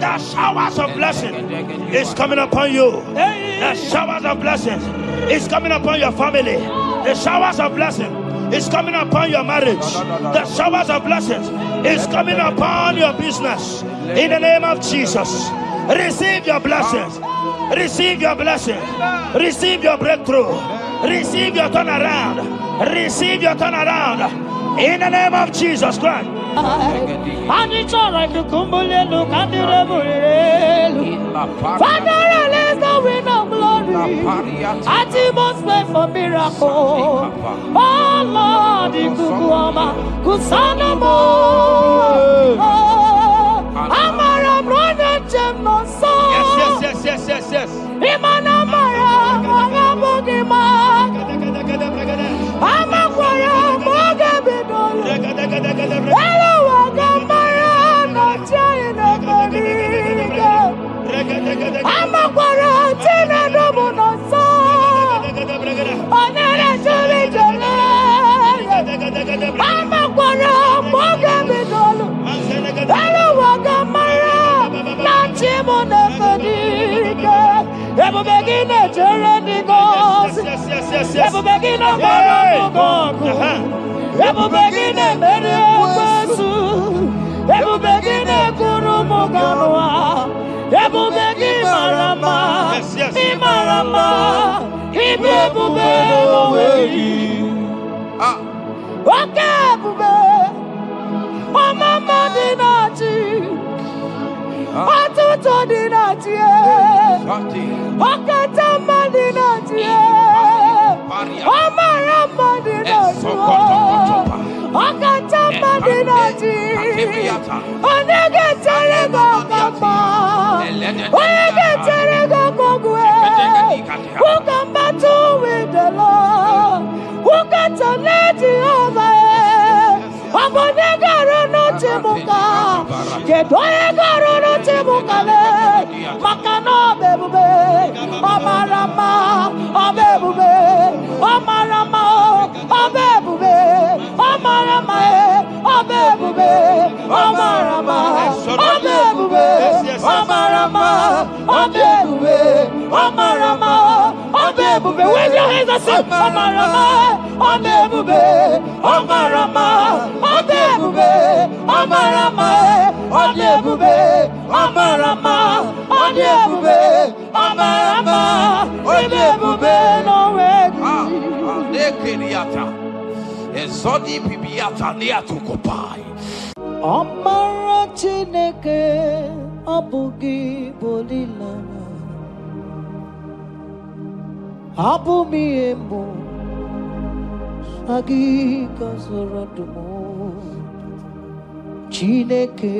The showers of blessing is coming upon you. The showers of blessing is coming upon your family. The showers of blessing is coming upon your marriage. The showers of blessings is coming upon your business. In the name of Jesus, receive your blessings. Receive your blessings. Receive your breakthrough. Receive your turnaround. Receive your turnaround. In the name of Jesus Christ. Father, release the wind of glory. Atmosphere for miracle. Oh Lord, Ikukuama, Kusanamo. Amara brother Jemno so. Yes. Imana Mara, Magabogima. Amakwara, Mogabidolo. Hello, Wagamara, not China. Amakwara, Tina Domono so. Onere Juli Jole. Amakwara, Mogabidolo. Hello, Wagamara, not Chimona Fadiga. Ever begin a journey goes. Ever begin a Monaco. Ever begin a Mediasu. Ever begin a Kurumoganoa. Ever begin Marama. Imarama. Ibebube. Okay, Bube. Oh, Mama Dinati. Atuto Dinati. Okatama Dinati. Omarama Dinati. Okatama Dinati. Onegetere Gokama. Onegetere Gokogwe. Who come battle with the Lord? Who got to let you over? Abonegaro no Timuka. Kedoegaro no Timukale. Makano bebube. Omarama. Obebube. Omarama. Obebube. Omarama. Obebube. Omarama. Obebube. Omarama. Obebube. Omarama. Obebube. Wave your hands and say Omarama. Obebube. Omarama. Obebube. Omarama. Obebube. Omarama. Obebube. Omarama. Obebube. No way. Ezodi bibiata niatukopai. Amara Chineke abugi bolilana. Abumi embo sagi kasaradumo. Chineke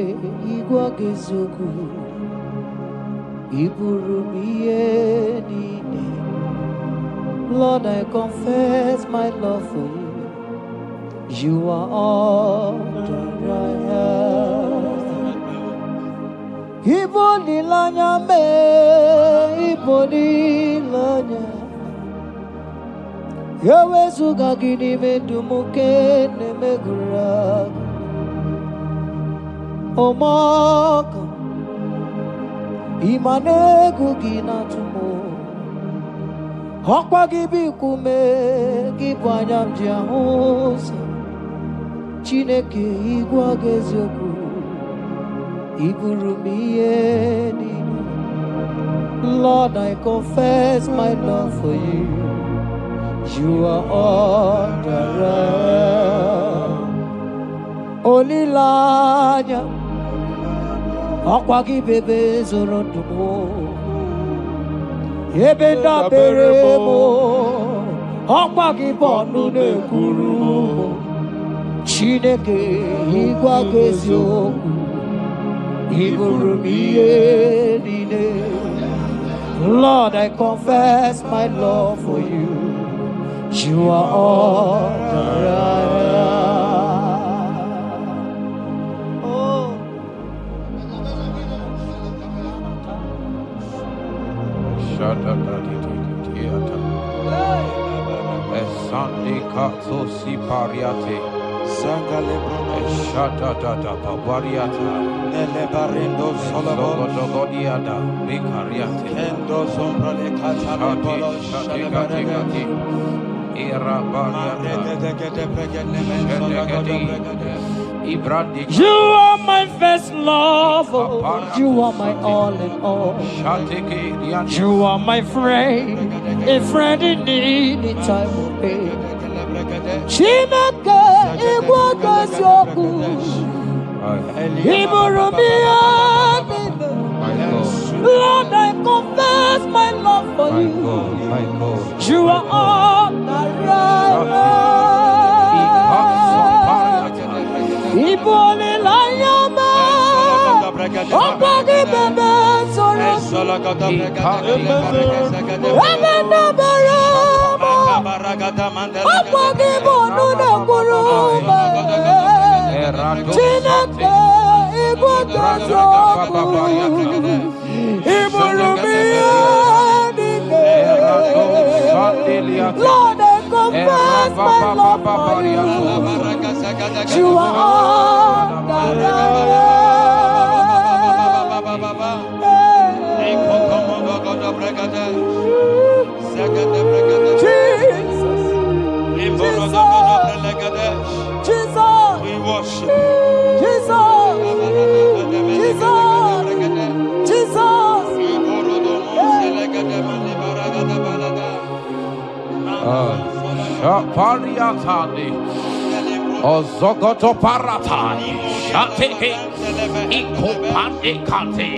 igwa gezogu iburu miye nine. Lord, I confess my love for you. You are all that I have. Iboni lanya me, iboni lanya. Yewe suga gini me dumuke ne megura. Omaka, imane gugina tumo. Hokwa gibi kume, gibanyam jiahosa. Chineke igwa gezoku iburumiye nini. Lord, I confess my love for you. You are all that I am. Olilanya Okwagi bebe zorondumo. Ebenda beremo. Okwagi bonu ne kuru. Chineke igwa gezioku. Iburumiye nine. Lord, I confess my love for you. You are all that I am. Oh. Sunday Katso Sipariate Sangale Shata Babariata Nelebarindo Sologodiada Vicariate Kendo Sombra Le Catapolo Shati Era Bariata You are my first love, you are my all in all. You are my friend, a friend in need in time of pain. Chineke igwa zoku, Iburumia. Lord, I confess my love for you. You are all that I am. Ibole la yama, Okwagi bebe soro, Ebenda berama, Okwagi bonu ne kurume, Chineke igwa zoku, Iburumia nike. Lord, I confess my love for you. You are all that I Jesus, we worship Jesus, Pariatani Ozogoto Paratani Shateke Ikopande Kante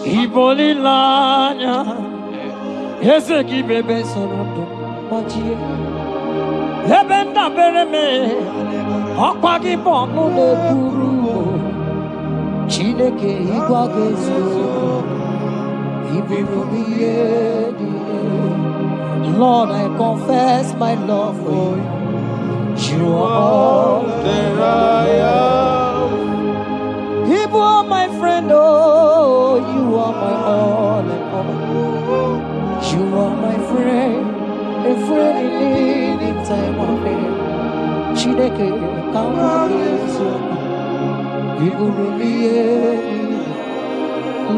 Iboli lanya Yeseki bebe sorondo Machie Ebenda bereme Okwagi bonu ne kuru Chineke igwa gezu Iburumiye Lord, I confess my love for you. You are all that I am. You are my friend, oh, you are my all and all. You are my friend, a friend in need in time of pain. Chineke kamagezo, Iburumiye.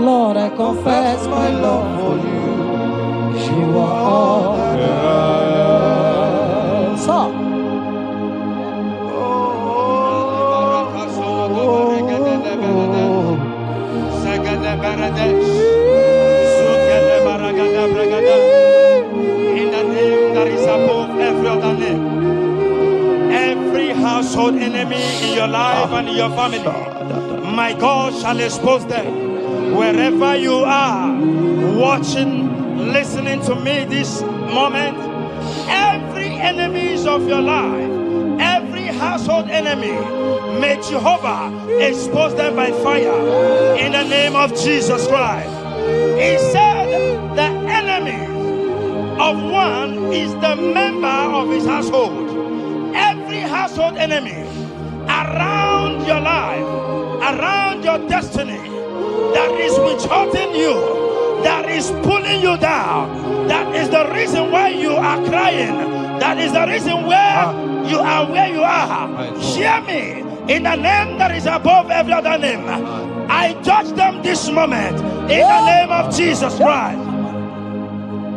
Lord, I confess my love for you. You are all that I am. So, in the name that is above every other name, every household enemy in your life and in your family, my God shall expose them. Wherever you are watching, listening to me this moment, every enemies of your life, every household enemy, may Jehovah expose them by fire in the name of Jesus Christ. He said the enemy of one is the member of his household. Every household enemy around your life, around your destiny, that is withholding you, that is pulling you down, that is the reason why you are crying, that is the reason where you are where you are. Hear me, in the name that is above every other name, I judge them this moment in the name of Jesus Christ.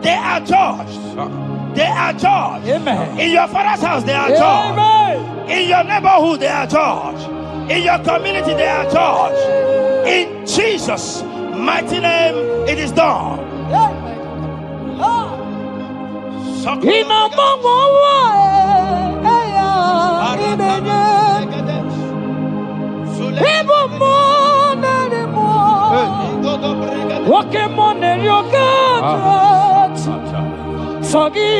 They are judged. They are judged. Amen. In your father's house, they are judged. In your neighborhood, they are judged. In your community, they are judged. In Jesus' mighty name, it is done. Sogi,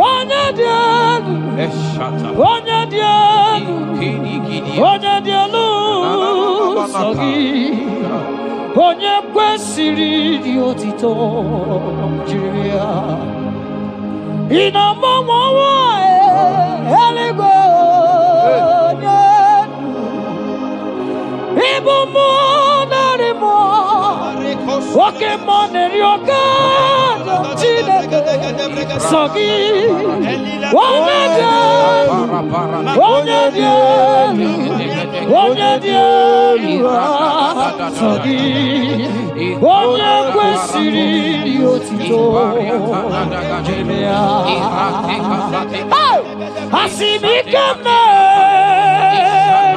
Onyadielu, Onyadielu, Sogi, Onye kwesịrị dị otito jiri ya. Ina mama eligwe onye ibu mu nari mo oke mo nari oka Chineke Sogi onye Sogi onye kwesịrị dị otito jiri ya. Asimikeme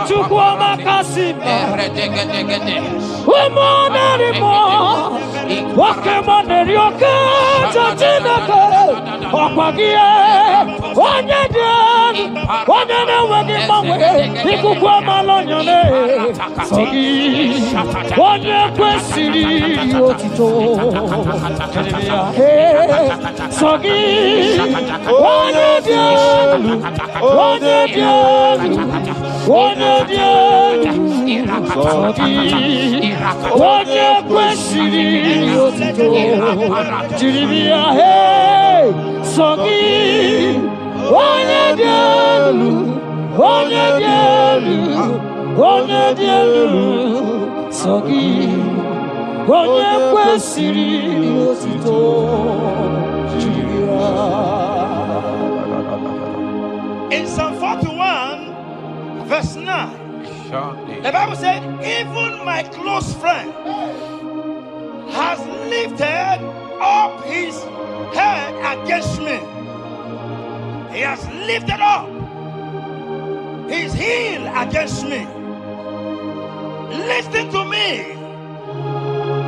Chukwuma Kasime Umonarimo Wakemoneri Oke Chineke Okwagie Onye Dielu Onye na-enweghị mgbanwe ikuku amalonyone Sogi onye kwesịrị otito Sogi onye Dielu onye Dielu Sogi onye kwesịrị otito jiri ya Sogi onye Dielu Sogi onye kwesịrị otito jiri ya. In Psalm 41 verse 9, the Bible said, even my close friend has lifted up his head against me. He has lifted up his heel against me. Listen to me.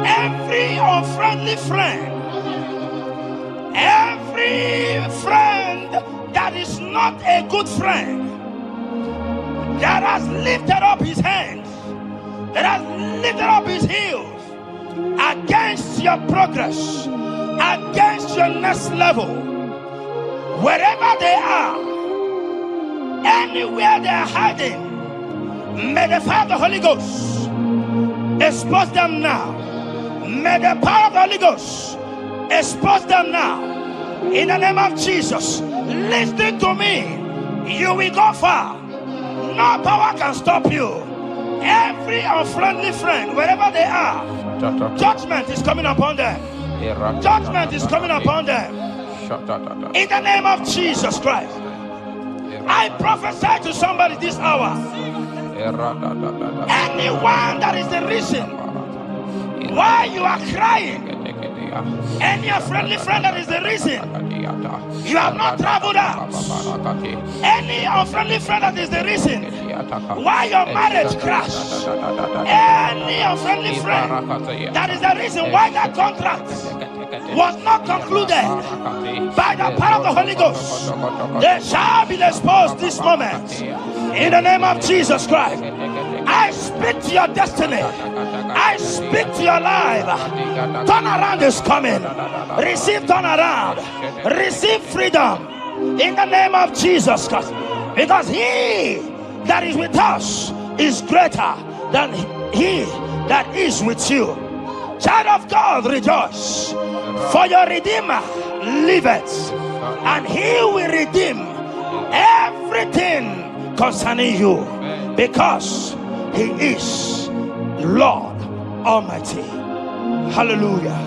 Every unfriendly friend, every friend that is not a good friend, that has lifted up his hands, that has lifted up his heels against your progress, against your next level, wherever they are, anywhere they are hiding, may the fire of the Holy Ghost expose them now. May the power of the Holy Ghost expose them now. In the name of Jesus, listen to me. You will go far. No power can stop you. Every unfriendly friend, wherever they are, judgment is coming upon them. Judgment is coming upon them. In the name of Jesus Christ, I prophesy to somebody this hour. Anyone that is the reason why you are crying, any unfriendly friend that is the reason you have not traveled out, any unfriendly friend that is the reason why your marriage crashed, any unfriendly friend that is the reason why that contract was not concluded, by the power of the Holy Ghost, they shall be exposed this moment. In the name of Jesus Christ, I speak to your destiny. I speak to your life. Turnaround is coming. Receive turnaround. Receive freedom. In the name of Jesus Christ. Because he that is with us is greater than he that is with you. Child of God, rejoice. For your Redeemer liveth, and he will redeem everything concerning you, because he is Lord Almighty. Hallelujah.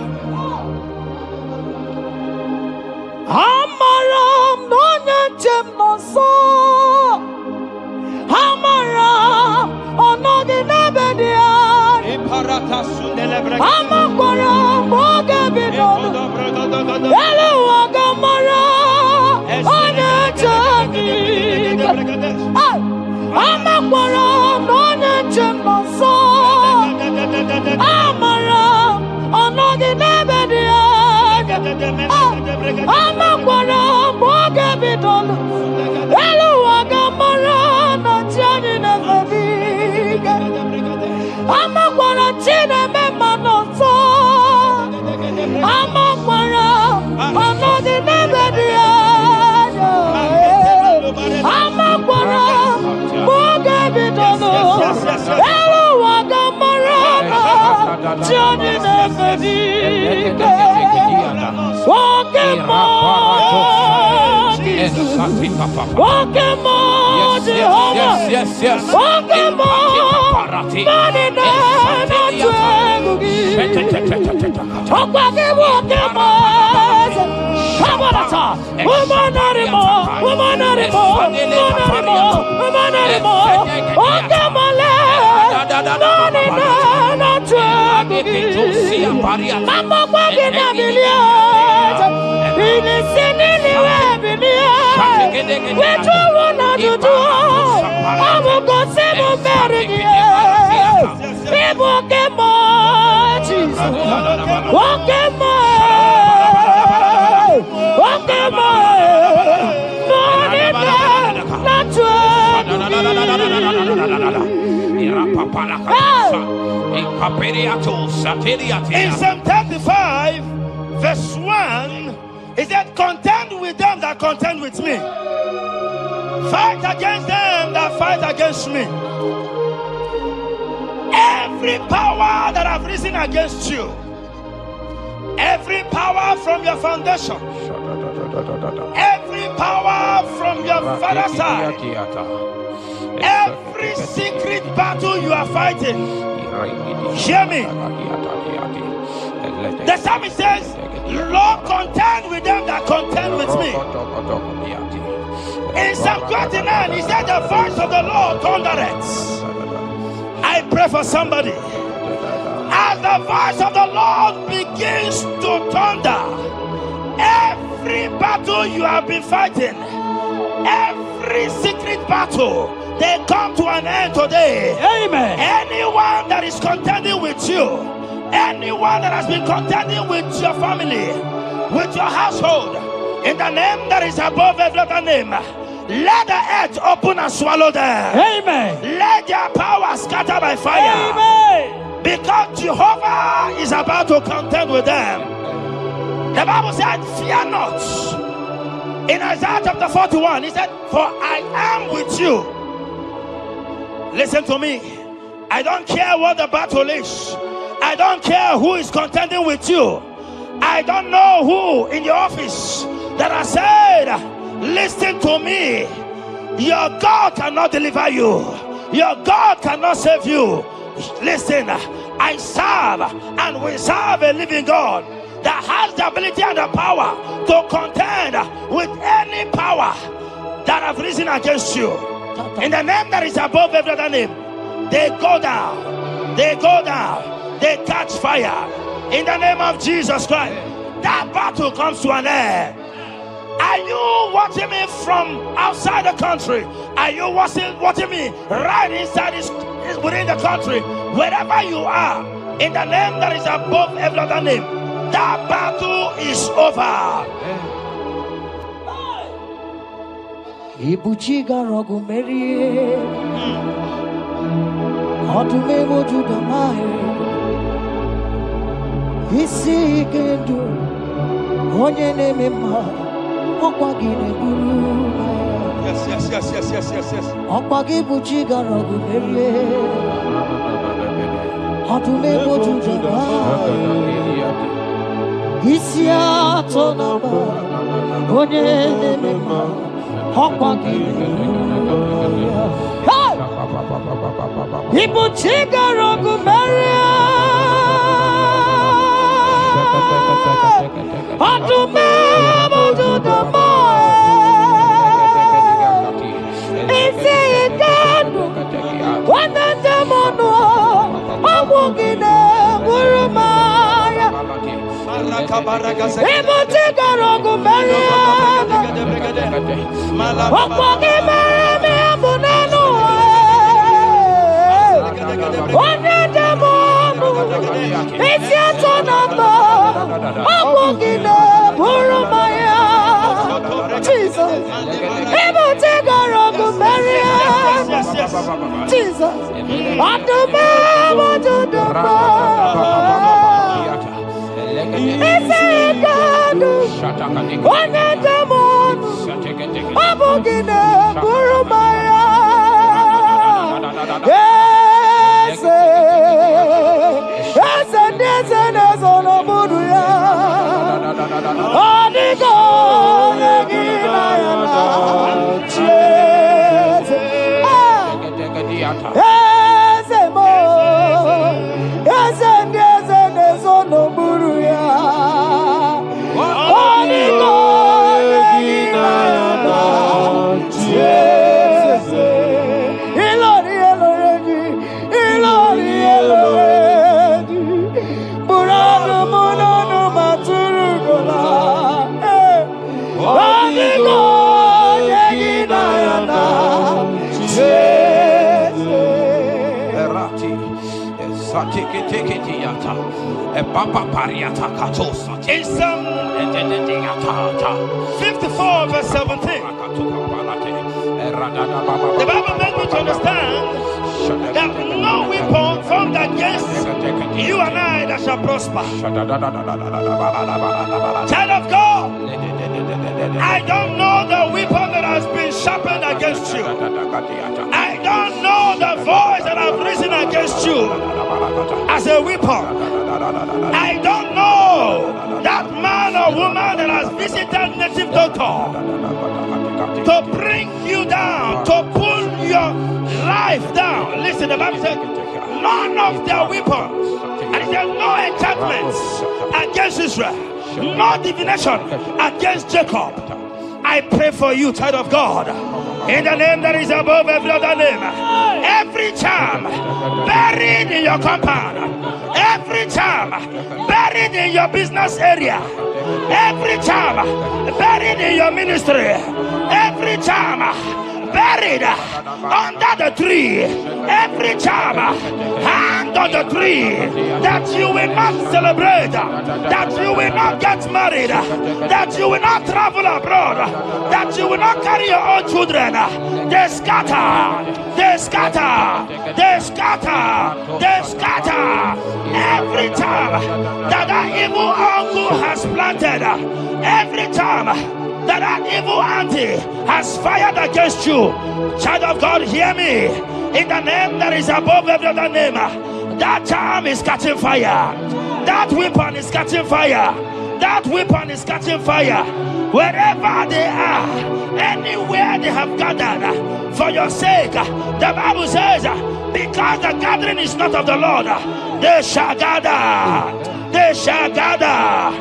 Amaram no njem no so. Amaram onogi nebedia. Amakwara moge bidonu. Ele wagamara onye chani. Amakwara no njem no so. Amaram onogi nebedia. Amakwara moge bidonu. Ele wagamara no chani nebedia. Amakwara chine me manoso. Amakwara another In Psalm 35, verse 1, it said, contend with them that contend with me. Fight against them that fight against me. Every power that have risen against you, every power from your foundation, every power from your father's side, every secret battle you are fighting, hear me. The psalmist says, Lord, contend with them that contend with me. In Psalm 29, he said, the voice of the Lord thundereth. I pray for somebody. As the voice of the Lord begins to thunder, every battle you have been fighting, every secret battle, they come to an end today. Amen. Anyone that is contending with you, anyone that has been contending with your family, with your household, in the name that is above every other name, let the earth open and swallow them. Amen. Let their power scatter by fire. Amen. Because Jehovah is about to contend with them. The Bible said, fear not. In Isaiah chapter 41, he said, for I am with you. Listen to me. I don't care what the battle is. I don't care who is contending with you. I don't know who in your office that has said, listen to me. Your God cannot deliver you. Your God cannot save you. Listen, I serve and we serve a living God that has the ability and the power to contend with any power that have risen against you. In the name that is above every other name, they go down. They go down. They catch fire. In the name of Jesus Christ, that battle comes to an end. Are you watching me from outside the country? Are you watching me right inside within the country? Wherever you are, in the name that is above every other name, that battle is over. Ibuchiga rogu merie, otume moju damae, isi kendu, onye nemema. Yes. Okpagi buchiga rogu merie, otume moju damae, isi ato nama, onye nemema. People chiga rogu meria, atume moju damae, isi ikanu, wanende mono, amugine burumaya. People chiga rogu meria. Okpagi mereme abunanu, onye demonu, isi ato namba, okpagi burumaya. Jesus, ibu tigarogu meria. Jesus, adume mojuduma, In Psalm 54 verse 17, the Bible makes me to understand that no weapon formed against you and I that shall prosper. Child of God, I don't know the weapon that has been sharpened against you. I don't know the voice that has risen against you as a weapon. I don't know that man or woman that has visited native doctor to bring you down, to pull your life down. Listen, the Bible says none of their weapons, and it says no enchantments against Israel, no divination against Jacob. I pray for you, child of God, in the name that is above every other name. Every charm buried in your compound, every charm buried in your business area, every charm buried in your ministry, every charm buried under the tree, every charm hang on the tree, that you will not celebrate, that you will not get married, that you will not travel abroad, that you will not carry your own children. They scatter, they scatter, they scatter, they scatter. Every time that evil uncle has planted, every time that evil auntie has fired against you, child of God, hear me. In the name that is above every other name, that charm is catching fire. That weapon is catching fire. That weapon is catching fire. Wherever they are, anywhere they have gathered for your sake, the Bible says, because the gathering is not of the Lord, they shall gather. They shall gather.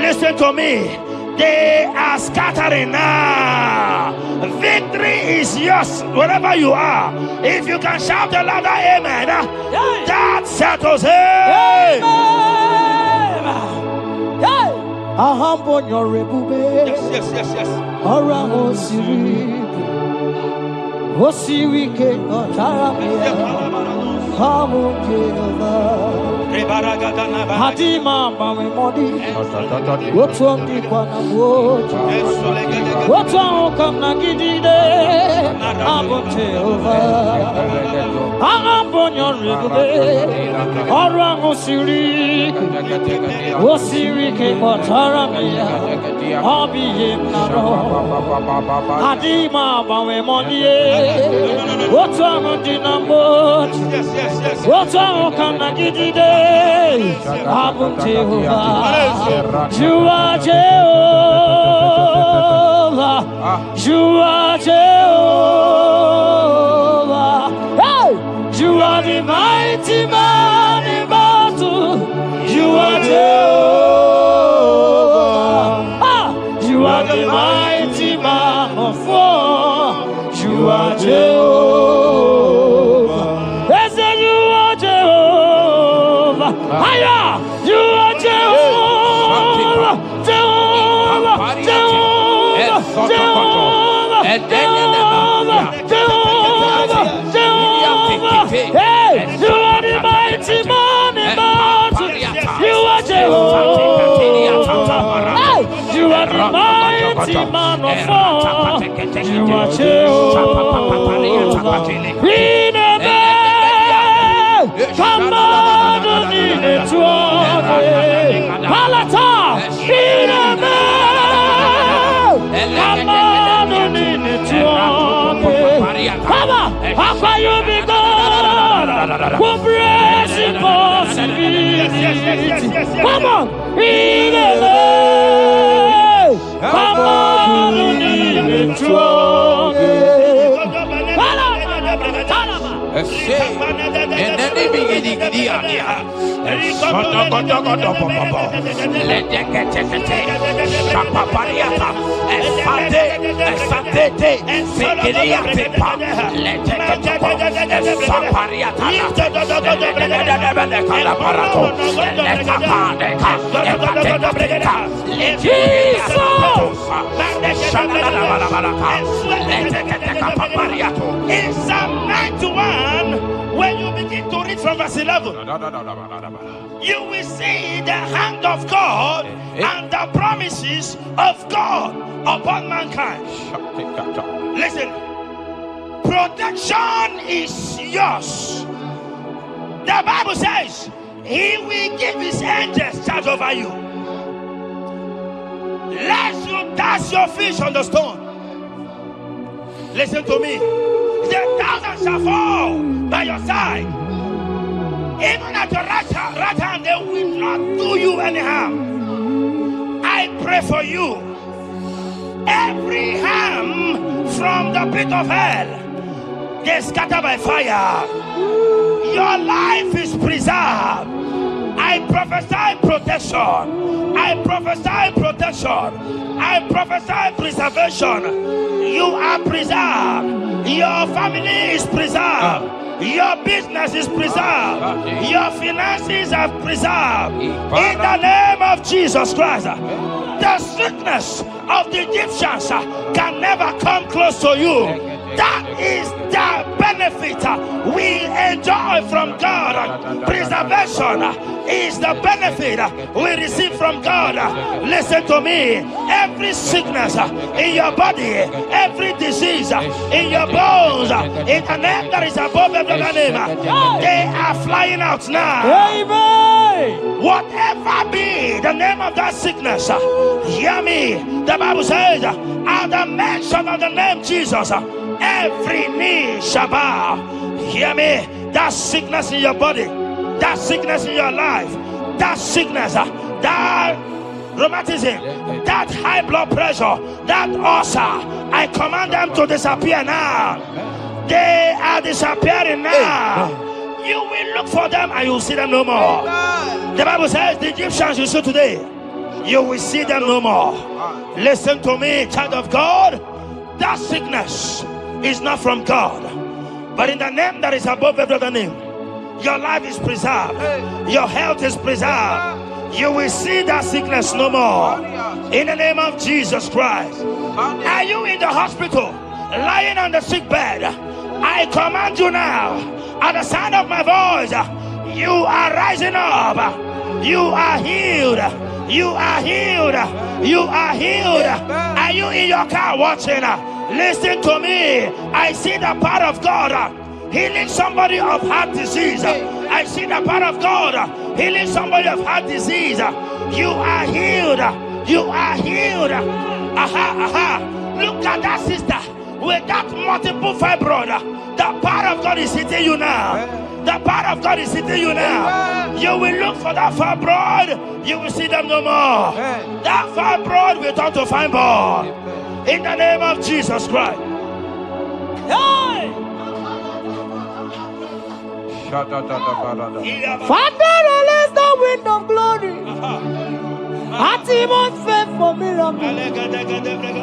Listen to me. They are scattering now. Victory is yours wherever you are. If you can shout a louder amen, that settles it. Yes, yes, yes, yes. Hadima mami modi, what's on the Quanaboot? What's on come Nagide? Abote over. I'm on your river, Orango Siri, Osiri, Otaramia, Hobby him Naro, Hadima mami modi, what's on the number? What's on come Nagide? Abum Jehovah, you are Jehovah, you are Jehovah. Hey, you are the mighty man in battle. You are Jehovah. Ah, you are the mighty man of war. You are Jehovah. They say you are Jehovah. Higher, you are Jehovah, Jehovah, Jehovah, Jehovah, Jehovah, Jehovah, Jehovah. Hey, you are the mighty man in battle. You are Jehovah. Hey, you are the mighty man of war. You are Jehovah. We never come on. Come Come on, how can you be God? Who brings impossibility? Come on, come on, in In Psalm 91, when you begin to read from verse 11, you will see the hand of God and the promises of God upon mankind. Listen, protection is yours. The Bible says He will give His angels charge over you, lest you dash your feet on the stone. Listen to me. The thousand shall fall by your side, even at your right hand, they will not do you any harm. I pray for you. Every harm from the pit of hell, they scatter by fire. Your life is preserved. I prophesy protection. I prophesy protection. I prophesy preservation. You are preserved. Your family is preserved. Your business is preserved. Your finances are preserved. In the name of Jesus Christ. The sickness of the Egyptians can never come close to you. That is the benefit we enjoy from God. Preservation is the benefit we receive from God. Listen to me. Every sickness in your body, every disease in your bones, in the name that is above every name, they are flying out now. Amen. Whatever be the name of that sickness, hear me. The Bible says, at the mention of the name Jesus, every knee shall bow. Hear me. That sickness in your body, that sickness in your life, that sickness, that rheumatism, that high blood pressure, that ulcer, I command them to disappear now. They are disappearing now. You will look for them and you will see them no more. The Bible says the Egyptians you see today, you will see them no more. Listen to me, child of God. That sickness is not from God, but in the name that is above every other name, your life is preserved. Your health is preserved. You will see that sickness no more. In the name of Jesus Christ. Are you in the hospital, lying on the sick bed? I command you now, at the sound of my voice, you are rising up. You are healed. You are healed. You are healed. Are you in your car watching? Listen to me. I see the power of God healing somebody of heart disease. I see the power of God healing somebody of heart disease. You are healed. You are healed. Look at that sister with that multiple fibroid. The power of God is hitting you now. The power of God is hitting you now. You will look for that fibroid. You will see them no more. That fibroid will turn to fibroid. In the name of Jesus Christ. Hey! Father, release the wind of glory. For miracle.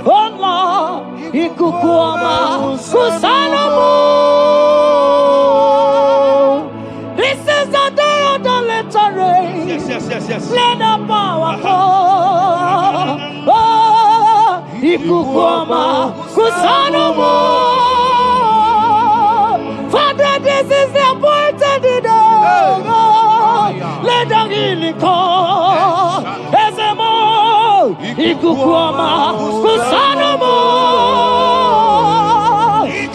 Oh Lord, Ikukuama, Kusalomo. This is the day of the letter rain. Yes. Let the power come. Oh, Ikukuama, Kusalomo. Father, this is the appointed day. Let the healing come. Ikukuama, Kusanomo.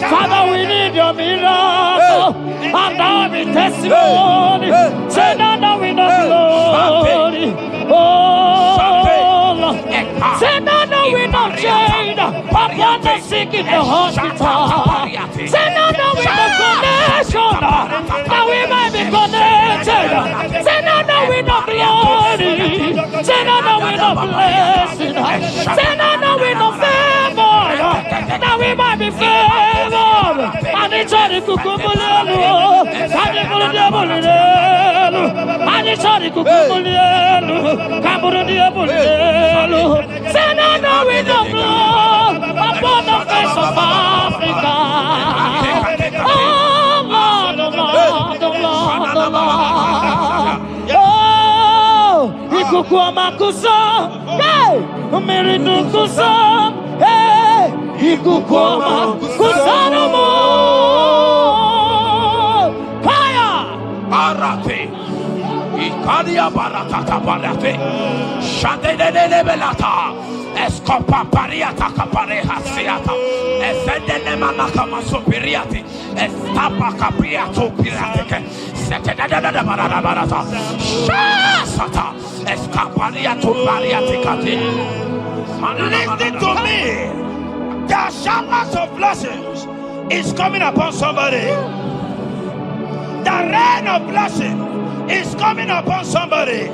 Father, we need your miracle and our testimony. Say now we know glory. Oh, Lord. Say now we know shade upon the sick in the hospital. Say Say no with no blessing. Say no with no favor. Now we might be favored. And it's all the cucumulelu. And the bullet. And it's all the cucumulelu. Camburulelu. Say no with no blood upon the face of Africa. Oh Lord, oh Lord, oh Lord, oh Lord. Oh, Ikukwamakuso, hey, Umirinukuso, hey, Ikukwamakuso no more. Fire! Arate. Ikadia barata kaparate. Shadene belata. Escopa pariata capareha seata. Efendene manakama superiati. Estapa capriato pirate. Setedada barata. Shasata. Escapariato pariate cate. Listen to me. The showers of blessings is coming upon somebody. The rain of blessing is coming upon somebody.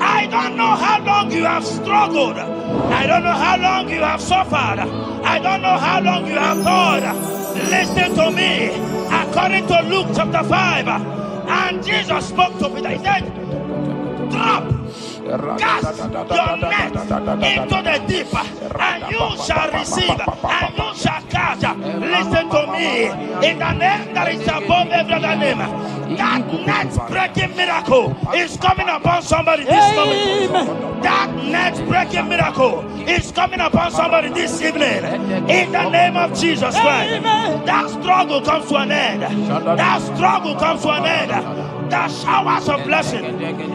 I don't know how long you have struggled. I don't know how long you have suffered. I don't know how long you have thought. Listen to me. According to Luke chapter 5, and Jesus spoke to Peter. He said, drop, cast your net into the deep, and you shall receive, and you shall catch. Listen to me. In the name that is above every other name, that net breaking miracle is coming upon somebody this moment. That net breaking miracle is coming upon somebody this evening. In the name of Jesus Christ. That struggle comes to an end. That struggle comes to an end. The showers of blessing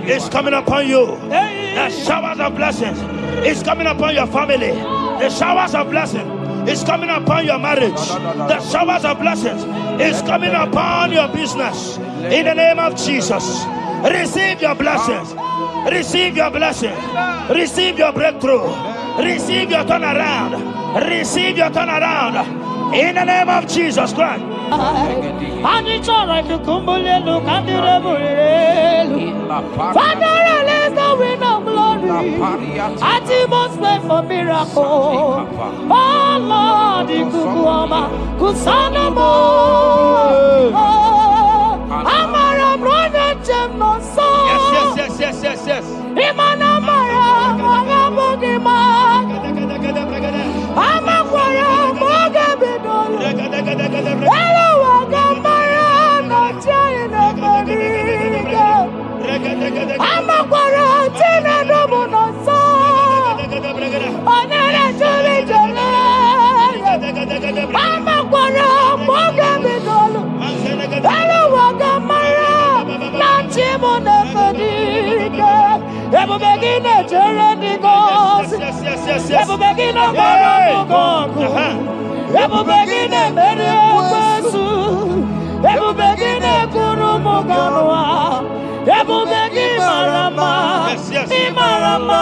is coming upon you. The showers of blessings is coming upon your family. The showers of blessing is coming upon your marriage. The showers of blessings is coming upon your business. In the name of Jesus, receive your blessings. Receive your blessings. Receive your breakthrough. Receive your turnaround. Receive your turnaround. In the name of Jesus Christ. And it's all right to Kumbulelu, Kandirabulu. Father, release the wind of glory. At the most pray for miracle. Oh Lord, Ikukuama, Kusanamo. Amara, brother, Gemno, so. Yes. Imanamara, Magabogima. Amakwara, Mogabidol. Hello, Wagamara, not in a Mariga. Amakwara, Tina Domonoso. Onera Jolly. Amakwara, Mogabidol. Hello, Wagamara, not in a Mariga. Ebu begin a journey goes. Ebu begin a go. Ebu begin a meresu. Ebu begin a kurumuganwa. Ebu begin marama. Imarama.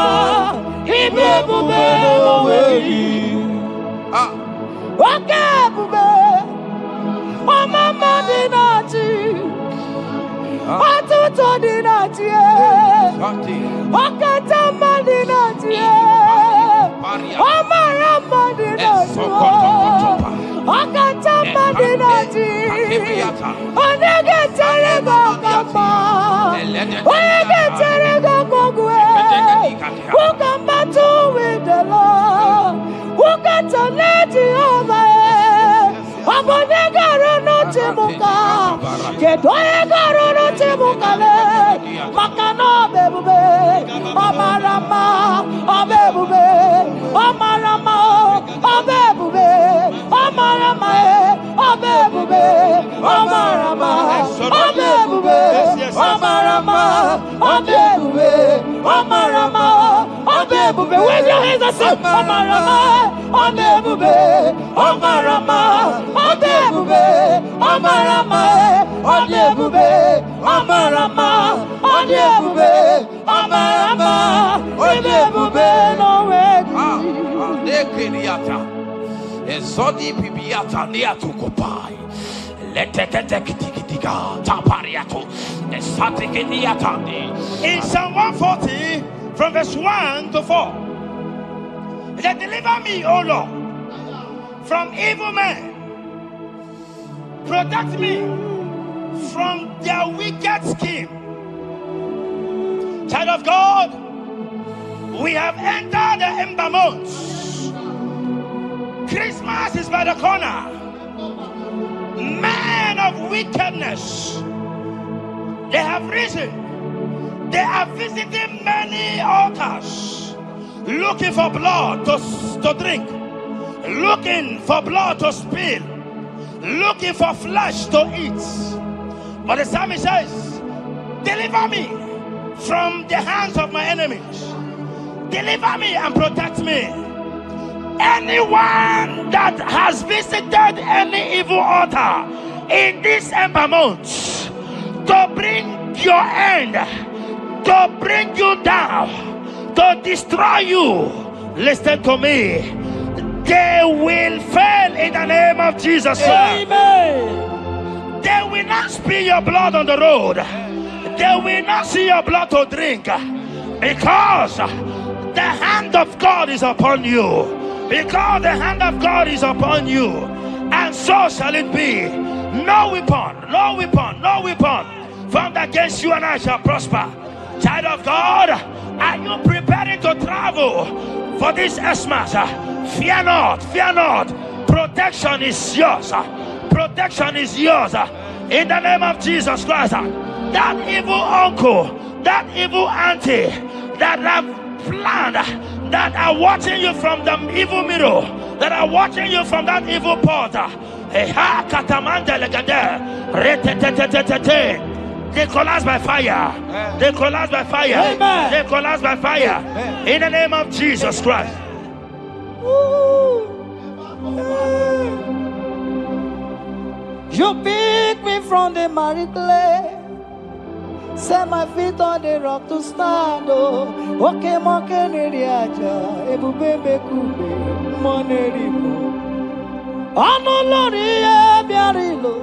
Ibebu bewe. Okay, bube. Mama dinati. Atuto dinati. Okatama dinati. Omarama dinati. Okatama dinati. Onegetere gokamba. Onegetere gokogwe. Who can battle with the Lord? Who can turn Jehovah? Abonegaro no temuka. Kedoegaro no temukale. Makano bebube. Omarama. Obebube. Omarama. Obebube. Omarama. Obebube. Omarama. Obebube. Omarama. Obebube. Omarama. Obebube. Wave your hands and say Omarama. Obebube. Omarama. Obebube. Omarama. Obebube. Omarama. Obebube. Omarama. Obebube. No way. Nekiriata. Ezodi pibiata niatukopai. Leteketekitikitika tapariato. Esatikiniatani. In Psalm 140, from verse 1 to 4. He said, deliver me, O Lord, from evil men. Protect me from their wicked scheme. Child of God, we have entered the ember months. Christmas is by the corner. Men of wickedness, they have risen. They are visiting many altars, looking for blood to drink, looking for blood to spill, looking for flesh to eat. But the psalmist says, deliver me from the hands of my enemies. Deliver me and protect me. Anyone that has visited any evil altar in this ember month to bring your end, to bring you down, to destroy you, listen to me, they will fail in the name of Jesus. Amen. They will not spill your blood on the road. They will not see your blood to drink, because the hand of God is upon you. Because the hand of God is upon you, and so shall it be. No weapon formed against you and I shall prosper. Child of God, are you preparing to travel for this Xmas? Fear not. Protection is yours. Protection is yours. In the name of Jesus Christ. That evil uncle, that evil auntie that have planned, that are watching you from the evil mirror, that are watching you from that evil portal, they collapse by fire. They collapse by fire. Amen. They collapse by fire. In the name of Jesus Christ. You pick me from the miry clay, set my feet on the rock to stand. Oh, okay, moke neriaja, ebube bekube, monerimo. Ano lori e biarilo,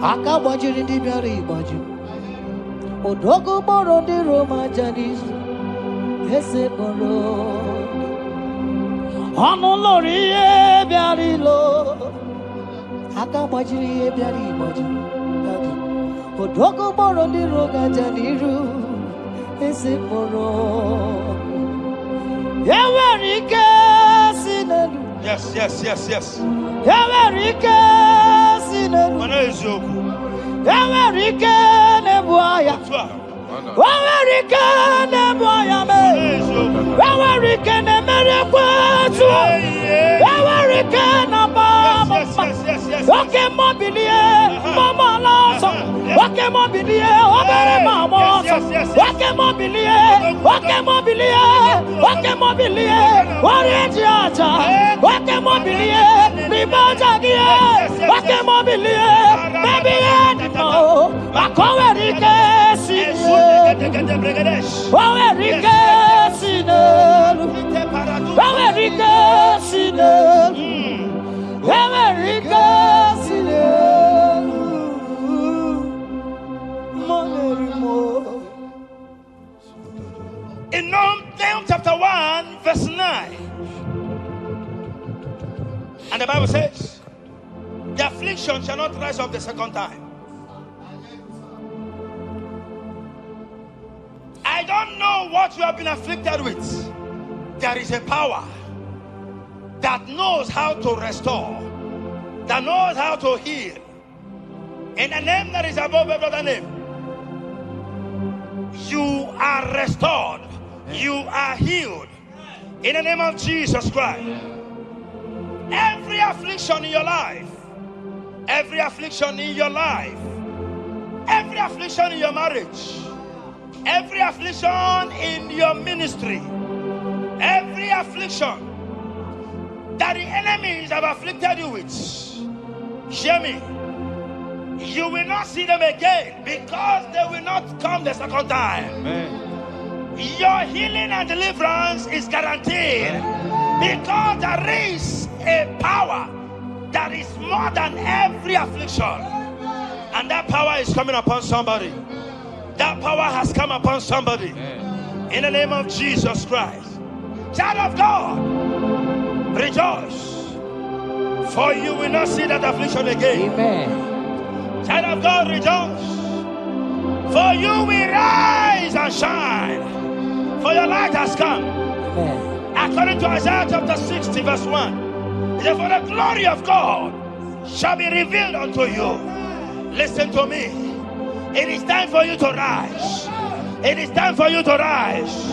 aka bajiri di biari baju. Odogo boro di Roma janis, ese boro. Ano lori e biarilo, aka bajiri e biari baju. Odogo boro di roga janiru, ese boro. Yawarike sinelu. Yes. Yawarike sinelu. Yawarike nebuaya. Yawarike nebuaya me. Yawarike nemerekwetu. Yawarike nabama. Oke mobilie, mama laso. Oke mobilie, obere mama. Oke mobilie, orange acha. Oke mobilie, ribajagie. Oke mobilie, baby animo. Akowerike sine. Owerike sine. Owerike sine. Owerike sine. In Nahum chapter 1 verse 9, and the Bible says, the affliction shall not rise up the second time. I don't know what you have been afflicted with. There is a power that knows how to restore, that knows how to heal. In the name that is above every other name, you are restored. You are healed. In the name of Jesus Christ. Every affliction in your life, every affliction in your life, every affliction in your marriage, every affliction in your ministry, every affliction that the enemies have afflicted you with, hear me, you will not see them again, because they will not come the second time. Amen. Your healing and deliverance is guaranteed, because there is a power that is more than every affliction, and that power is coming upon somebody. That power has come upon somebody. In the name of Jesus Christ. Child of God, rejoice. For you will not see that affliction again. Amen. Child of God, rejoice. For you will rise and shine. For your light has come. Amen. According to Isaiah chapter 60 verse 1. It says, for the glory of God shall be revealed unto you. Listen to me. It is time for you to rise. It is time for you to rise.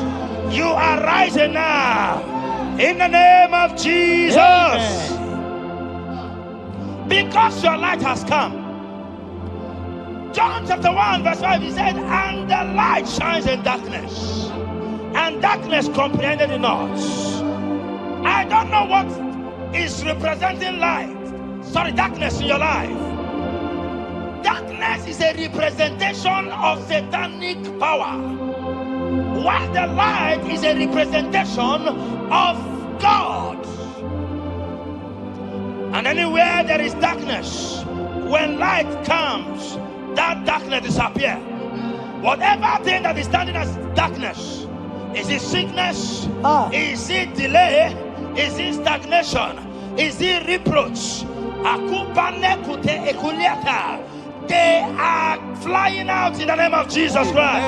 You are rising now. In the name of Jesus. Amen. Because your light has come. John chapter 1 verse 5, he said, and the light shines in darkness, and darkness comprehended it not. I don't know what is representing light. Sorry, darkness in your life. Darkness is a representation of satanic power, while the light is a representation of God. And anywhere there is darkness, when light comes, that darkness disappears. Whatever thing that is standing as darkness, is it sickness? Is it delay? Is it stagnation? Is it reproach? They are flying out in the name of Jesus Christ.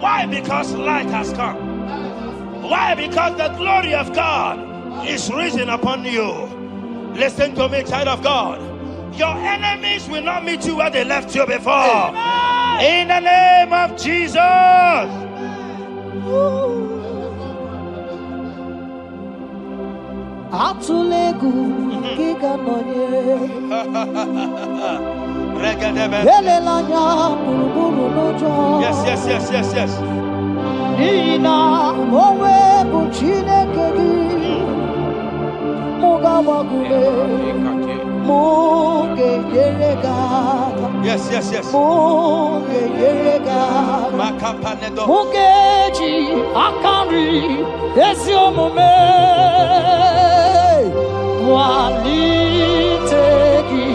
Why? Because light has come. Why? Because the glory of God is risen upon you. Listen to me, child of God. Your enemies will not meet you where they left you before. Amen. In the name of Jesus. Yes. Yes. Mugeji akari esiomume walitegi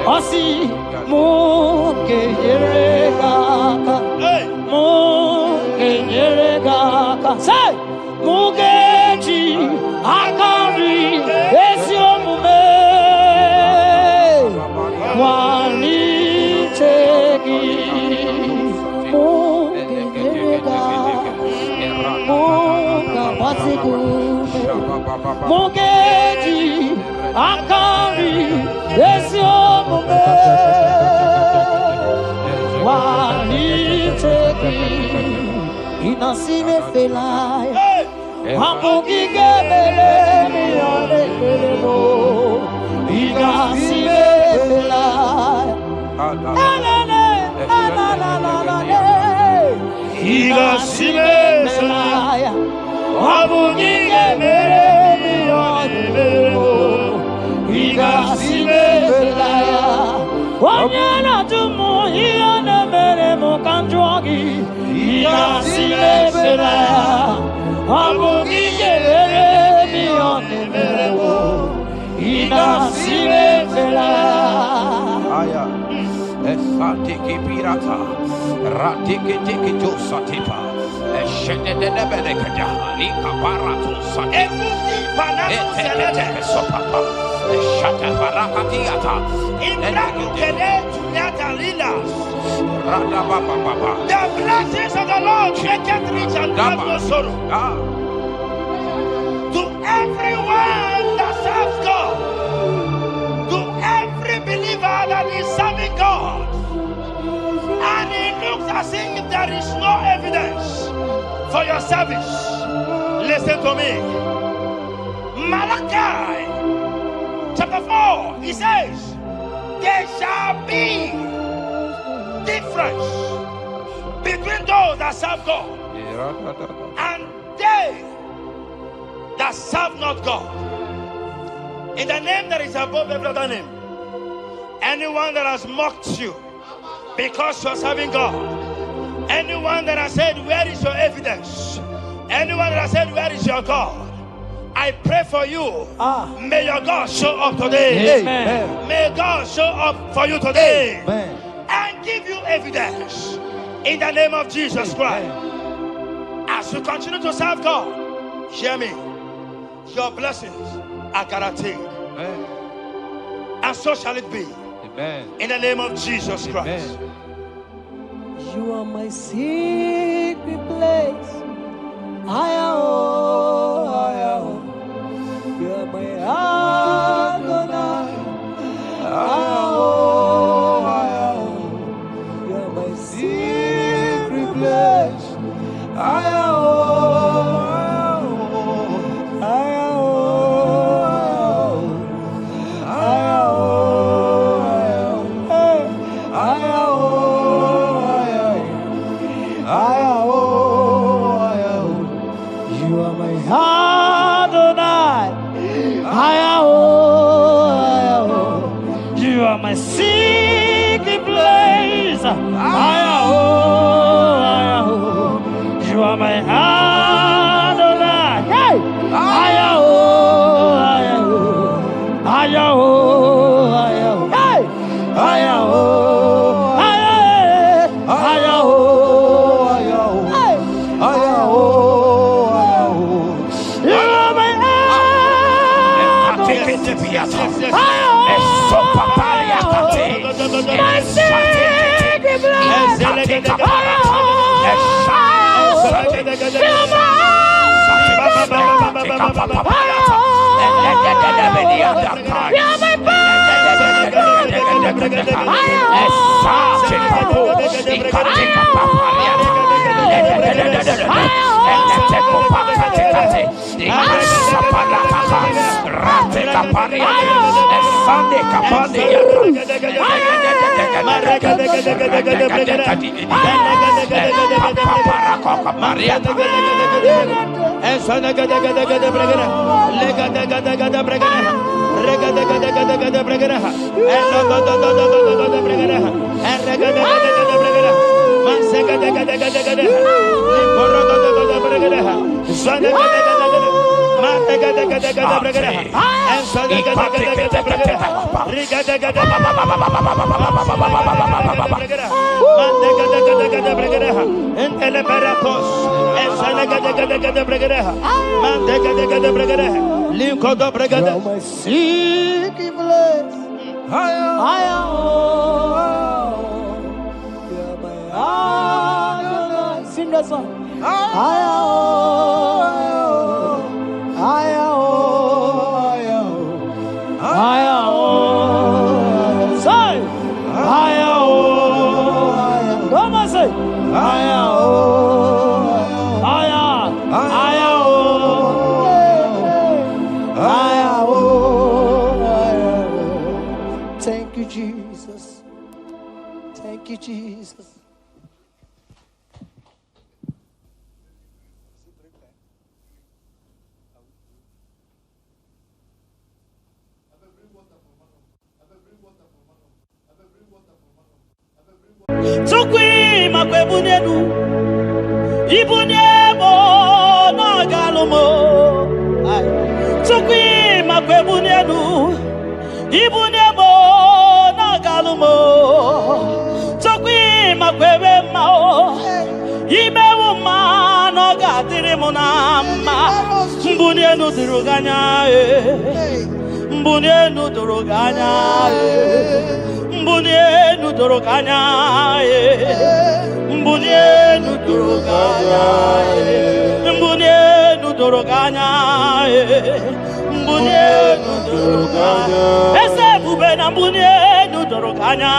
osi mugeyeregaka say mugeji akari esiomume walitegi Mugeji akari esiomume walitegi inasime felai Hamugige bele miyane kelemo inasime felai Inasime felai Hamugige bele miyane kelemo inasime felai Wanyana tumu iyane mere mukanjwagi inasime felai Hamugige bele miyane kelemo inasime felai Esatiki pirata, ratiki tiki to satipa, eshedede berekada, lika barato satipa, ete sopapa, eshata barakatiata, Imbraku kele tunyata lilas. rada baba. The blessings of the Lord make it rich and add no sorrow. To everyone that serves God, to every believer that is serving God, and it looks as if there is no evidence for your service. Listen to me. Malachi chapter 4, he says, there shall be difference between those that serve God and they that serve not God. In the name that is above every other name, anyone that has mocked you because you are serving God, anyone that has said, where is your evidence? Anyone that has said, where is your God? I pray for you. May your God show up today. Amen. May God show up for you today. Amen. And give you evidence in the name of Jesus Christ. As As you continue to serve God, hear me. Your blessings are guaranteed. Amen. And so shall it be. Amen. In the name of Jesus Christ. Amen. You are my secret place. I am. You are my Adonai. I am. You are my secret place. I am. My secret place, you are my Adonai. Hey, sing that song. Thank you, Jesus. Thank you, Jesus. Tukwi makwebunenu Ibunyemo na galumo Tukwi makwebunenu Ibunyemo na galumo Tukwi makwebemao Imewu ma no gatiri munama Mbunenu duruganya Mbunenu duruganya Mbunenu duruganya Mbunenu duruganya Mbunenu duruganya Mbunenu duruganya Ese bubena mbunenu duruganya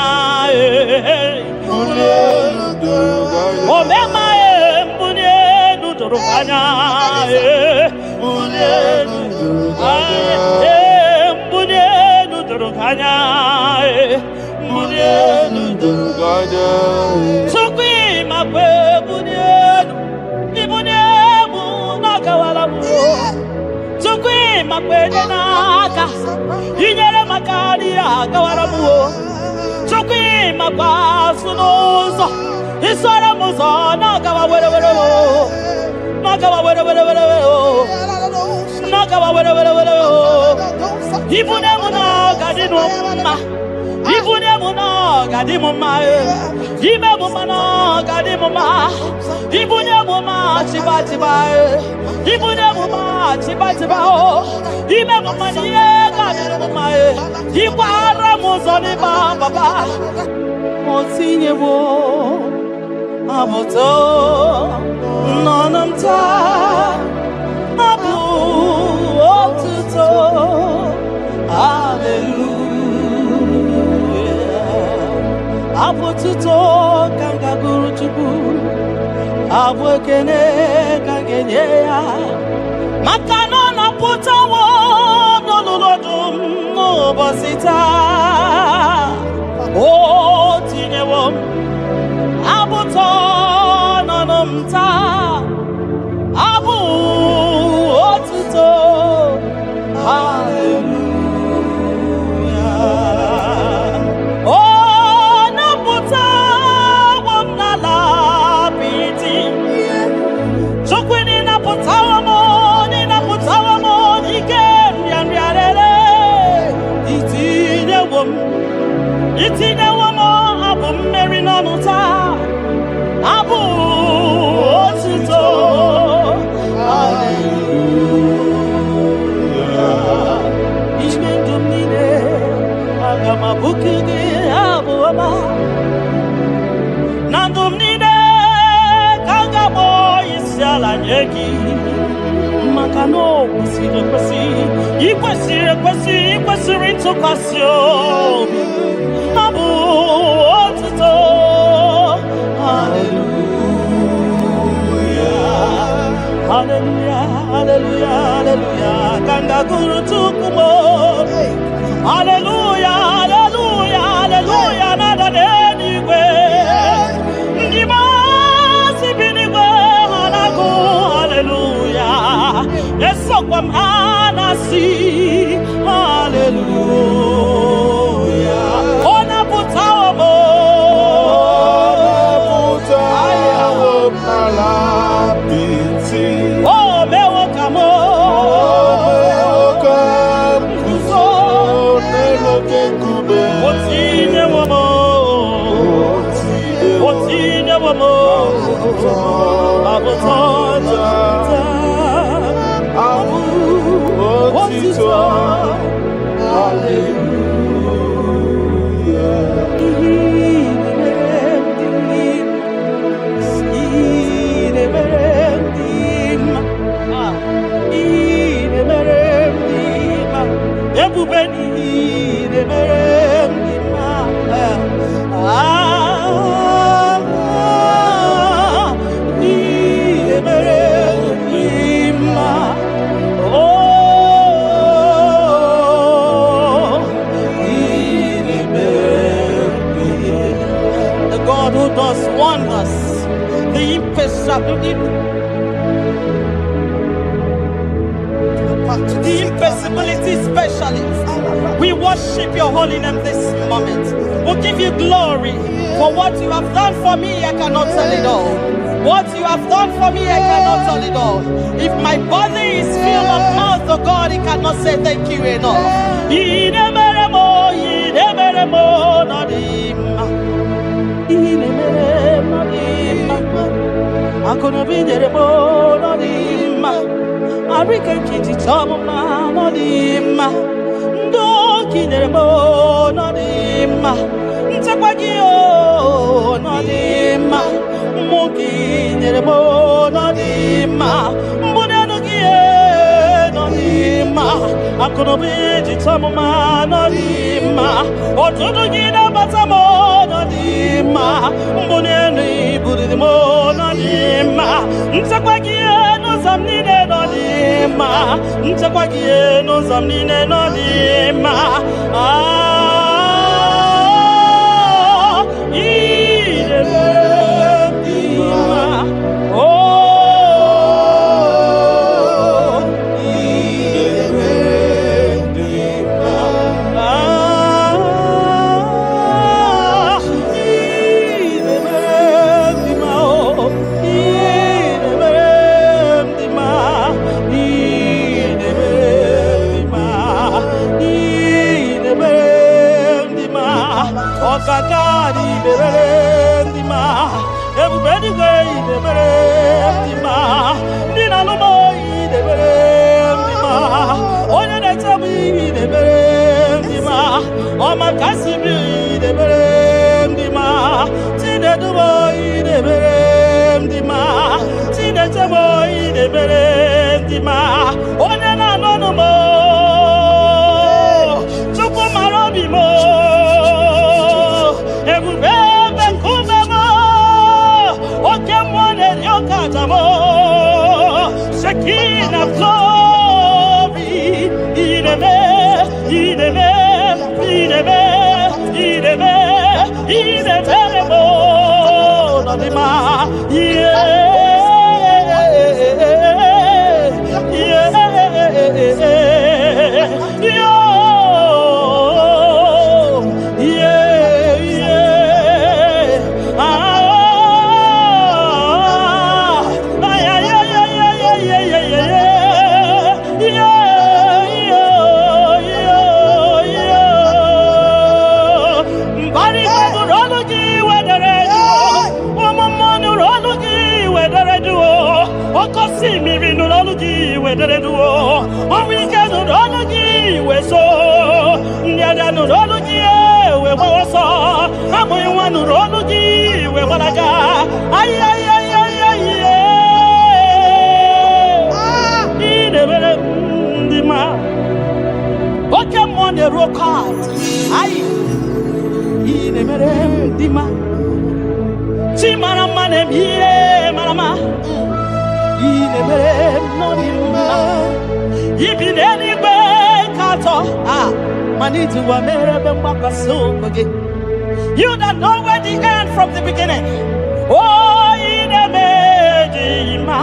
Mbunenu duruganya Omema mbunenu duruganya Mbunenu duruganya Mbunenu duruganya Mbunenu duruganya Tukwi makwe bunenu Ibunemu nakawalamu Tukwi makwe naka Inyere makari akawalamu Tukwi makwa sunuzo Isora muzo nakawa were Nakawa were Nakawa were Ibunemu naka dinuma Ibune muna gadi mama. Ibe mama gadi mama. Ibune mama chiba chiba. Ibune mama chiba chiba. Ibe mama niye gadi mama. Ibara muzoni baba. Motinye wo aboto nanamta abu otuto. Hallelujah. Abotuto kanga guru chubu. Abwekene kangenye ya. Makano na putawo no lulodum no basita. Oh, tinewom abuto nonomta abu otuto. Hallelujah. Oh, nabuta wom nala piti. Chokwini nabuta wamo ikem yamyarele. Itinewom abu mmeri n'ọnụta abu otuto. Hallelujah. Ime ndụ m niile aga m abụku gị abụ ọma. Na ndụ m niile ka m ga-akpọ isi ala nye gị maka na o kwesịrị ekwesị. Ikwesịrị ntụkwasị obi. Abu otuto. Hallelujah. Hallelujah. Hallelujah. Hallelujah. Kanga guru tukumo. Hallelujah. Hallelujah. Hallelujah. Nada denigwe. Ndima sibinigwe hanaku. Hallelujah. Yeso kwa mhanasi. Hallelujah. Ona putawo mo. Oh, mewo kamo. Otine womo. Abotoja. Abu otito. The God who does wonders, the impossibility specialist. We worship your holy name this moment. We'll give you glory for what you have done for me. I cannot tell it all. What you have done for me, I cannot tell it all. If my body is filled of mouth, oh God, it cannot say thank you enough. Arika kiti chama no dima, ndo kineremo no dima, ntakwagio no dima, muki neremo no dima, mbuneno kie no dima, akonobi chama no dima, otudu gina batamo no dima, mbuneno ibudimo no dima, ntakwagio no zamnine no dima, ntakwagie no zamnine no dima. Amen. Okakari bebere ndima Everybody go idebere ndima Ndina lumo idebere ndima Onye netabu idebere ndima Omakasibi idebere ndima Tinedubo idebere ndima Tinetabo idebere ndima Onye na nonumo Chukwu marobi mo Ebubebe kumemo Oke mwone ryokatamo Shekina glory Ideme, ideme, ideme, ideme, ideme mo Nodima, yeah, yeah, yeah. You that know where the end from the beginning. Oh, in a medima.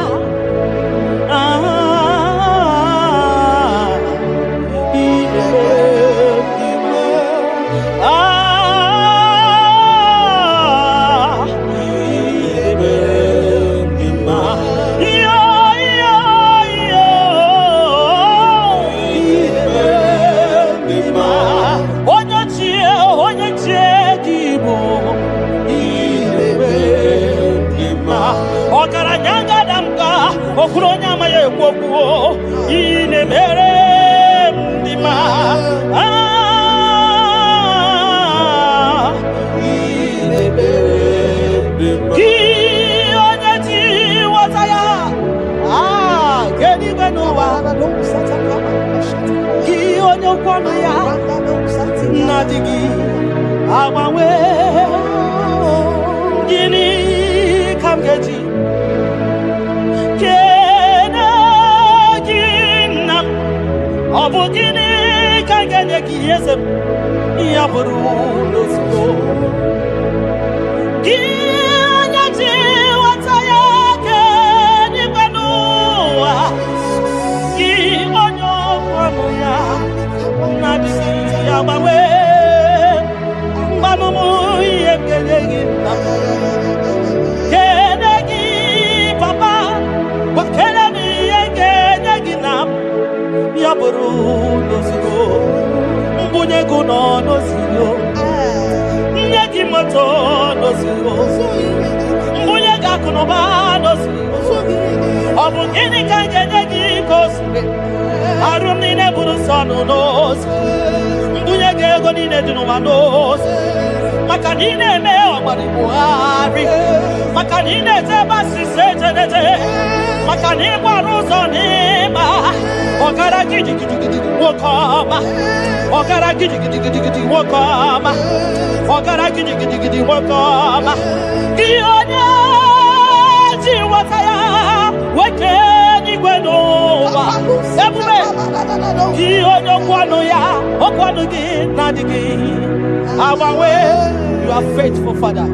Our way, you are faithful, Father.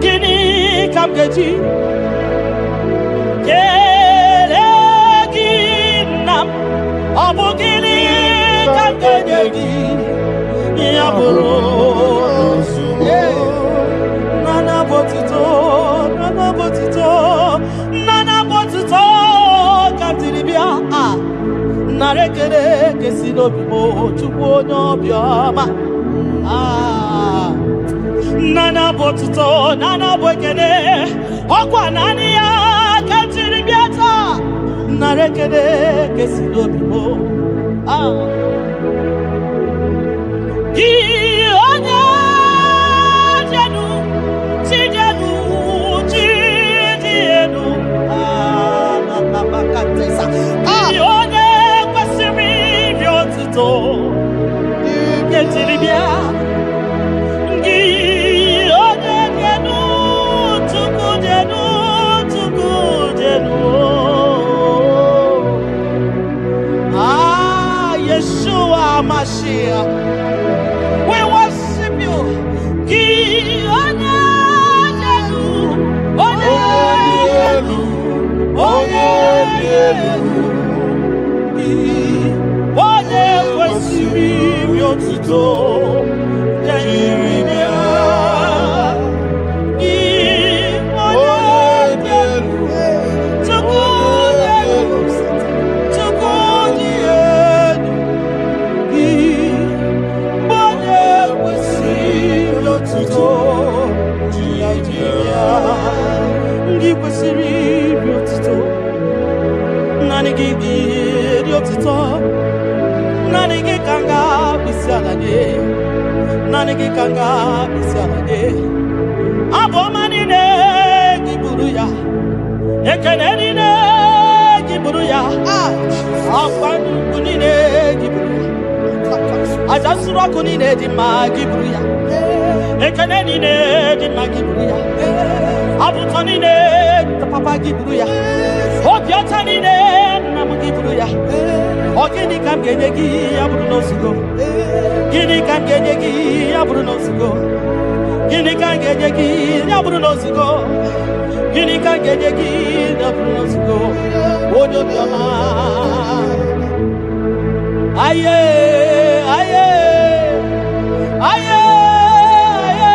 Kini kamgeji, keleginam, abugini kamgeji, yaburo, nana botito, nana botito, nana botito, kantilibia, narekere kesino bimo, chukwo no bioma. botuto nana bwekene okwa nani ya kachiri biata narekene kesilo bibo Onya jenu chijenu chijenu na bakatesa Onya kwasimi biotuto kachiri biata Yeshua Mashiach, we worship you. Nanigi kanga bisalade abomani ne giburuya ekeneni ne giburuya akwani kunine giburuya ajasura kunine di magiburuya ekeneni ne di magiburuya abutoni ne papa giburuya obiotani ne namugiburuya ogini kamgenegi aburuno sugo Gini kan genyegi ya Bruno Sigo. Gini kan genyegi ya Bruno Sigo. Gini kan genyegi ya Bruno Sigo. Ojo biama. Aye, aye, aye, aye,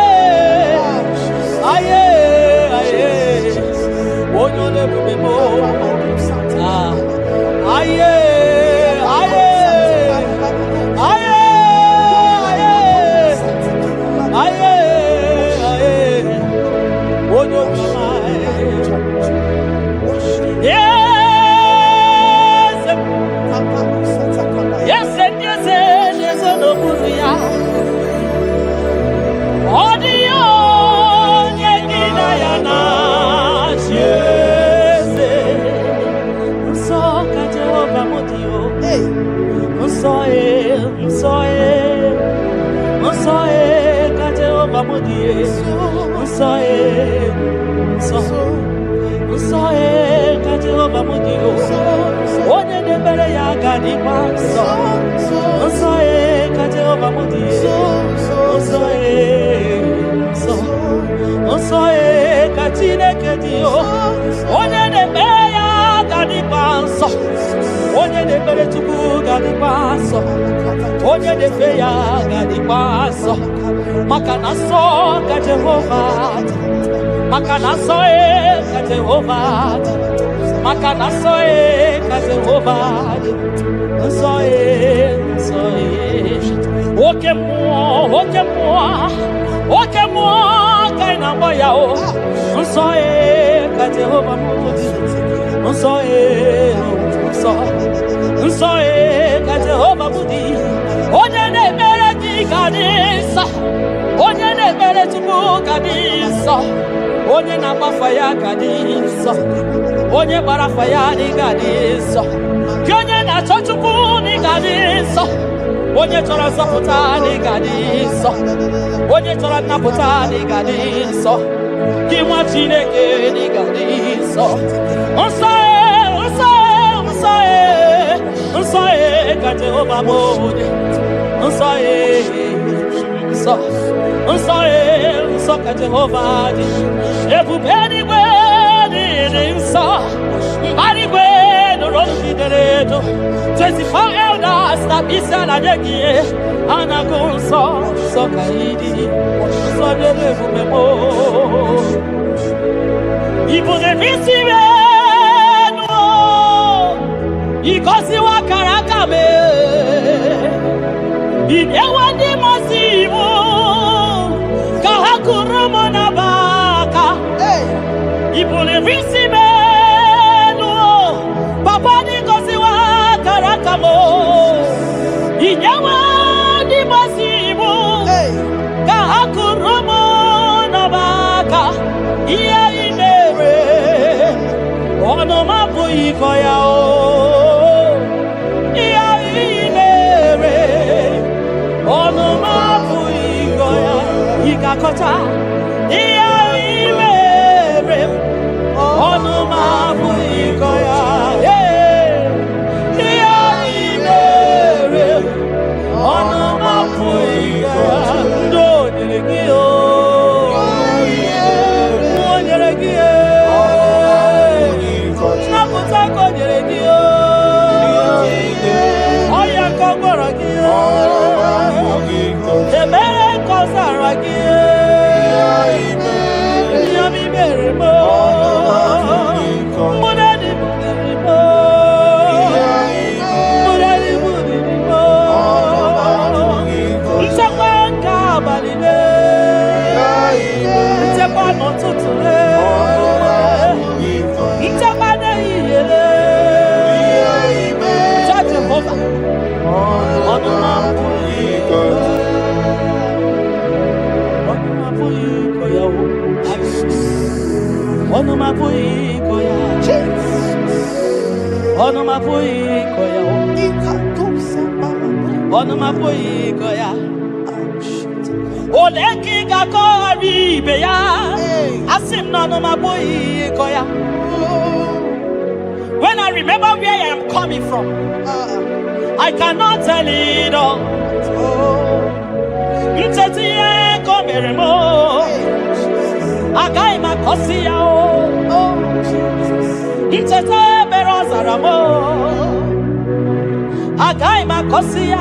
aye, aye. Ojo le bubemo. Aye. Onye de feya gadi paso makanaso ka Jehovah makanaso ka Jehovah makanaso ka Jehovah so oke mo kaina moya o so ka Jehovah so ka Jehovah mudi onye na-emere gị gadisa onye na-emere tupu gadisa onye na-agbafa ya gadisa onye gbara afa ya dị gadisa gị onye na-achọ chukwu dị gadisa onye chọrọ nzọpụta dị gadisa onye chọrọ nnapụta dị gadisa gị nwa Chineke dị gadisa nsọ ka Jehova mode nsọ ka Jehova dị ebube eluigwe dị nsọ mbara igwe nụrụ ndidere edo 24 elders na isi ala nye gị anago nsọ ka ịdị nsọ dịrị ebube mo ibu na-ebisi Ikosi wakara me Inewa di masimu Kahakuru mona Evisimelo, Papa di Kosiwa Karakamo, Inyawa di Masibu, Kahakuromo Nabaka, Iya Inere, Onoma Puikoyao, Iya Inere, Onoma Puikoya, Ikakota, Iya Inere, Onoma Puikoya, Iya Inere, Onoma Puikoya, Ndo Nilegio, Nilegio, Naputako Nilegio, Oya Kogoragia, Ebere Kosaragia, Yami Berimo, Mudani Mudirimo, Mudani Mudirimo, Ntakwan Kabalile, Ntakwan Otutule, Ntakwan Eyele, Jehovah, when I remember where I am coming from, I cannot tell it all. Mtetiye komeremo, agai makosia o. Mtete berozaramo, agai makosia.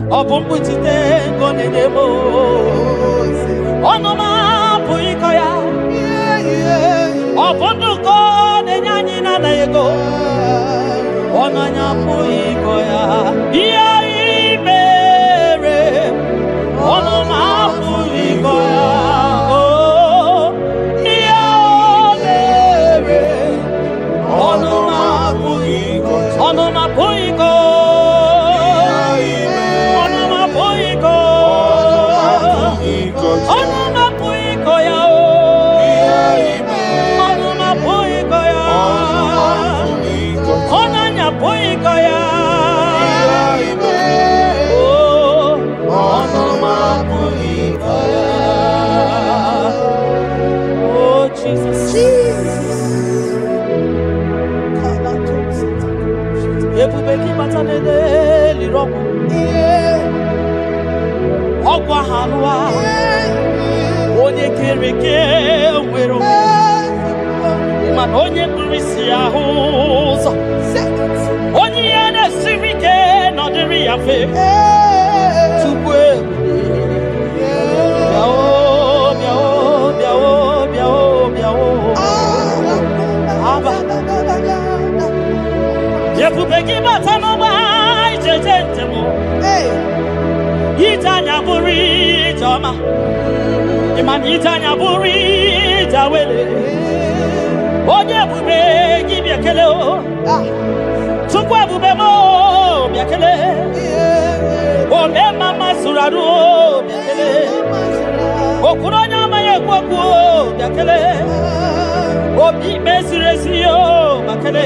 Obumbutite konedemo, onoma puikoya. Obunduko nenyanyi na naego, onanya puikoya. Iya imere, onoma puikoya. Oh, iya imere, onoma puiko, onoma puiko, onoma puiko, onoma puiko ya. Oh, Jesus. Ebubeki batanede lirobu. Ogwa hanwa. Onye kereke wero. Man onye kurisi ahuzo. Onye ene sirike nodiri afe. Tukwe. Yepubeki batano mai jejentemo. Itanya buri jama. Iman itanya buri jawele. Onye bubeki biakele o. Tukwe bubemo biakele. Ome mama suradu biakele. Okuronya maye kwaku biakele. Obi mesiresiyo makele.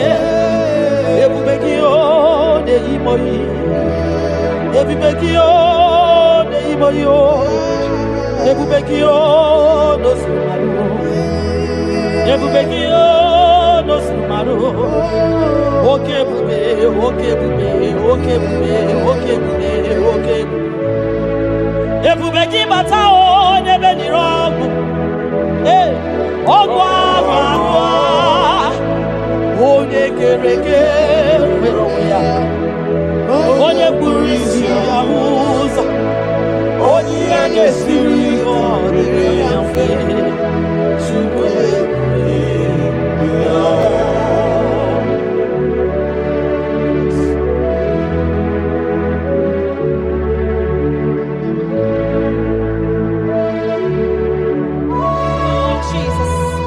Ebubekio de imoyi, Ebubekio de imoyo, Ebubekio no sumaru, Ebubekio no sumaru. Okay bube, okay bube, okay bube, okay bube, okay bube. Ebubeki batao nebe nirogu, ogwa ogwa. Onye kereke weroya, onye kurisi ya uza, onye anesiri odere yafe, chukwe Jesus.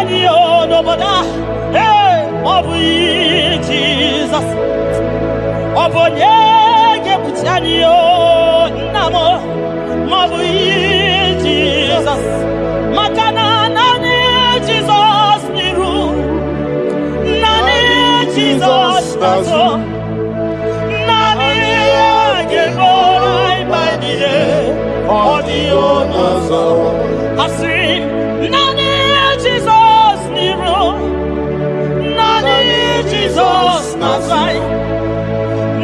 Makanio no boda, hey, Obu Jesus, Obonye Gebutanio, Namo, Mobu Jesus, Makana Nani Jesus Niru, Nani Jesus Nazo, Nani Gebora by the day, Audio Nazo, I see. Jesus, Nazai,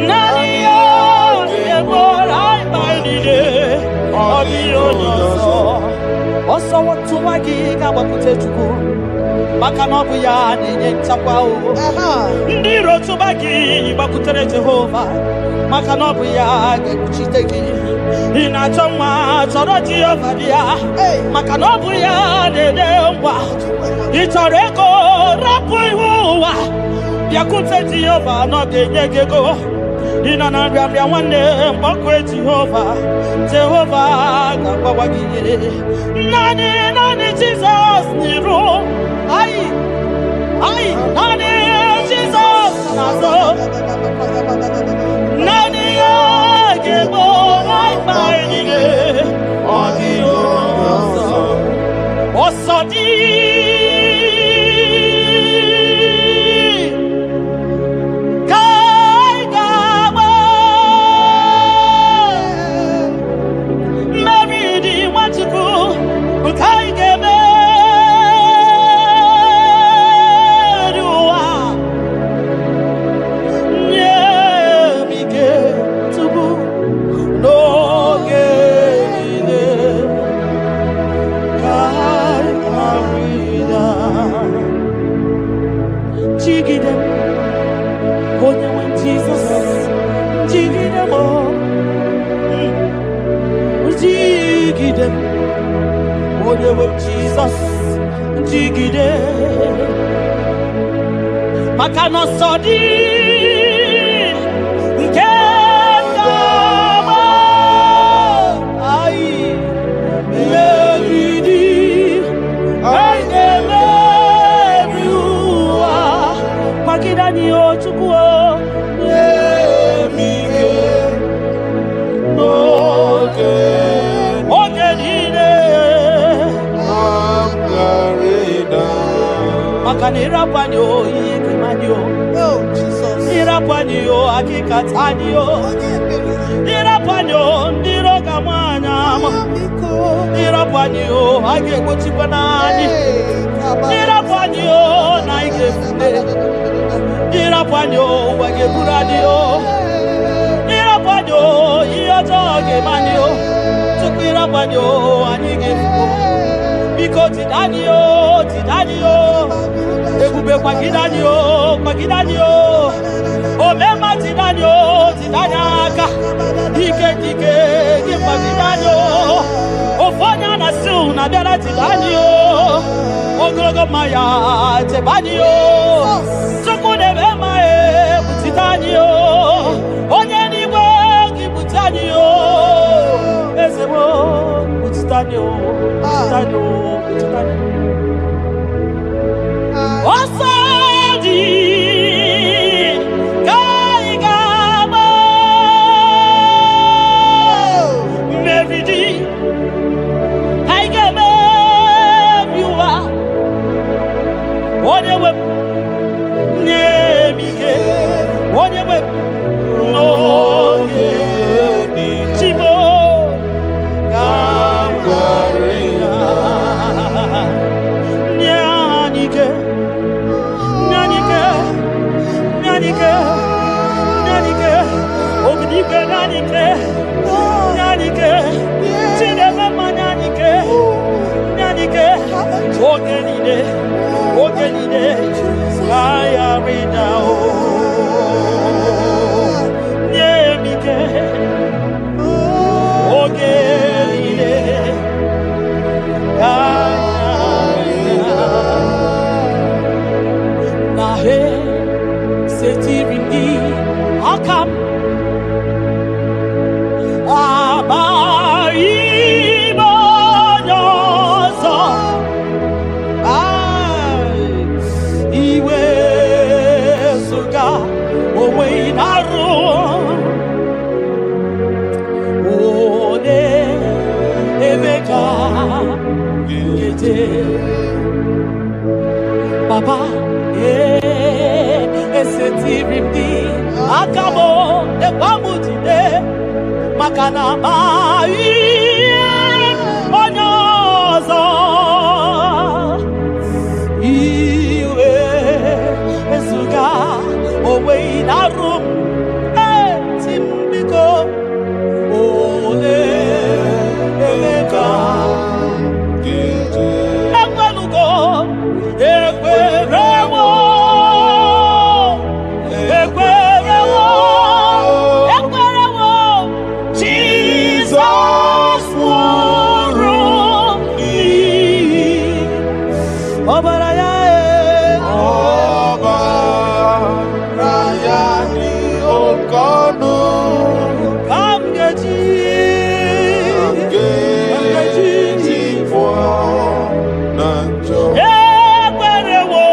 Nania, Gebor, I bind it, Audio, also what to my gig, I want to go. Makanobuya, and Tapao, Nero to Bagi, Bakutare Jehovah, Makanobuya, Chitaki, in a Toma, Torati of Adia, Makanobuya, the Dewa, it's a record, Rapu. Yakute Jehovah, not the Yego. In an area, one day, Bakwe Jehovah, Jehovah, Nani, Nani, Jesus, Nero, I, Nani, Jesus, Nazo, Nani, I give all my mind, Osodi. Jesus, Jigide, Makano Sodi, Kekama, Ai, Lady, I never you are, Makidani Ochuko, Mike, no. Makanira panyo, Ikimanyo, oh Jesus, Irapanyo, Akikatanyo, Irapanyo, Ndirogamana, Irapanyo, Akekuchipanani, Irapanyo, Naigefune, Irapanyo, Wageburadio, Irapanyo, Iotogemanyo, Tukirapanyo, Anigefu. Because Tidanio, Ebube Kwagidanio, Omema Tidanio, Tidanyaka, Dike, Gimpagidanio, Ofonya Nasu, Nadara Tidanio, Ogrogo Maya, Tebanio, Sokudevema, Tidanio, Onyaniwe, Gibutanio, Ezemo, Tidanio. Osadi Kaigama Mevidi Haigame Biwa Odewe Nemige Odewe No Chimo Ogenide, I read Nyemike, Ogenide, Nahe, Setirindi, Akam, Abai. etiripti akabo ekwamutide makana mai onyozo iwe ezuga owe inarum etimbiko ole eleka ekwelugo ekwerewo Jesus for me. Obarayani okonu kamgeji for nanjo ekwerewo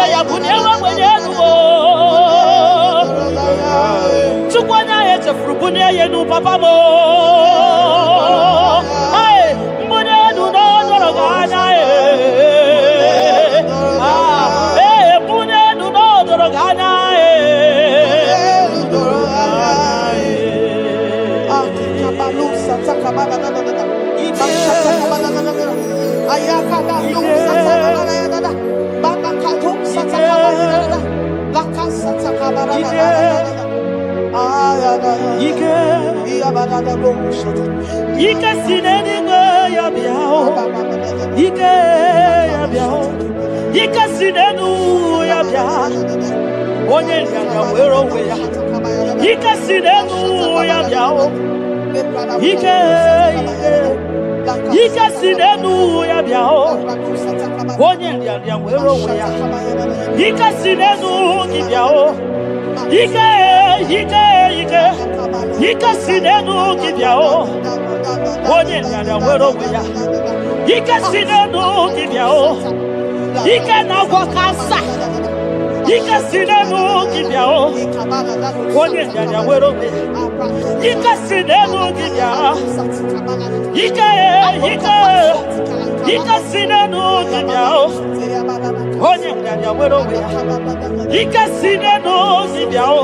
bunia ya bunia wa mwenyedu Chukwana ya chefru bunia yenu papa mo Hey, bunia du no dorogana Hey, bunia du no dorogana Ike sineni ya biao Ike ya biao Ike sinenu ya biao Onye ya wero we ya Ike sinenu ya biao Ike sinenu ya biao Onye ya wero we ya Ike sinenu ki biao Ike sinenu ki biao Onye ya wero we ya Ike sinenu ki biao Ike na wakasa Ike sinenu ki biao Onye ya wero we ya Ike sinenu ki biao Ike sinenu ki biao Onye ya wero we ya Ike sinenu ki biao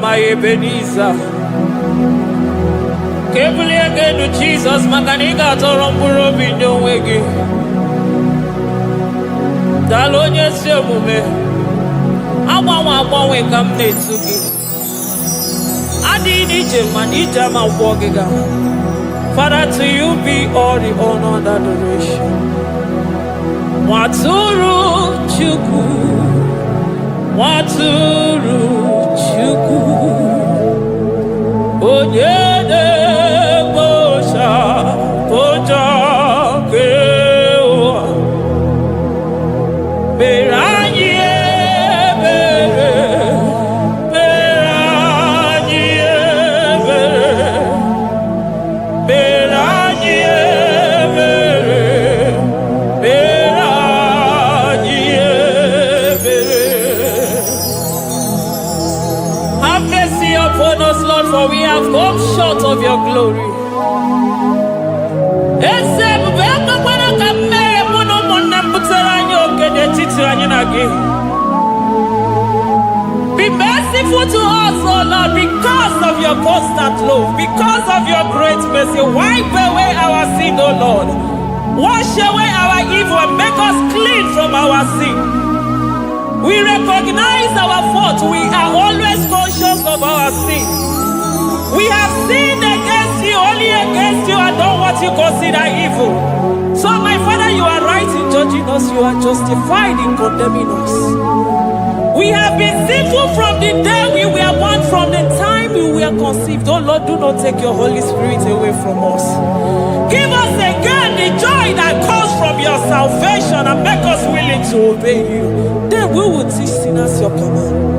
My Ebenezer, Kebuli again to Jesus, Makanika Torompuro Bindo Wegi. Dalonya Semume, Awa we come Netsuki. Adi Nijaman, Ijama Wogiga. Father, to you be all the honor and adoration. Waturu Chuku, Waturu Chuku. Onyede bosha poja kewa Beranyi ebere Beranyi ebere Beranyi ebere Beranyi ebere. Have mercy upon us, Lord, for we have come short of your glory. Be merciful to us, oh Lord, because of your constant love, because of your great mercy. Wipe away our sin, oh Lord. Wash away our evil and make us clean from our sin. We recognize our fault. We are always conscious of our sin. We have sinned against you, only against you, and done what you consider evil. So, my Father, you are right in judging us. You are justified in condemning us. We have been sinful from the day we were born, from the time we were conceived. Oh Lord, do not take your Holy Spirit away from us. Give us again the joy that comes from your salvation and make us willing to obey you. Then we will teach sinners your command.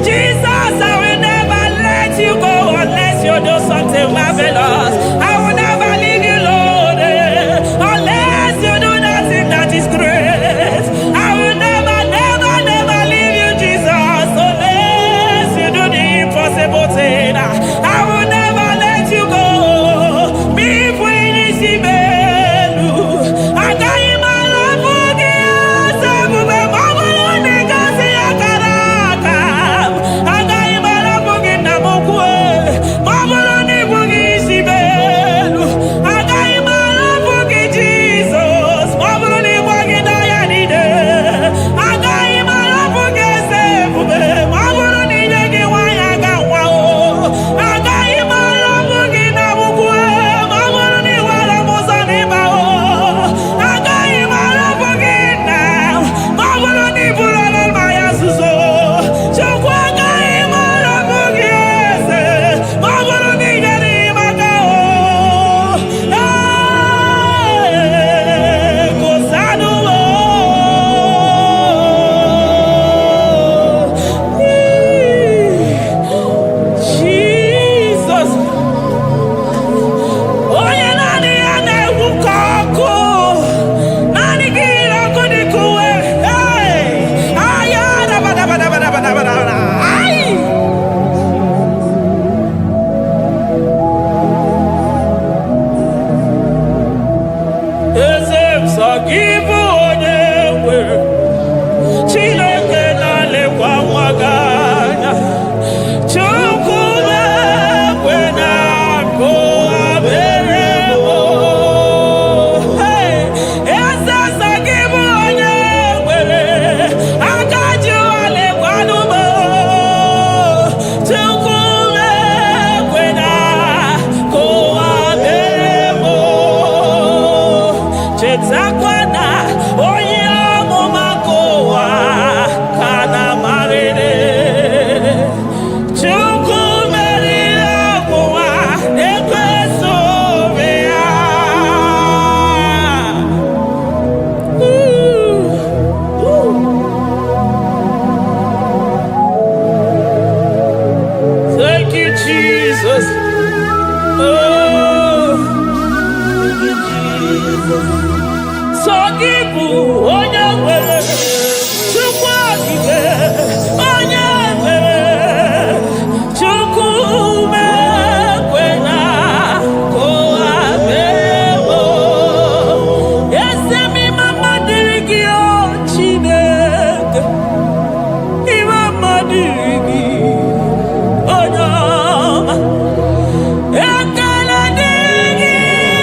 Jesus, I will never let Jesus. Oh, Jesus. So give onye nwere Chukwu okike onye mere Chukwu mekwena ka ụwa memo eze m mama dịrị gị o Chineke mama dịrị gị onye ọma ekele dịrị gị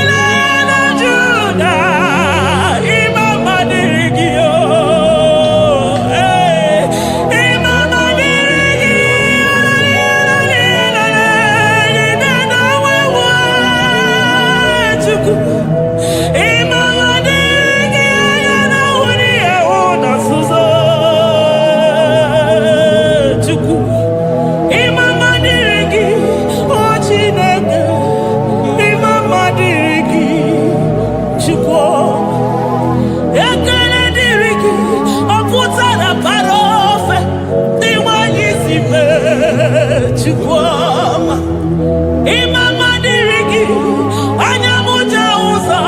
n'ala Juda mama dịrị gị o mama dịrị gị Chukwu mama dịrị gị na wuri ewu na nzuzo Chukwu mama dịrị gị o Chineke mama dịrị gị Chukwu ekele dịrị gị ọ pụtara para ofe dị nwanyị si mee Chukwu ọma mama dịrị gị anya m je ụzọ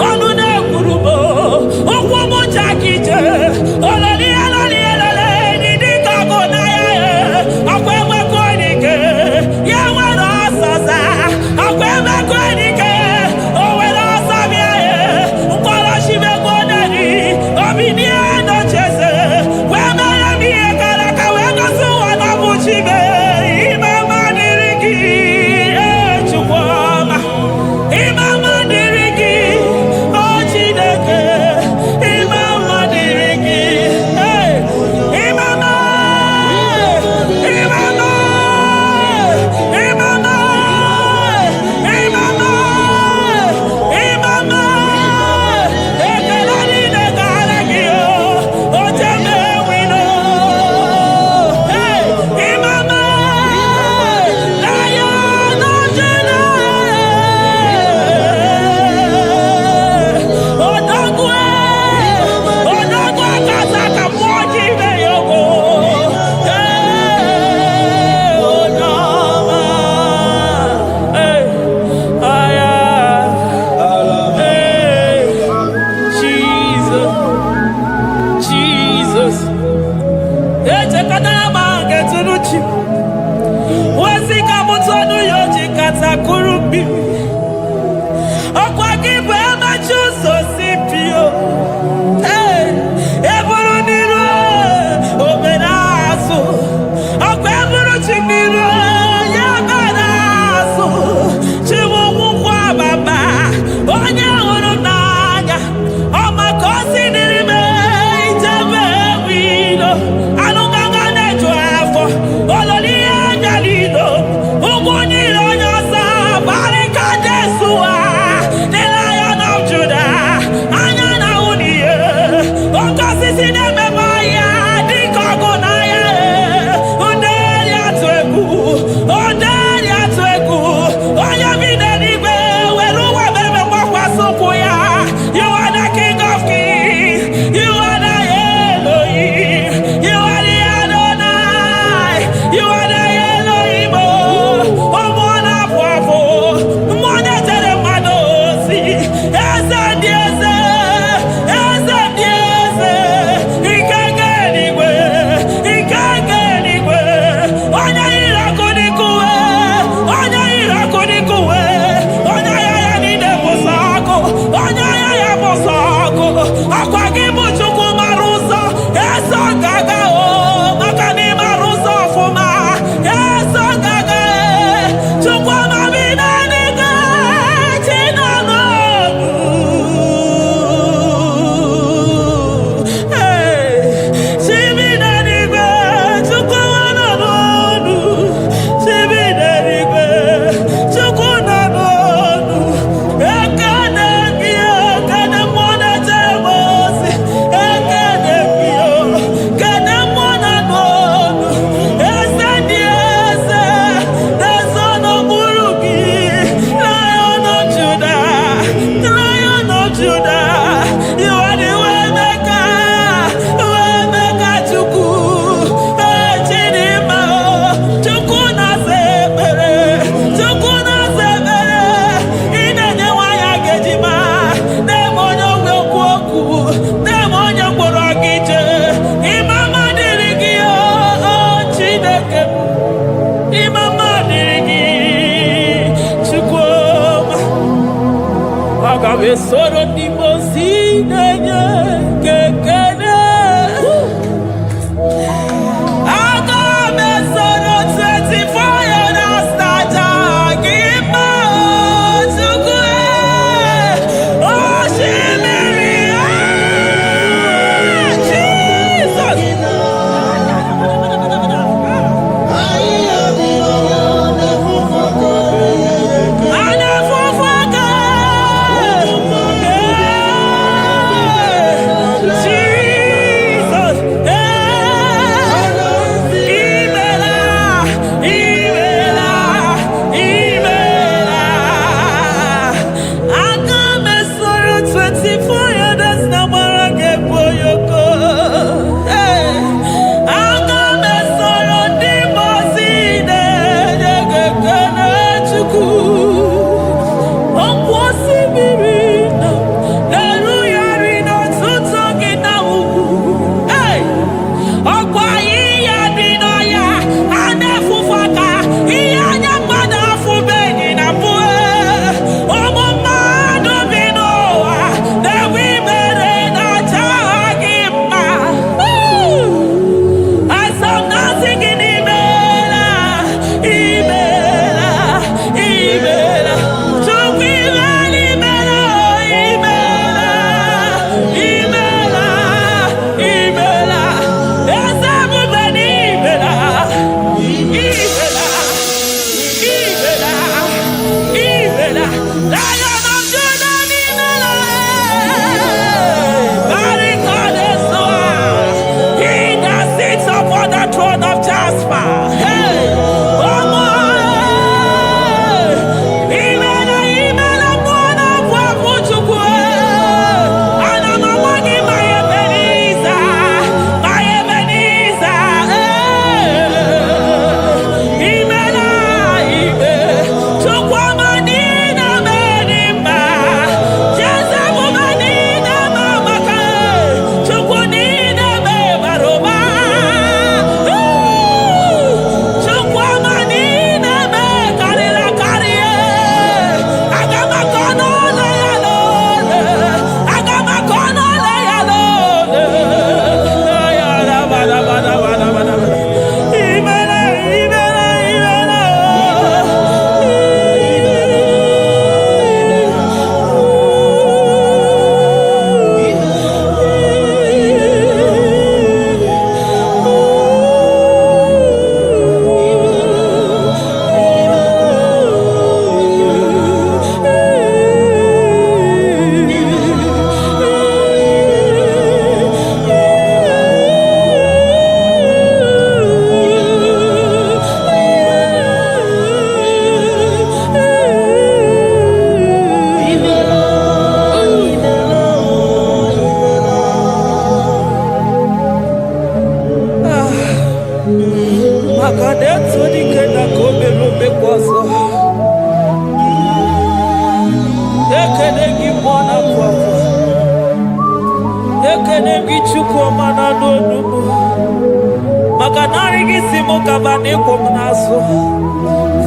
ọnụ na-ekwuru m ụkwụ m jakije ololielolielole dị ka ọgụ na ya ọkwa emekọ dike ya nwere ọsọza ọkwa emekọ dike o nwere ọsọ bịa mkpọrọ chimego neri obinie nocheze wee mere m ihe kara ka wee gosi ụwa na bụ chime mama dịrị gị Chukwu ọma mama dịrị gị o Chineke mama dịrị gị mama ekele niile gara gị o Jemewino mama na ya nọjere odogwu akaza ka mmụọ ji ime ya ogbo onye ọma aya Jesus echekọtara m nke tụrụ chi ozi ka m tụọnụ ya oji katakụrụ mmiri ọkwa gị bụ emachi ụzọ si pio eburu n'iru obere azụ ọkwa eburu chi n'iru ya bara azụ chiwụkwụkwọ ababa onye hụrụ n'anya ọma ka o si dịrị m ijebe wilo anụgaga na-eju afọ ololi ihe anya niile ụgwọ niile onye ọsọ Soro di Bosina, Kekene. Agame Soro 24 years, Gima Sukwe. Oh, Shimiri, Jesus.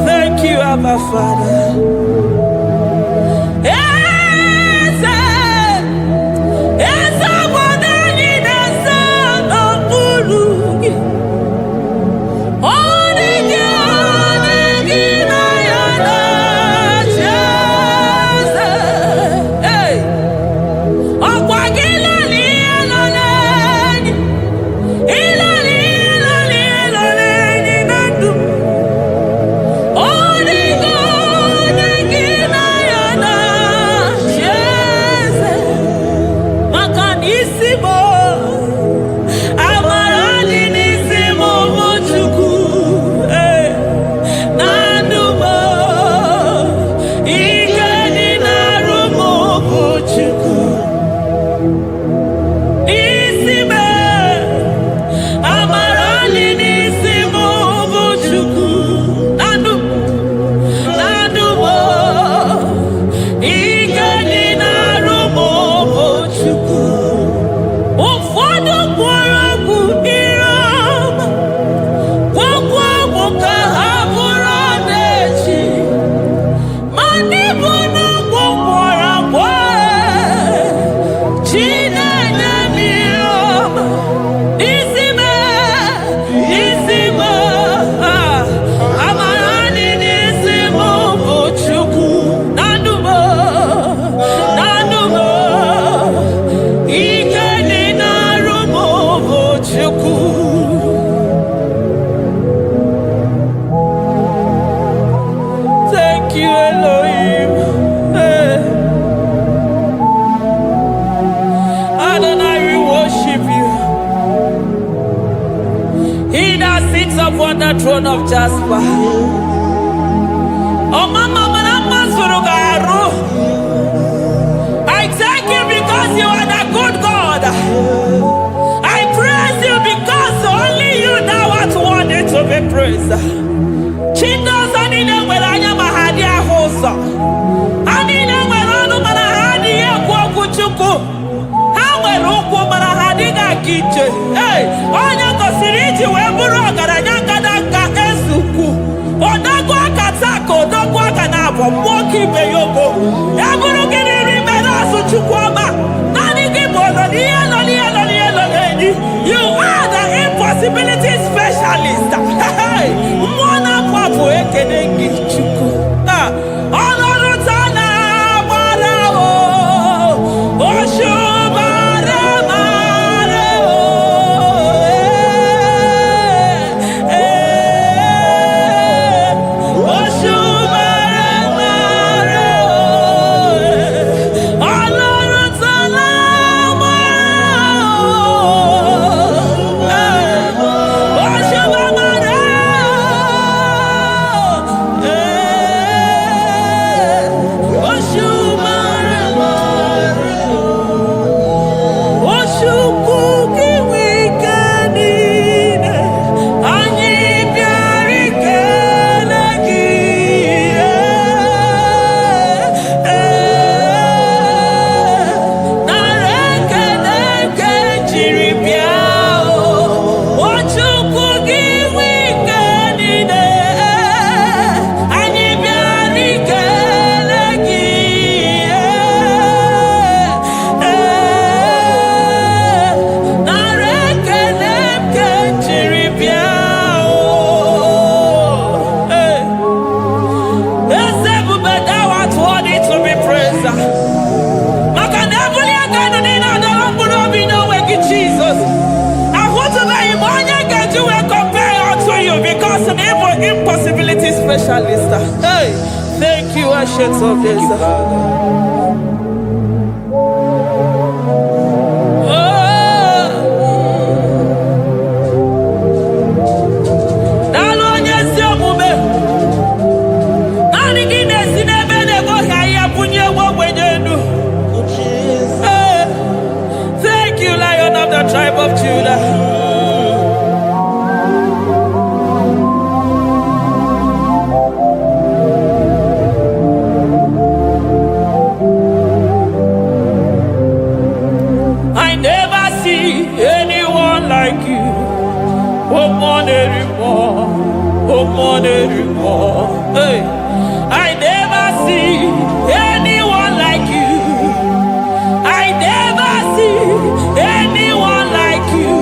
Thank you, Abba Father. Oh, throne of Jasper. Oh, Mama, I thank you because you are the good God. I praise you because only you now are worthy to be praised. Chindos anine welanya mahadi ahosa. Anine welanu manahadi yekwa kuchuku. Hawe ruku manahadi ga kiche. Hey, onya kosiriji weburu ogaranya kadaka esuku. Odagwa katako, odagwa kanabo, mwoki beyogo. Eburu kiniri menasu chukwama. Nani kibono, you are the impossibility specialist. Mwana papu ekenengi chuku. Honorutana marao. Oshubare marao. Oshubare marao. Honorutana impossibility specialist. Hey, thank you, Ancient of Days. Thank you, Lion of the tribe of Judah. Hey, I never see anyone like you. I never see anyone like you.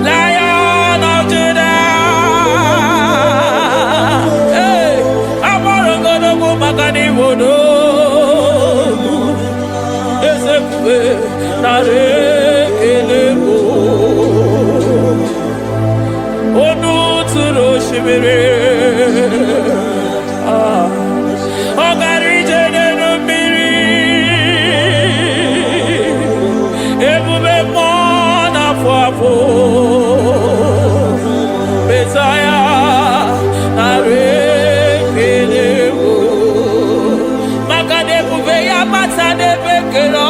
Lion of Judah, hey, I'm gonna go magani wodo, ezefe nare elebo, onu turo shimere, ogari jene numiri, ebube mona fwafo, Messiah nare elebo, magade buve ya mata de bekelo.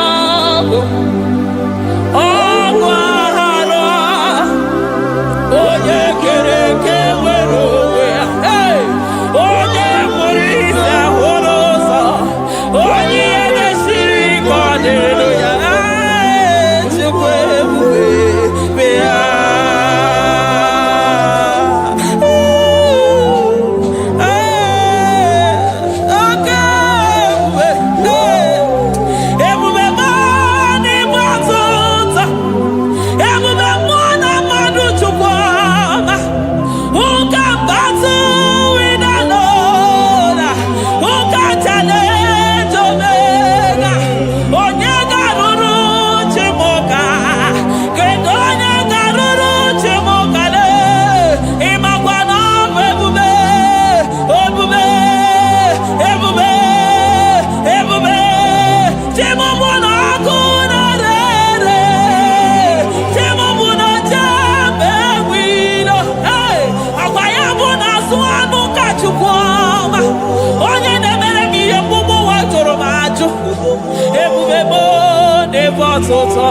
batota,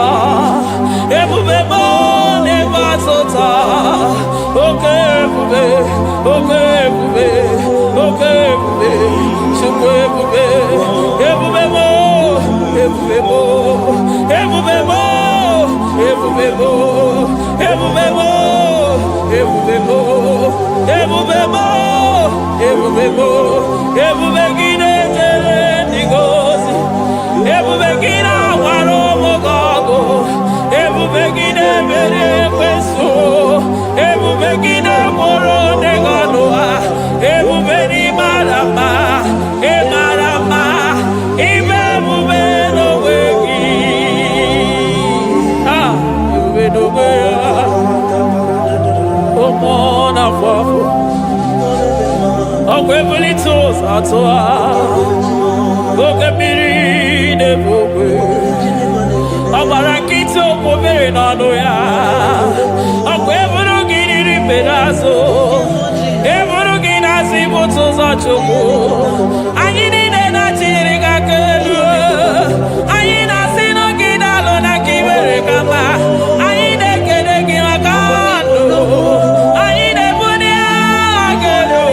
ebube mo ne batota, okay ebube, chukwu ebube, ebube mo, ebube gine tere ndigozi, ebube gine waro mogogo, ebube gine mere kwesu, ebube gine moro neganoa, ebube ni marama, ebube no wegi, ebube no wegi, omona fafo. Okwebuli tos atoa, okebiri nebogwe. Abarakito kobere nano ya, okweburu giri pedazo, eburu ginazi botoza choko. Ayini nena chiriga kelu, ayina sino ginalo na kibere kama, ayine kede gimakando, ayine bunia kelu.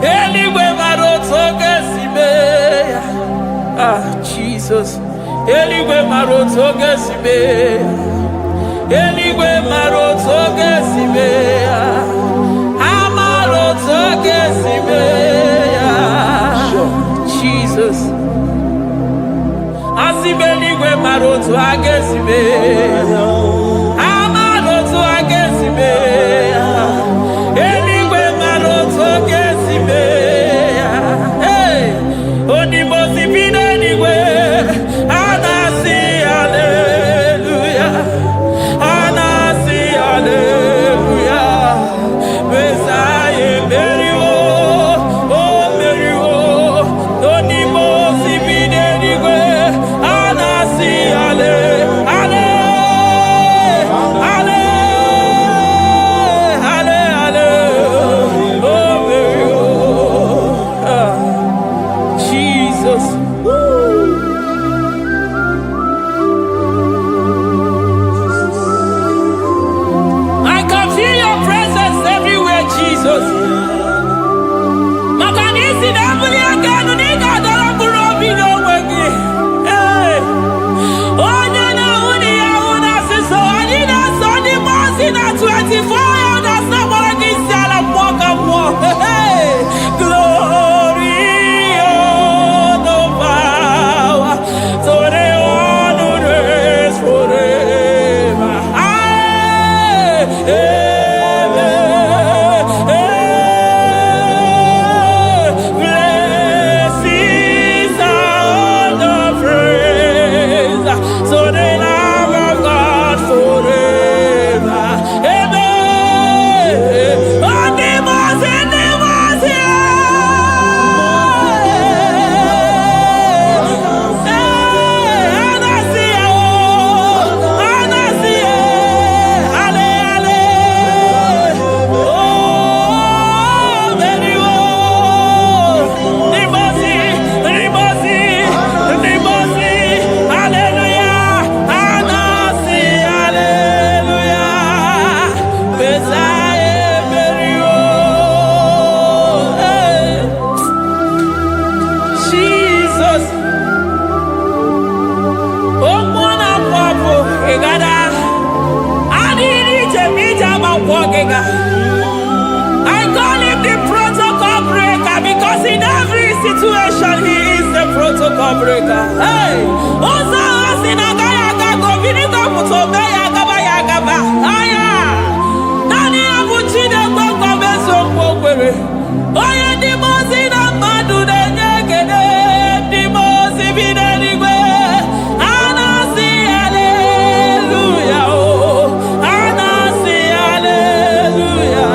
Eligwe maroto gesi Jesus. Eligwe maroto gesibe. Eligwe maroto gesibe. Amaroto gesibe. Jesus. Asibeligwe maroto agesibe. Amaroto agesibe. Eligwe maroto gesibe. Hey, onimosi bide eligwe. Anasi hallelujah. Anasi hallelujah. Besaye merio. Oh merio. Onimosi bide eligwe. Anasi hallelujah. I call him the protocol breaker because in every situation he is the protocol breaker. Hey, Osa Asinaga Yaga Vinika Mutobe Yagaba Yagaba. Aya, Nani Abuchina Boko Beso Pokere. Oya Dimosina Madu de Negede, Dimosi Binanigwe. Anasi hallelujah. Anasi hallelujah.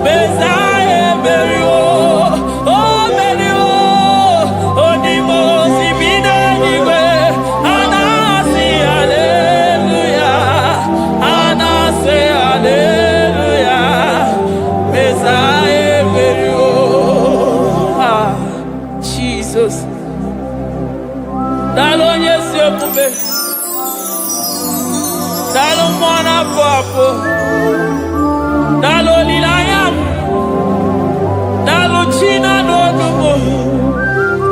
Besaye Merio. Oh Merio. Oh Dimosi Binanigwe. Anasi hallelujah. Anasi hallelujah. Besaye Merio. Ah, Jesus. Dalo Yesu Okube. Dalo Mwana Papo. Dalo Lilayam. Dalo China Nodumo.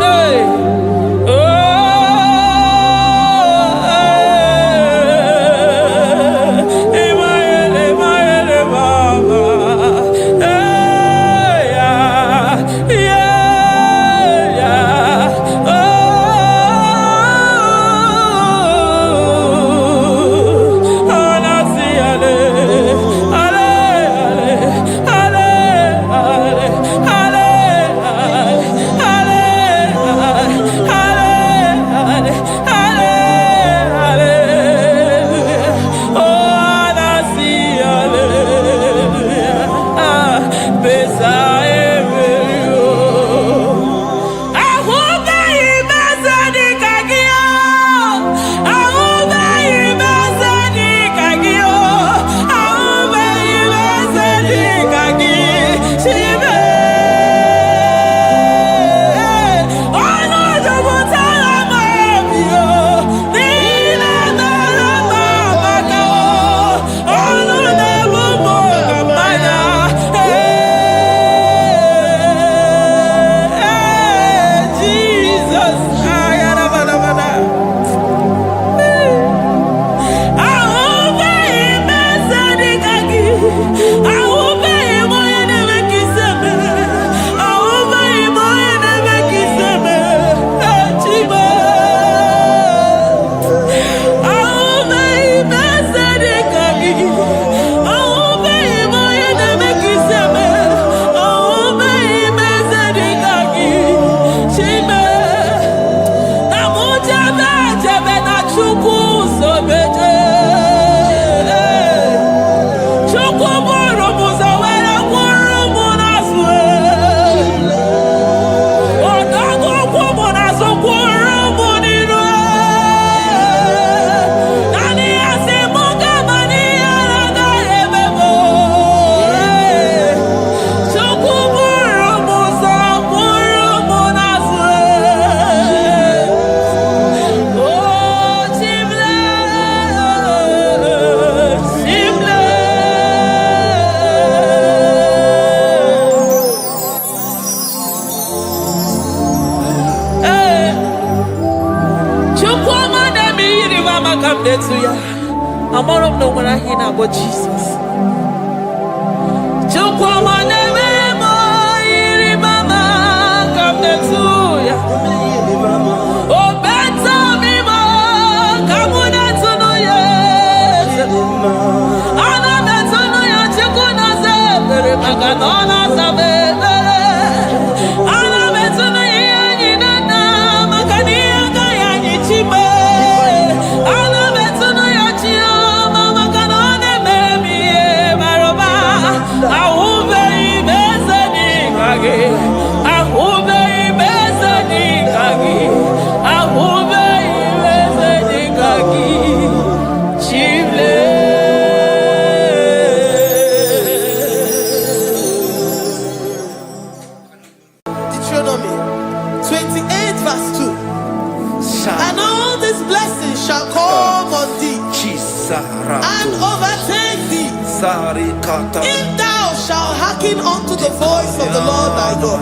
Hey. Oh. Emaele, Emaele, Baba. Hey, yeah. Yeah, yeah. Oh. Anasi, ale, ale, ale. come there to ya. I'm all of no when I hear about Jesus. Chukwama neme mo iri mama come there to ya. Oh better me mo come there to no ya. Ana better no ya chukuna se pere maganona sabe. Ana better no ya ni na magani aga ya ni chime. Ana better no ya chia mama kanone baby maroba. Ahube ibezeni kage. Ahube ibezeni kage. Ahube ibezeni kage. Chile. Deuteronomy 28 verse 2. And all these blessings shall come on thee and overtake thee if thou shalt hearken unto the voice of the Lord thy God.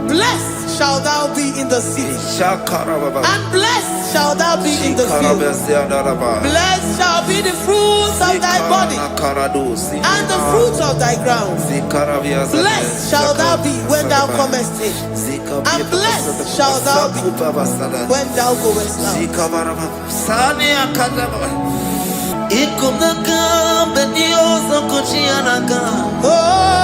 Blessed shalt thou be in the city, and blessed shalt thou be in the field. Blessed shall be the fruit of thy body, and the fruit of thy ground. Blessed shalt thou be when thou comest in, and blessed shalt thou be when thou goest out. Oh,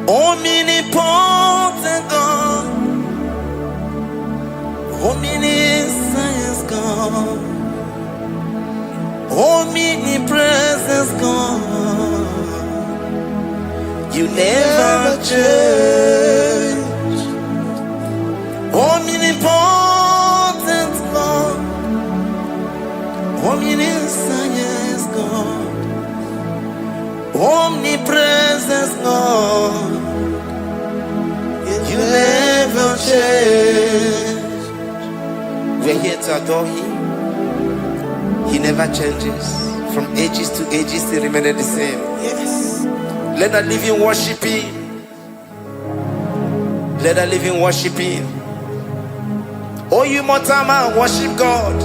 Omnipotent God, omniscience God, omnipresence God, you never change. Omnipotent God, omniscience God, omnipresence God, you never change. We're here to adore him. He never changes. From ages to ages, he remains the same. Yes. Let the living worship him. Let the living worship him. Oh, you mortal man, worship God.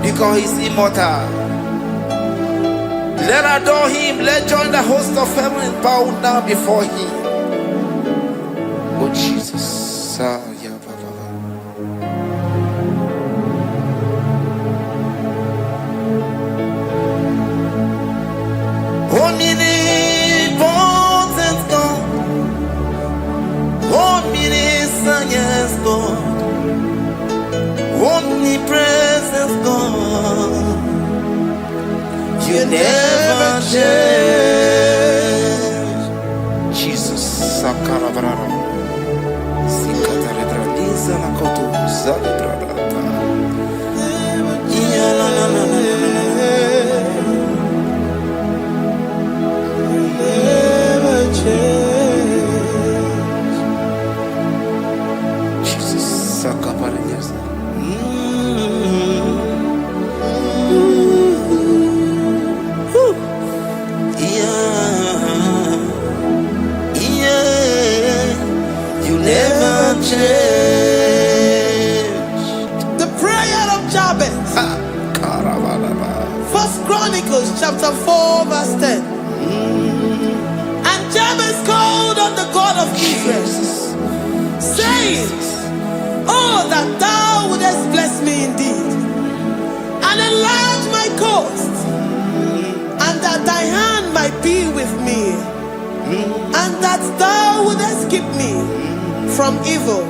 Because he's immortal. Let adore him. Let join the host of heaven and bow down before him. Oh, Jesus. Omnipotent God, omniscient God, omnipresent God, you never change. Jesus. Sakarabrara. Sikatarebradiza nakoto zalibrada. Yeah, la, la, la, la, la, la. Never change. Jesus. Sakaparadiza. You never change. The prayer of Jabez. First Chronicles chapter 4 verse 10. And Jabez called on the God of Israel, saying, oh, that thou wouldest bless me indeed, and enlarge my coast, and that thy hand might be with me, and that thou wouldest keep me from evil,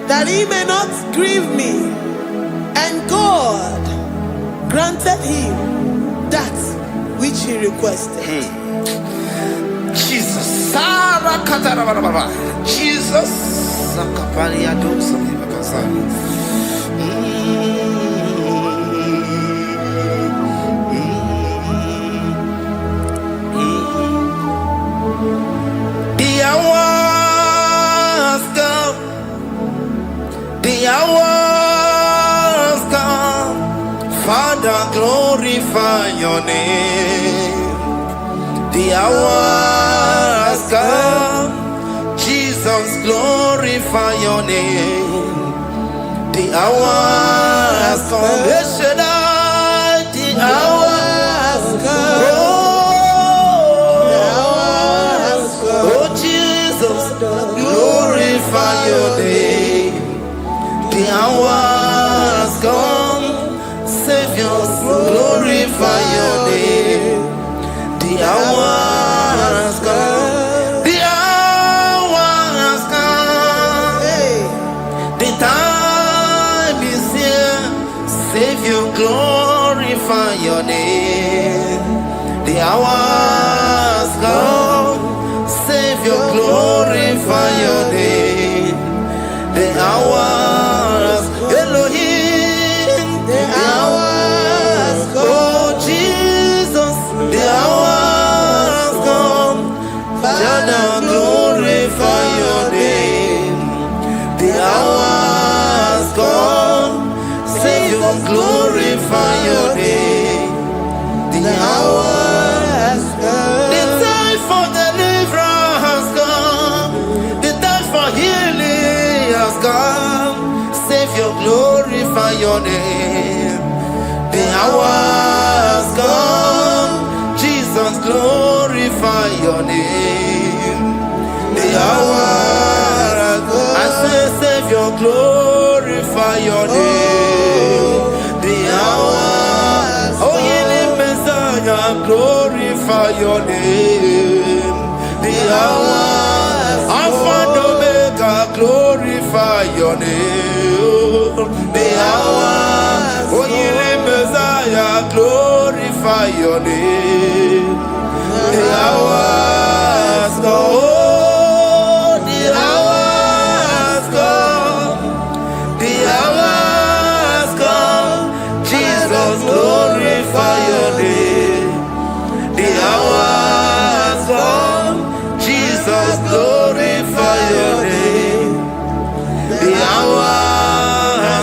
that he may not grieve me. And God granted him that which he requested. Jesus. Jesus. The hours come. The hours come. Father, glorify your name. The hours come. Jesus, glorify your name. The hours come. Yes, Shaddai, the hours come. Oh, Jesus, glorify your name. The hours come. Savior, glorify your name. The hours come. The hours come. The time is here. Savior, glorify your name. The hours come. Savior, glorify your name. The hours, Elohim. The hours come. Oh, Jesus, the hours come. Father, glorify your name. The hours come. Savior, glorify your name. The hours come. The time for deliverance has come. The time for healing has come. Savior, glorify your name. The hours come. Jesus, glorify your name. The hours come. I say, Savior, glorify your name. The hours. Oh, healing Messiah, glorify your name. The hours. Alpha and Omega, glorify your name. The hours. Oh, healing Messiah, glorify your name. The hours go. The hours come. The hours come. Jesus, glorify your name. The hours come. Jesus, glorify your name. The hours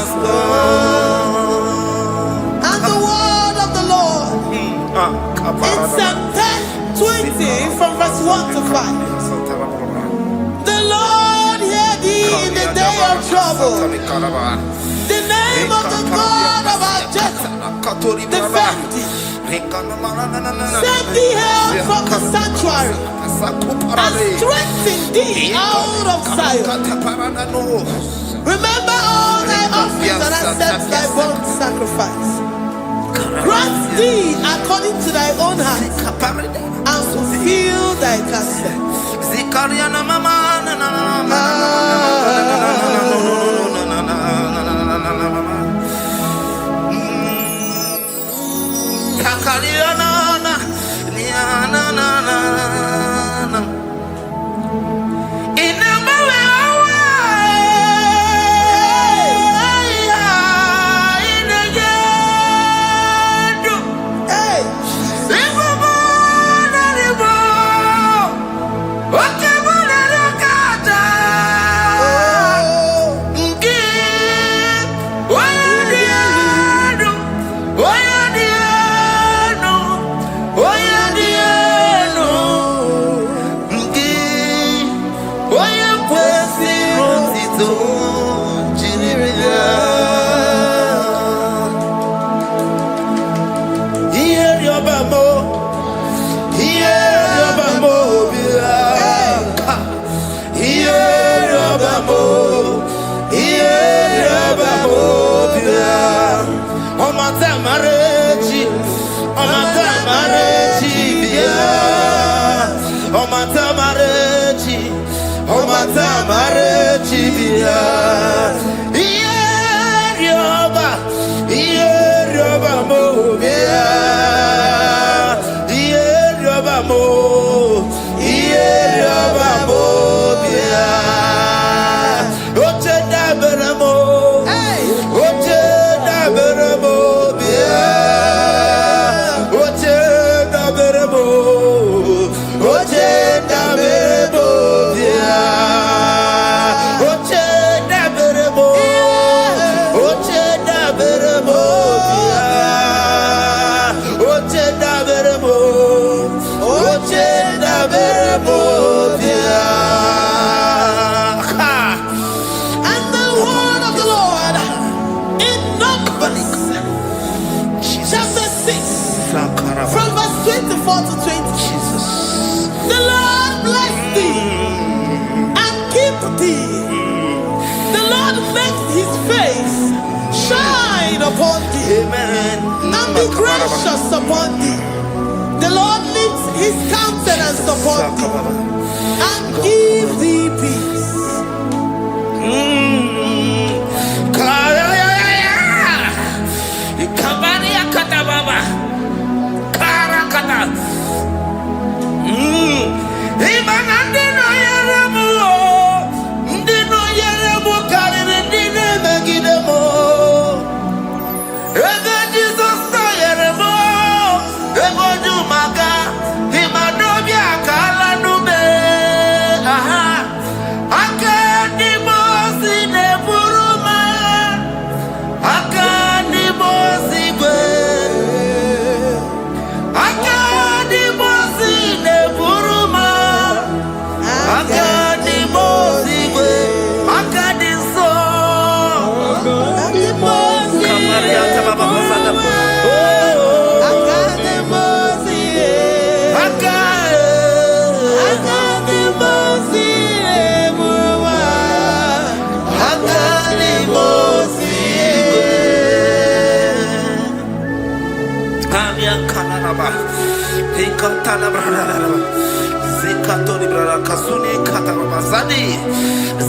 trouble. The name of the God of our Jacob. Defend thee. Send thee help from the sanctuary. And strengthen thee out of Zion. Remember all thy offerings and accept thy burnt sacrifice. Grant thee according to thy own heart and fulfill thy counsel. And be gracious upon thee. The Lord lifts his countenance upon thee and give thee peace.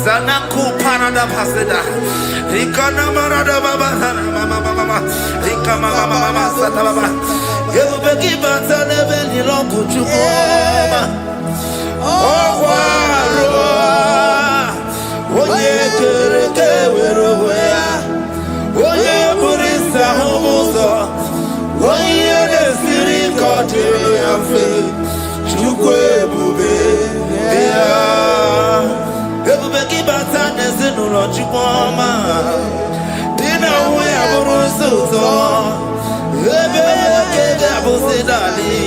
Zanaku parada paseda, Rikana marada baba, mama, Rikama mama sata baba. You begi bata nebeli longu chukoma. Oh waro, oye kereke weroya, oye burisa homoso, oye desiri kote yafe, chukwe bube ya. Ebubeki bata nezinu lo chukwama, dina uwe aburu suto, ebeke jabusi dali,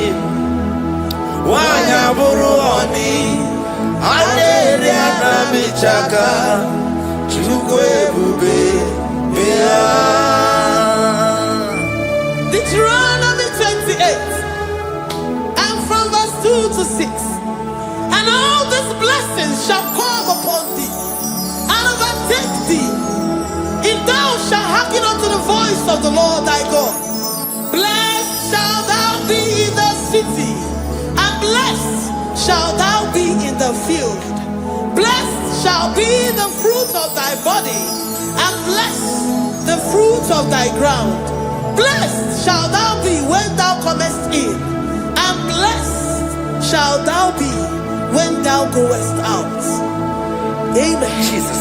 wanya buru oni, aderi anamichaka, chukwe Deuteronomy 28 and from verse 2 to 6. And all these blessings shall come upon thee and overtake thee if thou shalt hearken unto the voice of the Lord thy God. Blessed shalt thou be in the city, and blessed shalt thou be in the field. Blessed shall be the fruit of thy body, and blessed the fruit of thy ground. Blessed shalt thou be when thou comest in, and blessed shalt thou be when thou goest out. Amen. Jesus.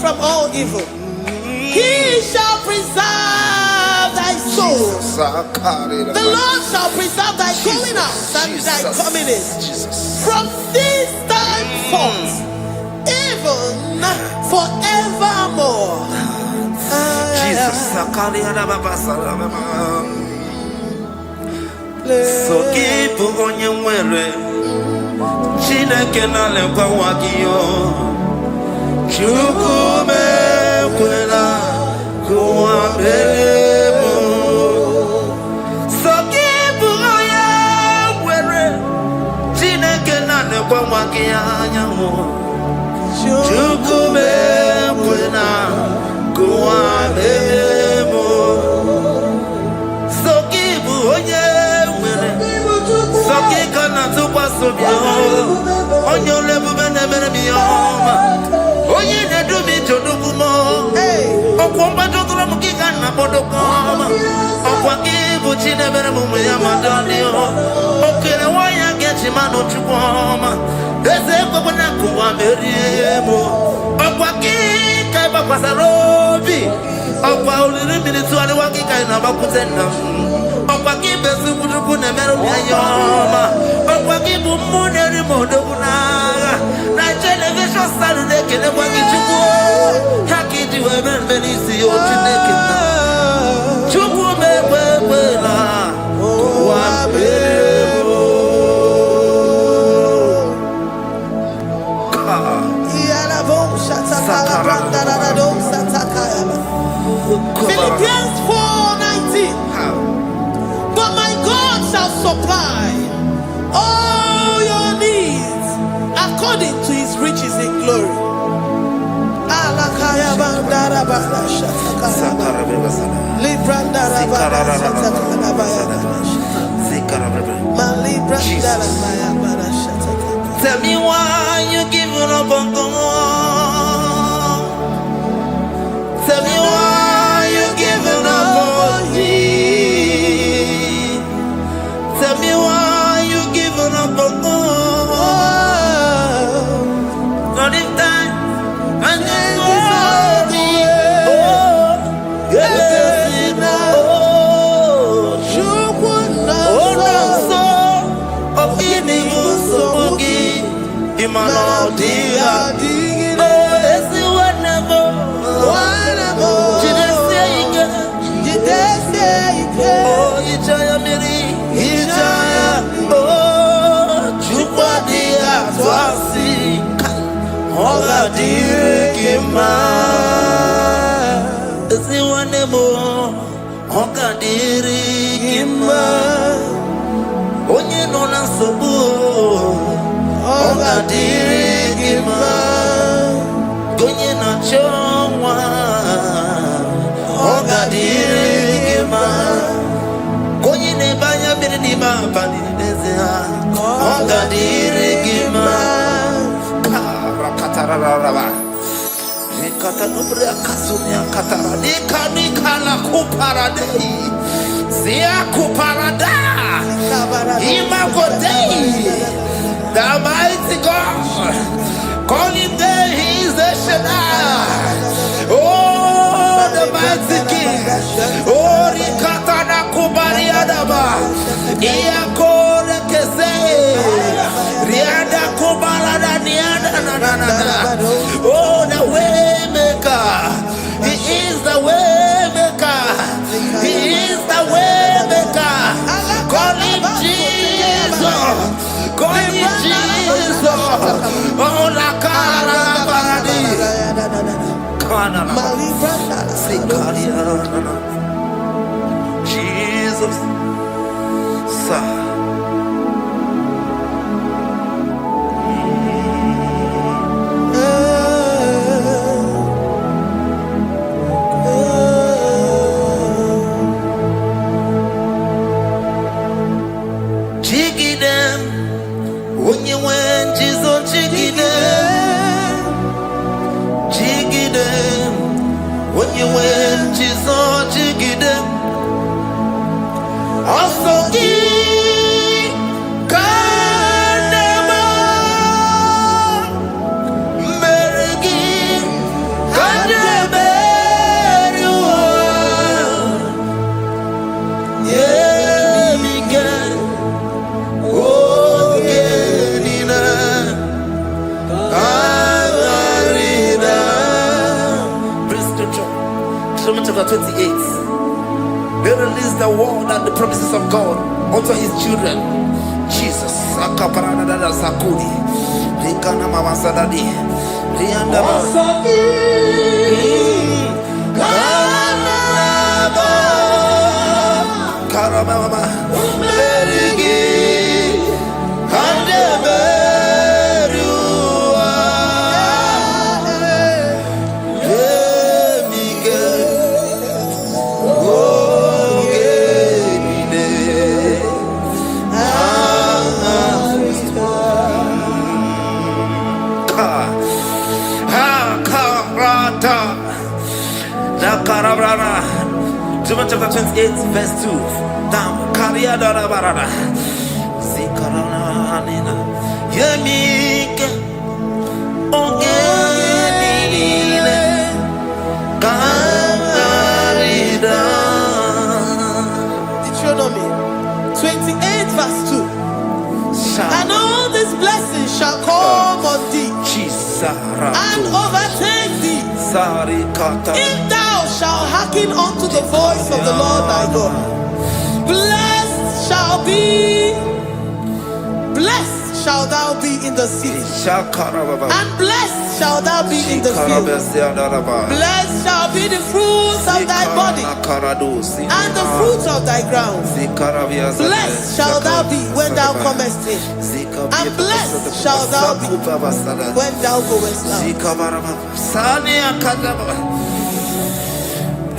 From all evil, he shall preserve thy soul. The Lord shall preserve thy going out and thy coming in from this time forth, even forevermore. So keep on your way. Chineke na lekwa wagio. Chukume kwela kuambelemo Sokibu oya were Chineke na nekwa mwaki anyango Chukume kwela kuambelemo Sokibu oya were Sokika na tupa sobyo Onyo lebu bene bene miyoma Oye ne do mi jodogu mo, okwomba jodura mukika na bodokoma, okwakibu chine bere mumu ya madani o, okere waya gechi mano chukwoma, eze kwabona kuwa meriemo, okwakika iba kwa sarobi, okwa uliri milituari wakika inabakutena, okwakibe sukutuku ne meru miyayoma, okwakibu muneri modogu naga, na television Saturday kene wangi chuku haki diwe benisi o chineke na chuku mewe na wa bebo Yala bo shataka branda na do sataka. Philippians 4:19. But my God shall supply all your needs according to his riches in glory Tell me why you giving up on God. Tell me why you giving up on me. Tell me why you giving up on God. Not in time, and then the mighty God, call him there, he is the Shaddai. Oh, the mighty King. Oh, Rikatana Kubariadaba. Iakore Kese. Riada Kubalada Niada. Oh, the way maker. He is the way maker. He is the way maker. Call him Jesus. Call him Jesus. Oh, la cara baradi. Jesus. Jiggy them when you went, Jesus, jiggy them. Jiggy them when you went, Jesus, jiggy them. Also, chapter 28. They release the word and the promises of God unto his children. Jesus. Sakudi. Rikana mama sadadi. Rianda Karama. John chapter 28 verse 2. Down Karia Dara Barada. Zikarana Nina. Yemika. Ogenile. Kamarida. Deuteronomy 28 verse 2. And all these blessings shall come on thee and overtake thee if thou shalt hearken unto the voice of the Lord thy God. Blessed shall thou be in the city, and blessed shall thou be in the field. Blessed shall be the fruits of thy body and the fruits of thy ground. Blessed shall thou be when thou comest in, and blessed shall thou be when thou goest out.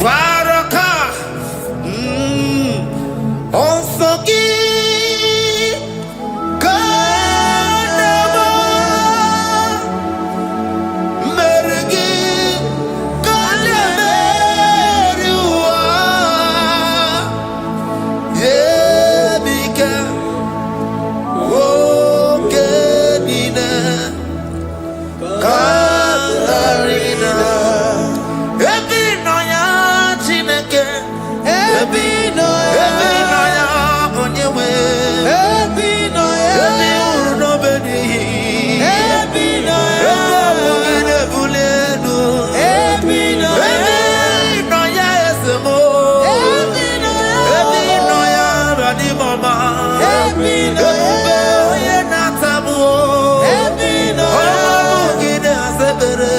Baraka. Onsoki. Kadaba. Merigi. Kadaberiwa. Yebika. Okenina. Katarina. Ebinoya Chineke. Ebinoya Onyewe. Ebinobedi. Ebinobedi Bulenu. Ebinoya Esemo. Ebinoya Radimama. Ebinoya Natamu. Omugide Asebere.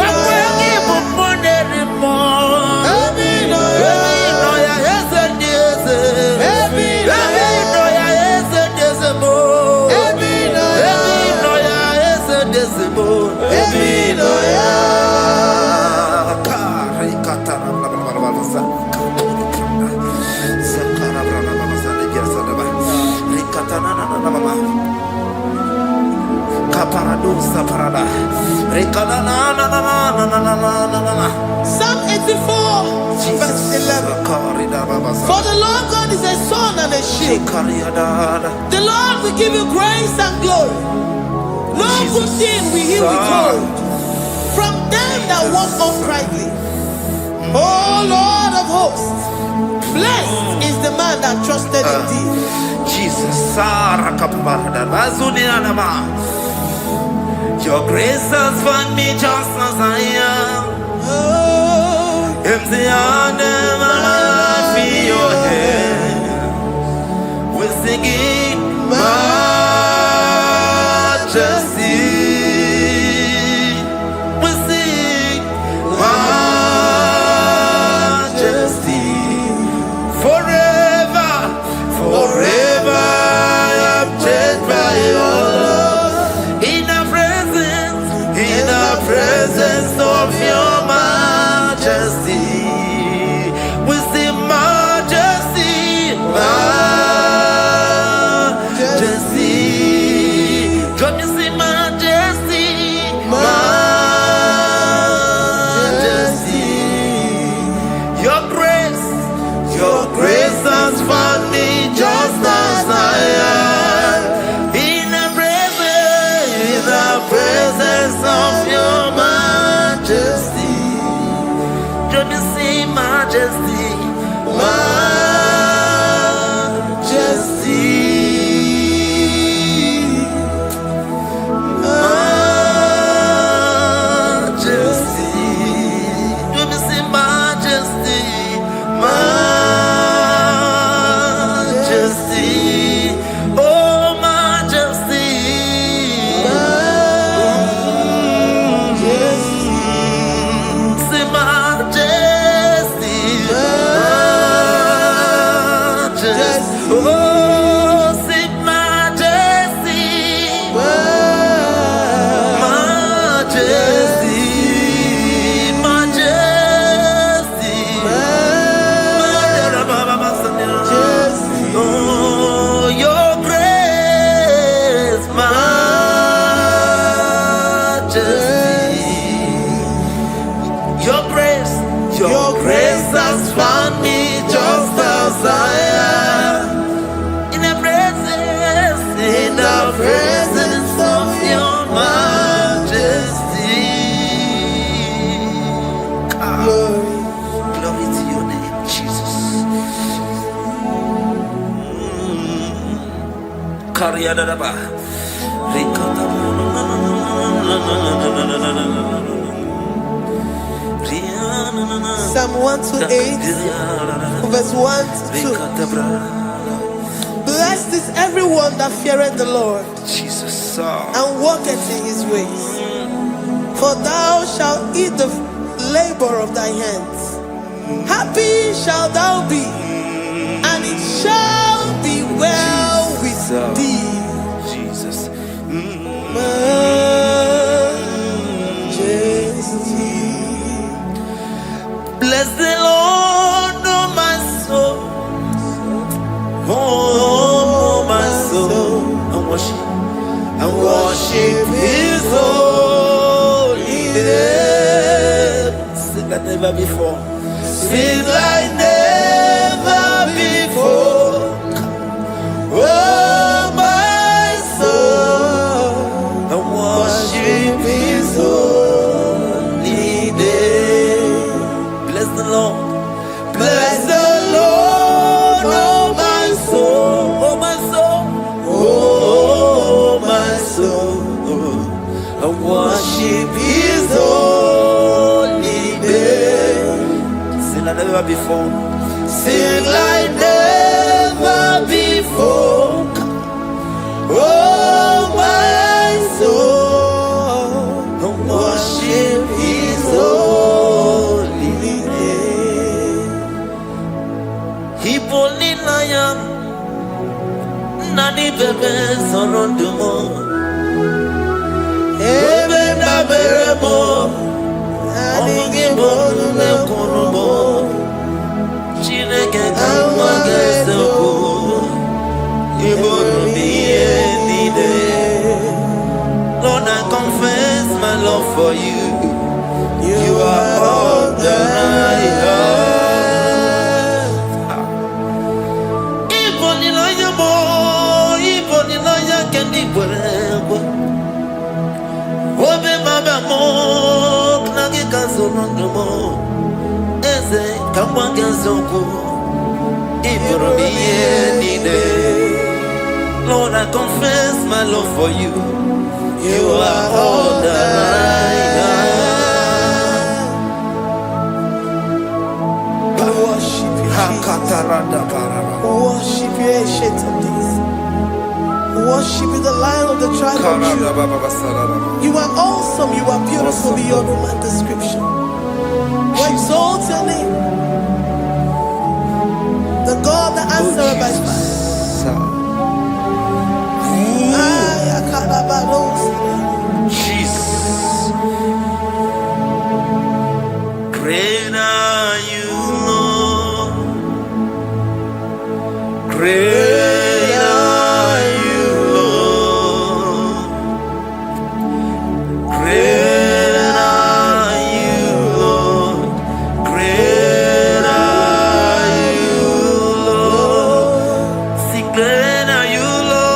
Okwegi Bumoneri Mo. Ebinoya Esediese. Ebinoya Esediese Mo. Ebinoya Esediese Mo. Ebinoya Kari Katara bla bla bla bla sa. Sakara bla bla bla sa de gersa de ba. Rikatana na na mama. Kaparadosa parada. Rikana na na na na na na na na. Psalm 84, verse 11. For the Lord God is a sun and a shield. The Lord will give you grace and glory. No good thing will he withhold from them that walk uprightly. O Lord of hosts, blessed is the man that trusted in thee. Jesus, your grace has found me just as I am. Empty handed, my life in your hand. We're singing majesty. We sing majesty. Forever, forever I'm changed by your love. In the presence of your majesty. We see majesty, majesty. Can you see majesty, majesty? Your grace has found me just as I am. In the presence of your majesty. Can you see majesty, majesty, majesty? Can you see majesty, majesty? Oh, majesty. Say majesty, majesty. Oh, say majesty, majesty, majesty, majesty. Oh, your grace, majesty. Your grace has found me just as I am. In the presence of your majesty. Glory to your name, Jesus. Kariyadadaba. Psalm 128, verse 1 to 2. Blessed is everyone that feareth the Lord Jesus. and walketh in his ways. For thou shalt eat the labor of thy hands. Happy shalt thou be, and it shall be well with thee. Jesus. Majesty. never before. Sing like never before. Oh, my soul, I worship His holy name. Bless the Lord. Bless the Lord, oh my soul, oh my soul, oh my soul. I worship His holy name. Sing like never before. Sing like never before. Oh my soul, I worship His holy name. Hipoli nayam, nani bebe sorondumo. Ebe na beremo, omugi bolu ne kurumo. Chineke kama geseko, ibolu miye nide. Lord, I confess my love for you. You are all that I have. Iboni loya mo, iboni loya kendi bwebo. Obe baba mo, knagi kazonondo mo. Eze kama gezoko, iboro miye nide. Lord, I confess my love for you. You are all that I have. We worship you, Jesus. We worship you, Ancient of Days. We worship you, the Lion of the tribe of Judah. You are awesome. You are beautiful beyond human description. We exalt your name, the God that answered by fire. Jesus. Great are you, Lord. Great are you, Lord. Great are you, Lord. Great are you, Lord. Sing great are you, Lord.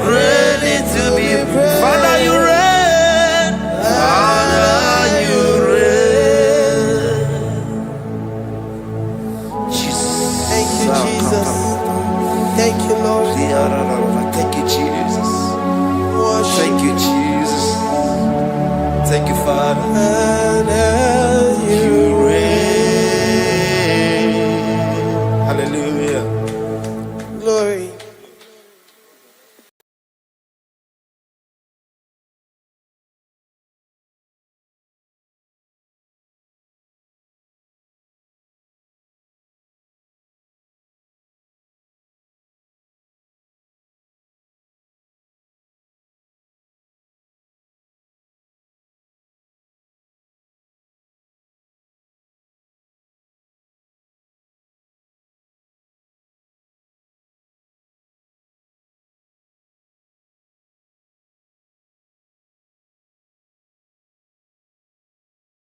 Ready to be praised. Father, you reign.